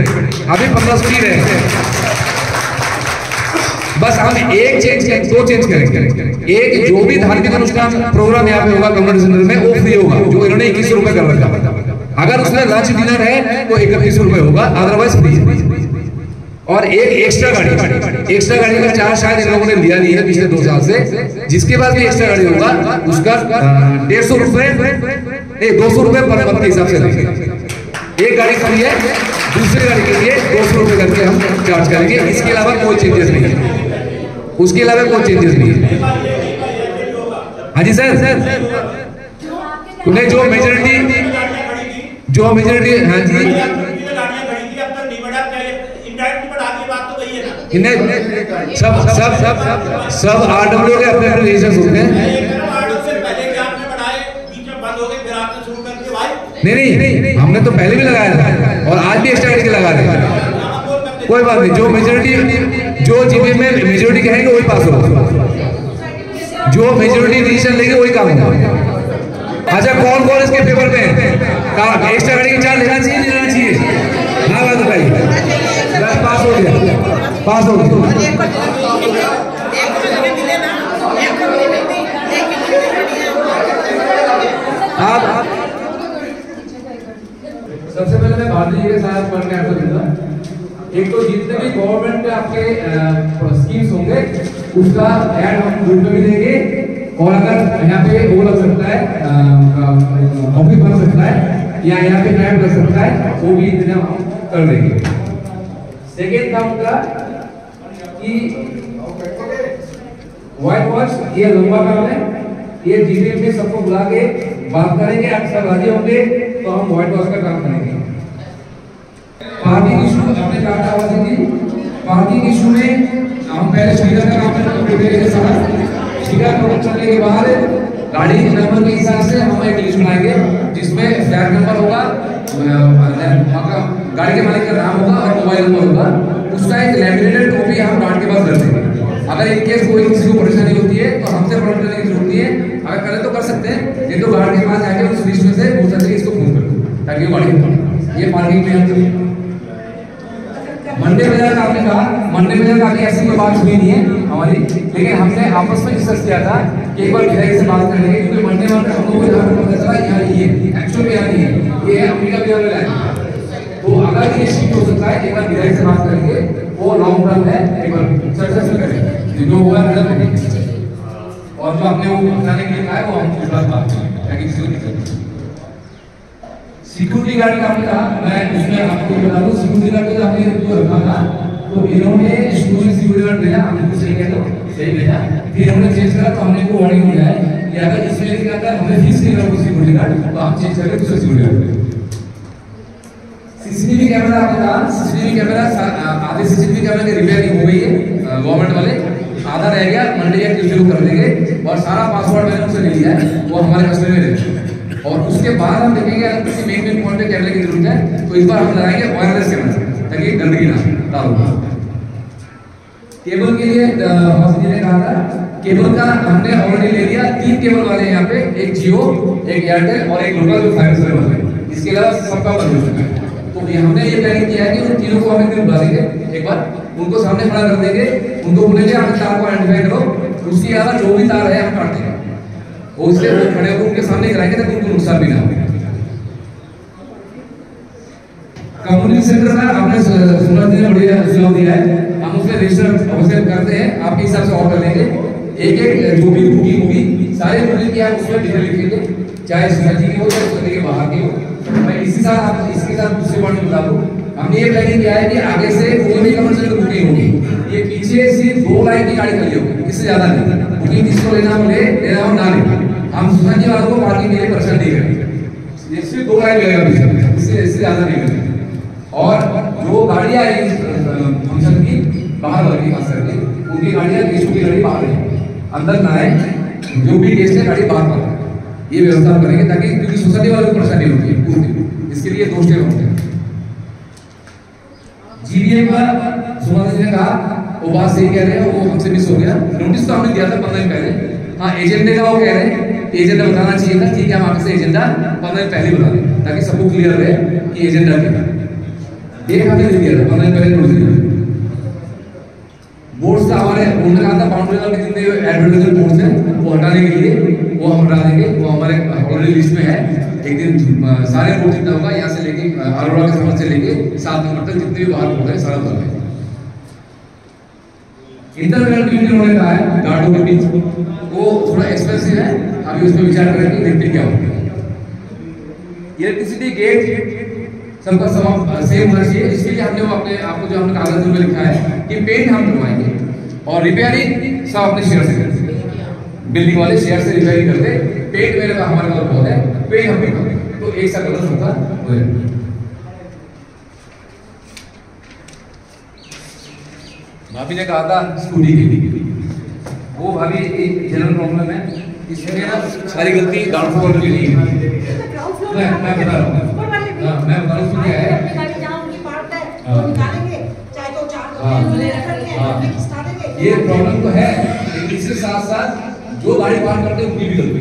अभी 1500 ही रहे, बस हम एक चेंज करेंगे, 2 चेंज करेंगे। एक, जो भी धार्मिक अनुष्ठान प्रोग्राम यहाँ पे होगा कम्युनिटी सेंटर में, वो फ्री होगा, जो इन्होंने 21 रुपए कर रखा। अगर उसमें लंच डिनर है तो 31 रुपए होगा, अदरवाइज फ्री है। और एक एक्स्ट्रा गाड़ी का चार्ज शायद इन लोगों ने लिया नहीं है पिछले 2 साल से। जिसके पास भी एक्स्ट्रा गाड़ी होगा उसका 150 रुपए नहीं 200 रुपए पर मंथ के हिसाब से लेंगे। एक गाड़ी खड़ी है, दूसरी गाड़ी के लिए 200 रुपए करके हम चार्ज करेंगे। इसके अलावा कोई चेंजेस नहीं है, उसके अलावा कोई चेंजेस नहीं है। हाँ जी सर, उन्हें जो मेजोरिटी हाँ जी इन्हें सब आरडब्ल्यू के अपने रजिस्टर्स होते हैं। नहीं, हमने तो पहले भी लगाया था और आज भी एक्स्ट्रा करके लगा रहे हैं। कोई बात नहीं, जो मेजोरिटी जो जिले में मेजोरिटी कहेंगे वही पास होगा, जो मेजोरिटी डिसीजन लेंगे वही काम होगा। अच्छा, कौन इसके पेपर पे एक्स्ट्रा गाड़ी का चार्ज लेना चाहिए, नहीं लेना चाहिए? हाँ बात बताइए। बस पास हो गया, पास हो गया। आप सबसे पहले मैं भारतीय जी के साथ पढ़ के आपको दूंगा। एक तो जितने भी गवर्नमेंट के आपके स्कीम्स होंगे उसका ऐड हम ग्रुप में भी देंगे, और अगर यहाँ पे वो लग सकता है ऑफिस बन सकता है या यहाँ पे ऐड लग सकता है, वो भी इंतजाम हम कर देंगे। सेकेंड काम का कि व्हाइट वॉश, ये लंबा काम है, ये जीपीएफ में सबको बुला के बात करेंगे, आप सब राजी होंगे तो हम व्हाइट वॉश का काम करेंगे। पार्किंग इशू आपने कहा आवाज दी, पार्किंग इशू में हम पहले स्पीकर का काम करेंगे, स्पीकर प्रोडक्ट करने के बाद गाड़ी के नंबर के हिसाब से हम एक लिस्ट बनाएंगे जिसमें फ्लैट नंबर होगा, गाड़ी के मालिक का नाम होगा और मोबाइल नंबर होगा। उसका एक लैमिनेटेड कॉपी हम गार्ड के पास रख देंगे। अगर इन केस कोई किसी को परेशानी होती है तो हमसे प्रोडक्ट करने की जरूरत नहीं है, अगर करें तो कर सकते हैं, नहीं तो गार्ड के पास जाके उस लिस्ट में से पूछ सकते हैं इसको फोन कर दो ताकि वो गाड़ी ये पार्किंग में हम मंडे बाजार का आपने कहा, मंडे बाजार का ऐसी कोई बात हुई नहीं है हमारी, लेकिन हमने आपस में डिस्कस किया था कि एक बार विधायक से बात कर लेंगे, क्योंकि मंडे मार्केट हम लोगों को पता चला यहाँ ये एक्चुअल में यहाँ नहीं है, ये अमेरिका बाजार में लाए। तो अगर ये शिफ्ट हो सकता है, एक बार विधायक से बात करेंगे, वो लॉन्ग टर्म है, एक बार चर्चा से करेंगे जो होगा मैडम, और जो आपने वो बताने के लिए कहा है वो हम उसके बाद बात करेंगे ताकि किसी को दिक्कत नहीं। सिक्योरिटी गार्ड का हमने कहा, मैं उसमें आपको बता दूं, सिक्योरिटी गार्ड का हमने जो रखा था तो इन्होंने सिक्योरिटी गार्ड भेजा, हमने कुछ सही किया तो सही भेजा, फिर हमने चेंज करा तो हमने को वार्निंग दिया है कि अगर इसमें लिखा आता है हमें फिक्स नहीं करा सिक्योरिटी गार्ड तो आप चेंज करके दूसरा सिक्योरिटी गार्ड। सीसीटीवी कैमरा आपने कहा, सीसीटीवी कैमरा आधे सीसीटीवी कैमरा की रिपेयरिंग हो गई है गवर्नमेंट वाले, आधा रह गया, मंडे या ट्यूसडे को कर देंगे, और सारा पासवर्ड मैंने उनसे ले लिया है, वो हमारे कस्टमर में रहेगा। और उसके बाद हम देखेंगे अगर किसी मेन पॉइंट पे कैमरे की जरूरत है तो इस बार हम लगाएंगे वायरलेस कैमरा ताकि गंदगी ना डालो। केबल के लिए हॉस्पिटल ने कहा था, केबल का हमने ऑलरेडी ले लिया, 3 केबल वाले यहाँ पे, एक जियो, एक एयरटेल और एक लोकल जो फाइबर सर्वर वाले, इसके अलावा सबका बंद हो चुका है। तो हमने ये प्लानिंग किया है कि उन तीनों को हम एक दिन बुला देंगे, एक बार उनको सामने खड़ा कर देंगे, उनको बोलेंगे आप तार को आइडेंटिफाई करो, उसके अलावा जो भी तार है हम काट देंगे, उससे वो खड़े होकर उनके सामने कराएंगे ताकि उनको नुकसान भी ना हो। कम्युनिटी सेंटर का आपने सुना दिया, बढ़िया सुझाव दिया है, हम उसमें रजिस्टर अवश्य करते हैं, आपके हिसाब से और कर लेंगे। एक जो भी बुकिंग होगी सारे बुकिंग की आप उसमें डिटेल लिखेंगे, चाहे सोसाइटी की हो या सोसाइटी के बाहर की हो। मैं इसी साथ आप इसके साथ दूसरे पॉइंट बता दूं, हमने ये प्लानिंग किया है कि आगे से कोई भी कमर्शियल बुकिंग होगी, ये पीछे सिर्फ 2 लाइन की गाड़ी खड़ी होगी, इससे ज्यादा नहीं। बुकिंग किसको लेना हो ले, लेना हो ना ले, हम सोसाइटी वालों को पार्किंग के लिए परेशान नहीं करेंगे, ये सिर्फ 2 लाइन लगेगा पीछे, इससे ज्यादा नहीं लगेगा। और जो गाड़ियां आएगी फंक्शन की बाहर वाली खास करके, उनकी गाड़ियां गेस्टों की गाड़ी बाहर है, अंदर ना आए, जो भी गेस्ट है गाड़ी बाहर पर, ये व्यवस्था करेंगे ताकि क्योंकि सोसाइटी वालों को परेशानी होती है, इसके लिए 2 स्टेप होते हैं। जीडीए का सुमन जी ने कहा वो बात सही कह रहे हैं, वो हमसे मिस हो गया। नोटिस तो हमने दिया था 15 दिन पहले। हाँ, एजेंडे का वो कह रहे हैं एजेंडा बताना चाहिए था। ठीक है, हम आपसे एजेंडा 15 दिन पहले बता दें ताकि सबको क्लियर रहे कि एजेंडा क्या है। एक हमने दे दिया था 15 दिन पहले नोटिस दिया। बोर्ड्स का हमारे उन्होंने कहा था बाउंड्री वाले जितने एडवर्टाइजमेंट बोर्ड्स हैं वो हटाने के लिए वो हम हटा देंगे। वो हमारे ऑलरेडी लिस्ट में है। एक दिन सारे बोर्ड जितना होगा यहाँ से लेके अरोड़ा के समझ से लेके 7 नंबर तक जितने भी बाहर बोर्ड है सारा बदल देंगे। इंटरनेट यूनियन उन्होंने कहा है गार्डों के बीच वो थोड़ा एक्सपेंसिव है, अभी उसमें विचार करेंगे देखते क्या होगा। इलेक्ट्रिसिटी गेट सबका सेम होना चाहिए। इसके लिए हमने वो अपने आपको जो हमने कागज में लिखा है कि पेंट हम करवाएंगे और रिपेयरिंग सब अपने शेयर से करते। बिल्डिंग वाले शेयर से रिपेयरिंग करते। पेंट मेरे हमारे पास बहुत है, पेंट हम भी करते तो एक सा कलर होता है। भाभी ने कहा था स्कूटी की, वो भाभी एक जनरल प्रॉब्लम है, इसमें ना सारी गलती ग्राउंड फ्लोर की नहीं है। मैं बता रहा हूँ क्या है। ये प्रॉब्लम तो है, लेकिन इसके साथ साथ जो गाड़ी पार्क करते हैं उनकी भी गलती।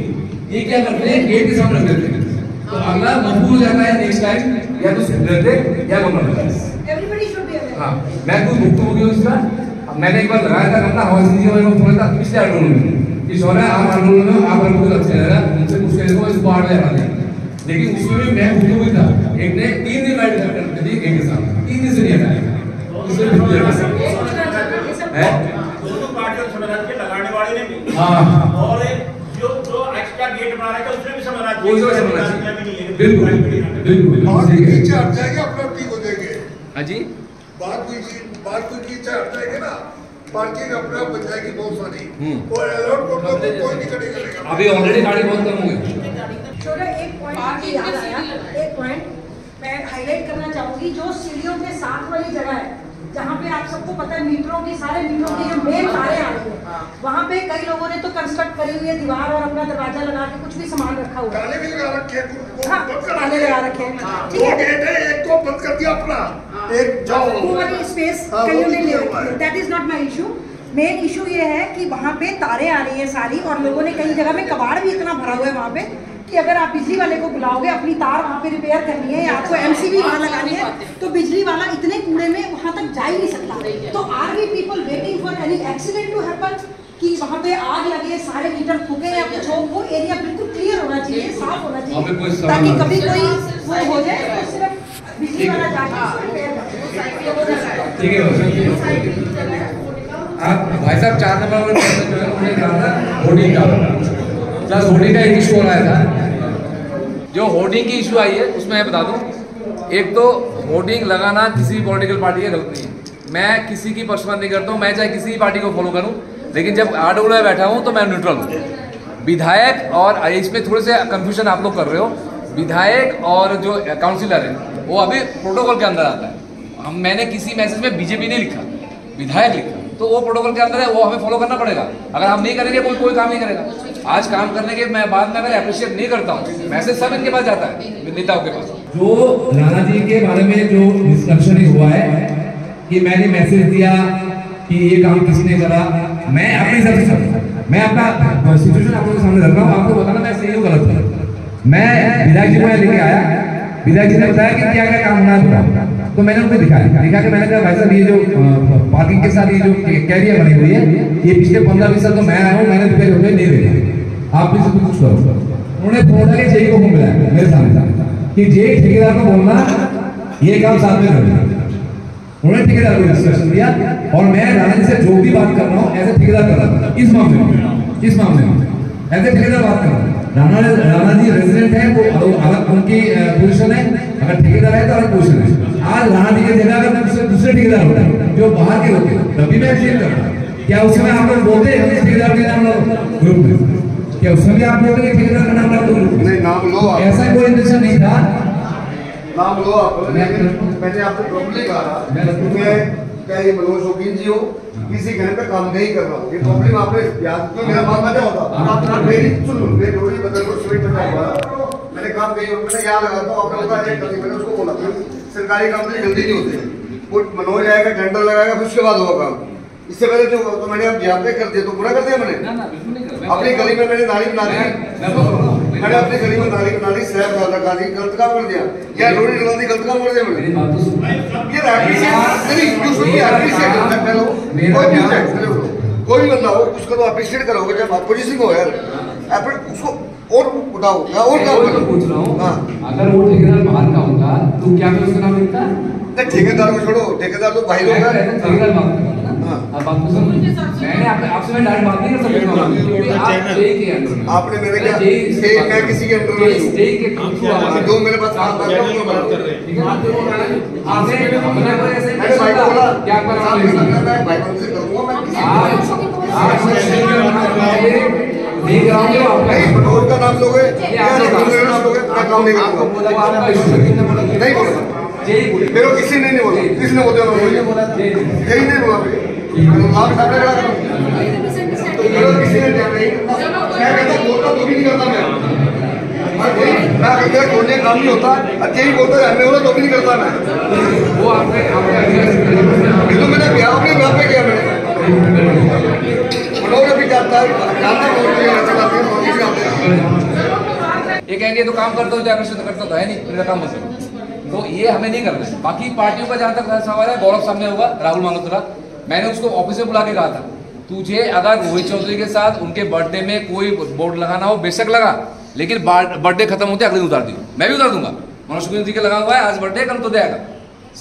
ये क्या करते हैं, गेट के सामने रख देते हैं तो अगला मजबूर हो जाता है नेक्स्ट टाइम या तो सुधरते या बंद। हाँ, मैं कुछ भुगतान हो उसका। मैंने एक बार लगाया था अपना हाउसिंग जी में थोड़ा सा पिछले आंदोलन में कि सोना आप आंदोलन में आप लोगों को अच्छा लगा उनसे कुछ कहने को इसको आड़ में हटा दें, लेकिन उसमें भी मैं भुगतान हुई था। एक ने 3 दिन बैठ कर दी एक के साथ 3 दिन से नहीं हटाया। उसमें है दोनों पार्टियों समाधान के लगाने वाले ने भी हाँ और जो एक्स्ट्रा गेट बना रहा है उसमें भी समाधान कोई समझना चाहिए। बिल्कुल बिल्कुल और नीचे हट जाएंगे अपना ठीक हो जाएंगे। हाँ जी, बात कोई नीचे हट जाएंगे ना, पार्किंग अपने आप बच जाएगी बहुत सारी। कोई अलर्ट को कोई नहीं करेगा। अभी ऑलरेडी गाड़ी बहुत कम हो गई। एक पॉइंट याद आया, एक पॉइंट मैं हाईलाइट करना चाहूंगी। जो सीढ़ियों के साथ वाली जगह है जहाँ पे आप सबको पता है मीटरों की सारे मीटरों की जो मेन तारे आ रही है, वहाँ पे कई लोगों ने तो कंस्ट्रक्ट करी हुई है दीवार और अपना दरवाजा लगा के कुछ भी सामान रखा हुआ है। ताले भी लगा रखे हैं। हाँ, ताले लगा रखे हैं। ठीक है, गेट है एक को बंद कर दिया अपना, एक जाओ वो वाली स्पेस कहीं ने ले रखी है। That is not my issue. Main issue ये है कि वहाँ पे तारे आ रही है सारी और लोगों ने कई जगह में कबाड़ भी इतना भरा हुआ है वहाँ पे कि अगर आप बिजली वाले को बुलाओगे अपनी तार वहाँ पे रिपेयर करनी है या आपको एमसीबी वहाँ लगानी है तो बिजली वाला इतने कूड़े में वहाँ तक जा ही नहीं सकता। तो are we people waiting for any accident to happen कि वहाँ पे आग लगे, सारे मीटर फूके या कुछ हो, वो एरिया बिल्कुल क्लियर होना चाहिए, साफ होना चाहिए ताकि कभी कोई वो हो जाए तो सिर्फ बिजली वाला जाके ठीक है। आप भाई साहब 4 नंबर उन्होंने कहा था होर्डिंग का, प्लस होर्डिंग का एक इशू हो रहा था। जो होर्डिंग की इशू आई है उसमें मैं बता दूं, एक तो होर्डिंग लगाना किसी भी पॉलिटिकल पार्टी का गलत नहीं है। मैं किसी की पक्षपात नहीं करता हूँ, मैं चाहे किसी भी पार्टी को फॉलो करूँ, लेकिन जब आडोल में बैठा हूँ तो मैं न्यूट्रल हूँ। विधायक और इसमें थोड़े से कंफ्यूजन आप लोग कर रहे हो, विधायक और जो काउंसिलर है वो अभी प्रोटोकॉल के अंदर आता है। मैंने किसी मैसेज में बीजेपी नहीं लिखा, विधायक लिखा, तो वो प्रोटोकॉल के अंदर है, वो हमें फॉलो करना पड़ेगा। अगर हम नहीं करेंगे कोई काम नहीं करेगा। आज काम करने के मैं बाद में अगर अप्रिशिएट नहीं करता हूँ, मैसेज सब इनके पास जाता है, नेताओं के पास। जो राणा जी के बारे में जो डिस्कशन हुआ है कि मैंने मैसेज दिया कि ये काम किसने करा, मैं अपनी तरफ मैं अपना सिचुएशन आप लोगों के सामने रख रहा हूँ, आपको बताना मैं सही हूँ गलत हूँ। मैं विधायक जी को लेके आया, विधायक जी ने बताया कि क्या क्या काम होना है, तो मैंने उनको दिखा के मैंने कहा भाई साहब ये जो पार्किंग के साथ ये जो कैरियर बनी हुई है ये पिछले 15-20 साल तो मैं आया हूँ, मैंने रिपेयर होकर नहीं देखा, आप भी कुछ करो। उन्होंने फोन करके जेई को बुलाया मेरे सामने कि जेई ठेकेदार को बोलना ये काम साथ में करना। उन्होंने ठेकेदार को इंस्ट्रक्शन दिया और मैं राणा जी से जो भी बात कर रहा हूँ ऐसे ठेकेदार कर रहा हूँ। इस मामले में ऐसे ठेकेदार बात कर रहा हूँ। राणा जी रेजिडेंट है, वो अलग उनकी पोजीशन है, अगर ठेकेदार है तो अलग पोजीशन है। आज राणा जी की जगह अगर दूसरे ठेकेदार होते हैं जो बाहर के होते हैं तभी मैं चेंज कर रहा हूँ। क्या उस समय आप लोग बोलते हैं ठेकेदार के नाम लो ग्रुप में? क्या उस समय आप बोलते हैं ठेकेदार का नाम लो ग्रुप में? नहीं, नाम लो। ऐसा कोई इंटेंशन नहीं था, नाम लो आप। मैंने आपको प्रॉब्लम कहा क्या ये मनोज शौकीन जी हो, किसी घर पे काम नहीं कर रहा हूँ, ये प्रॉब्लम आपने याद क्यों मेरा मामला क्या होता मेरी सुन लो, मेरी थोड़ी बदल को स्वीट बता हुआ मैंने काम कही और मैंने यहाँ लगा था आपने मैंने उसको बोला सरकारी काम से जल्दी नहीं होते, कोई मनोज आएगा, टेंडर लगाएगा, फिर उसके बाद होगा काम। इससे पहले जो तो मैंने अब यहाँ पे कर दिया, तो पूरा कर दिया मैंने। अपनी गली में मैंने नाली बना दी, मैंने अपनी गली में नाली बना दी, स्लैब लगा दी, गलत काम कर दिया, या रोड़ी डला दी, गलत काम कर दिया मैंने। कोई भी बंदा हो उसको तो अप्रिशिएट करोगे जब अपोजिशन हो यार, उसको और उठाओ या और काम करो। पूछ रहा हूँ अगर वो ठेकेदार बाहर का होता तो क्या उसका नाम लिखता? ठेकेदार को छोड़ो, ठेकेदार तो भाई लोग हैं। अब आप मैंने आपसे मैं डायरेक्ट बात नहीं कर सकता, आपने मेरे क्या मैं किसी के अंडर में हूं, जो मेरे पास काम करता हूं मैं बात कर रहे हैं। आपने मैंने भाई को बोला क्या मैं भाई को से करूंगा, मैं नहीं मनोज का नाम लोगे या नाम लोगे, मैं काम नहीं करूंगा। नहीं बोला मेरे को किसी ने नहीं बोला, किसने बोला? यही नहीं बोला आप सामने खड़ा करो, किसी ने नहीं। मैं कहता बोलता तो भी नहीं करता मैं कहता छोड़ने काम नहीं होता, यही बोलता रहने वाला तो भी नहीं करता मैं। वो आपने तो मैंने ब्याह अपने ब्याह पे किया मैंने, मनोज भी जानता है, जानता ये कहेंगे तो काम करता हो, जाकर करता तो है नहीं, मेरा काम बस। तो ये हमें नहीं करना है। बाकी पार्टियों का जहाँ तक सवाल है, गौरव सामने होगा, राहुल मानोत्रा, मैंने उसको ऑफिस में बुला के कहा था, तुझे अगर रोहित चौधरी के साथ उनके बर्थडे में कोई बोर्ड लगाना हो बेशक लगा, लेकिन बर्थडे खत्म होते अगले दिन उतार दियो, मैं भी उतार दूंगा। मनोज जी का लगा हुआ है, आज बर्थडे कल तो देगा,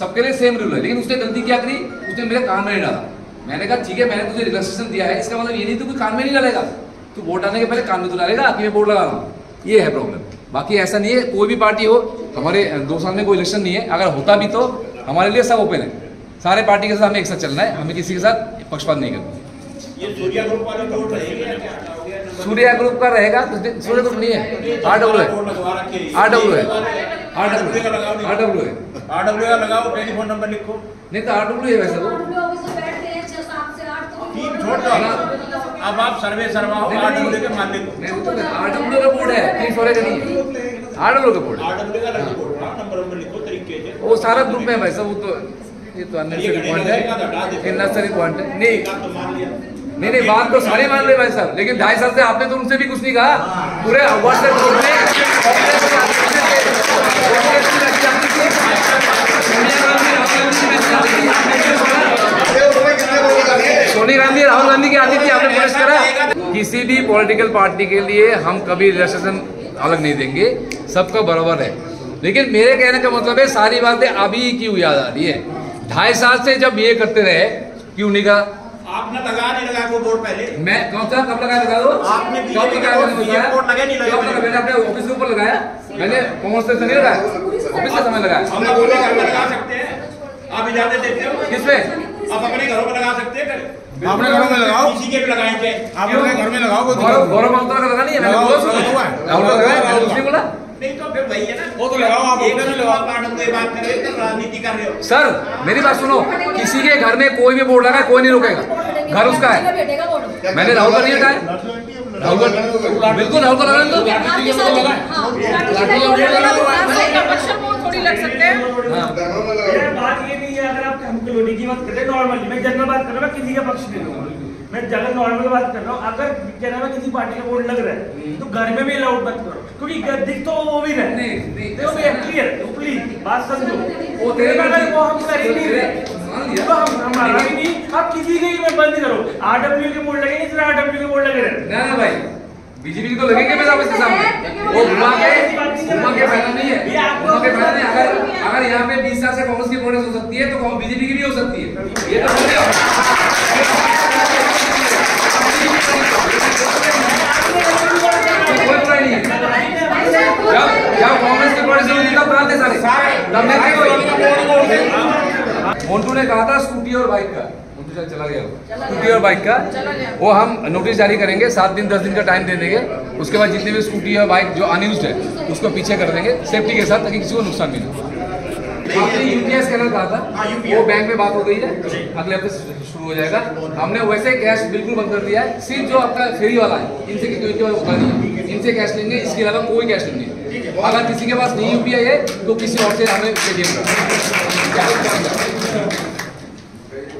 सबके लिए सेम रूल है। लेकिन उसने गलती क्या करी, उसने मेरे कान में नहीं डाला। मैंने कहा ठीक है, मैंने तुझे रिलैक्सेशन दिया है, इसका मतलब ये नहीं तू कोई कान में नहीं डालेगा, तू वोट डालने के पहले कान में तो डालेगा कि मैं बोर्ड लगा रहा हूँ। ये है प्रॉब्लम। बाकी ऐसा नहीं है, कोई भी पार्टी हो, हमारे 2 साल में कोई इलेक्शन नहीं है, अगर होता भी तो हमारे लिए सब ओपन है, सारे पार्टी के साथ हमें एक साथ चलना है, हमें किसी के साथ पक्षपात नहीं करना। ये सूर्या ग्रुप वाले तो सूर्या ग्रुप का रहेगा, सूर्या ग्रुप नहीं है, RW है, RW है, RW का लगाओ, टेलीफोन नंबर लिखो। नहीं तो RW है वैसे वो टीम छोड़ दो, अब आप सर्वे सरवाओ, RW के मान लिखो। RW का बोर्ड है, टीम छोड़े का नहीं है, RW का बोर्ड है, RW का नंबर लिखो तरीके से। वो सारा ग्रुप में वैसा, वो तो ये तो अननेसेसरी पॉइंट है, इननेसेसरी पॉइंट है। नहीं बात तो सारे मान रहे भाई साहब, लेकिन 2.5 साल से आपने तो उनसे भी कुछ नहीं कहा, पूरे व्हाट्सएप ग्रुप सोनिया गांधी राहुल गांधी की आती थी, आपने प्रेस करा। किसी भी पॉलिटिकल पार्टी के लिए हम कभी रिलेशन अलग नहीं देंगे, सबका बराबर है। लेकिन मेरे कहने का मतलब है, सारी बातें अभी क्यों याद आ रही है? 2.5 साल से जब ये करते रहे, क्यों नहीं कहा? आपने लगा नहीं लगा वो बोर्ड पहले? मैं कौन सा कब लगा दो? आपने बोर्ड लगा नहीं लगा? मैंने अपने ऑफिस के ऊपर लगाया, मैंने कॉमर्स से नहीं लगाया, ऑफिस का समय लगाया। हम अपने घर में लगा सकते हैं, आप इजाजत देते हो? किसमें? आप अपने घरों में लगा सकते हैं? अपने घरों में लगाओ, किसी के भी लगाएंगे, आप अपने घर में लगाओ। गौरव मालूत्रा का लगा नहीं है, मैंने बोला नहीं तो फिर वही है ना, वो तो लगाओ, आप एक में लगाओ। बात कर रहे हो तो राजनीति कर रहे हो। सर मेरी बात सुनो, किसी के घर में कोई भी बोर्ड लगा, कोई नहीं रोकेगा, घर उसका है। मैंने राहुल का नहीं हटाया, राहुल का बिल्कुल, राहुल का लगाने दो, थोड़ी लग सकते हैं। बात ये नहीं है, अगर आप कम्युनिटी की बात कर रहे हैं, नॉर्मली मैं जनरल बात कर रहा हूँ, मैं किसी का पक्ष नहीं लूंगा, मैं जनरल नॉर्मल बात कर रहा हूँ। अगर क्या नाम है, किसी पार्टी का बोर्ड लग रहा है तो घर में भी अलाउड मत करो, क्योंकि दिख तो वो भी रहे, तो क्लियर, प्लीज बात समझो। वो हम कर ही नहीं रहे, तो हम हमारा भी नहीं, आप किसी के मैं बंद करो। RW के बोर्ड लगेंगे, सिर्फ RW के बोर्ड लगे रहे ना भाई, बीजेपी की तो लगेंगे मेरे ऑफिस के सामने, वो घुमा के फायदा नहीं है, घुमा के फायदा नहीं। अगर यहाँ पे 20 साल से कांग्रेस की प्रोग्रेस हो सकती है तो बीजेपी की भी हो सकती है, ये तो जब कांग्रेस की प्रोग्रेस होगी तब कहाँ थे सारे? मोन्टू ने कहा था स्कूटी और बाइक का, चला गया स्कूटी और बाइक का, वो हम नोटिस जारी करेंगे, 7 दिन 10 दिन का टाइम दे देंगे। उसके बाद जितने भी स्कूटी और बाइक जो अनयूज्ड है उसको पीछे कर देंगे सेफ्टी के साथ, ताकि किसी को नुकसान नहीं हो। आपने UPI स्कैनर कहा था, वो बैंक में बात हो गई है, अगले हफ्ते शुरू हो जाएगा। हमने वैसे कैश बिल्कुल बंद कर दिया है, सिर्फ जो आपका फेरी वाला है इनसे होता नहीं है, इनसे कैश लेंगे, इसके अलावा कोई कैश नहीं है। अगर किसी के पास नहीं UPI है तो किसी और से हमें पेटीएम क्या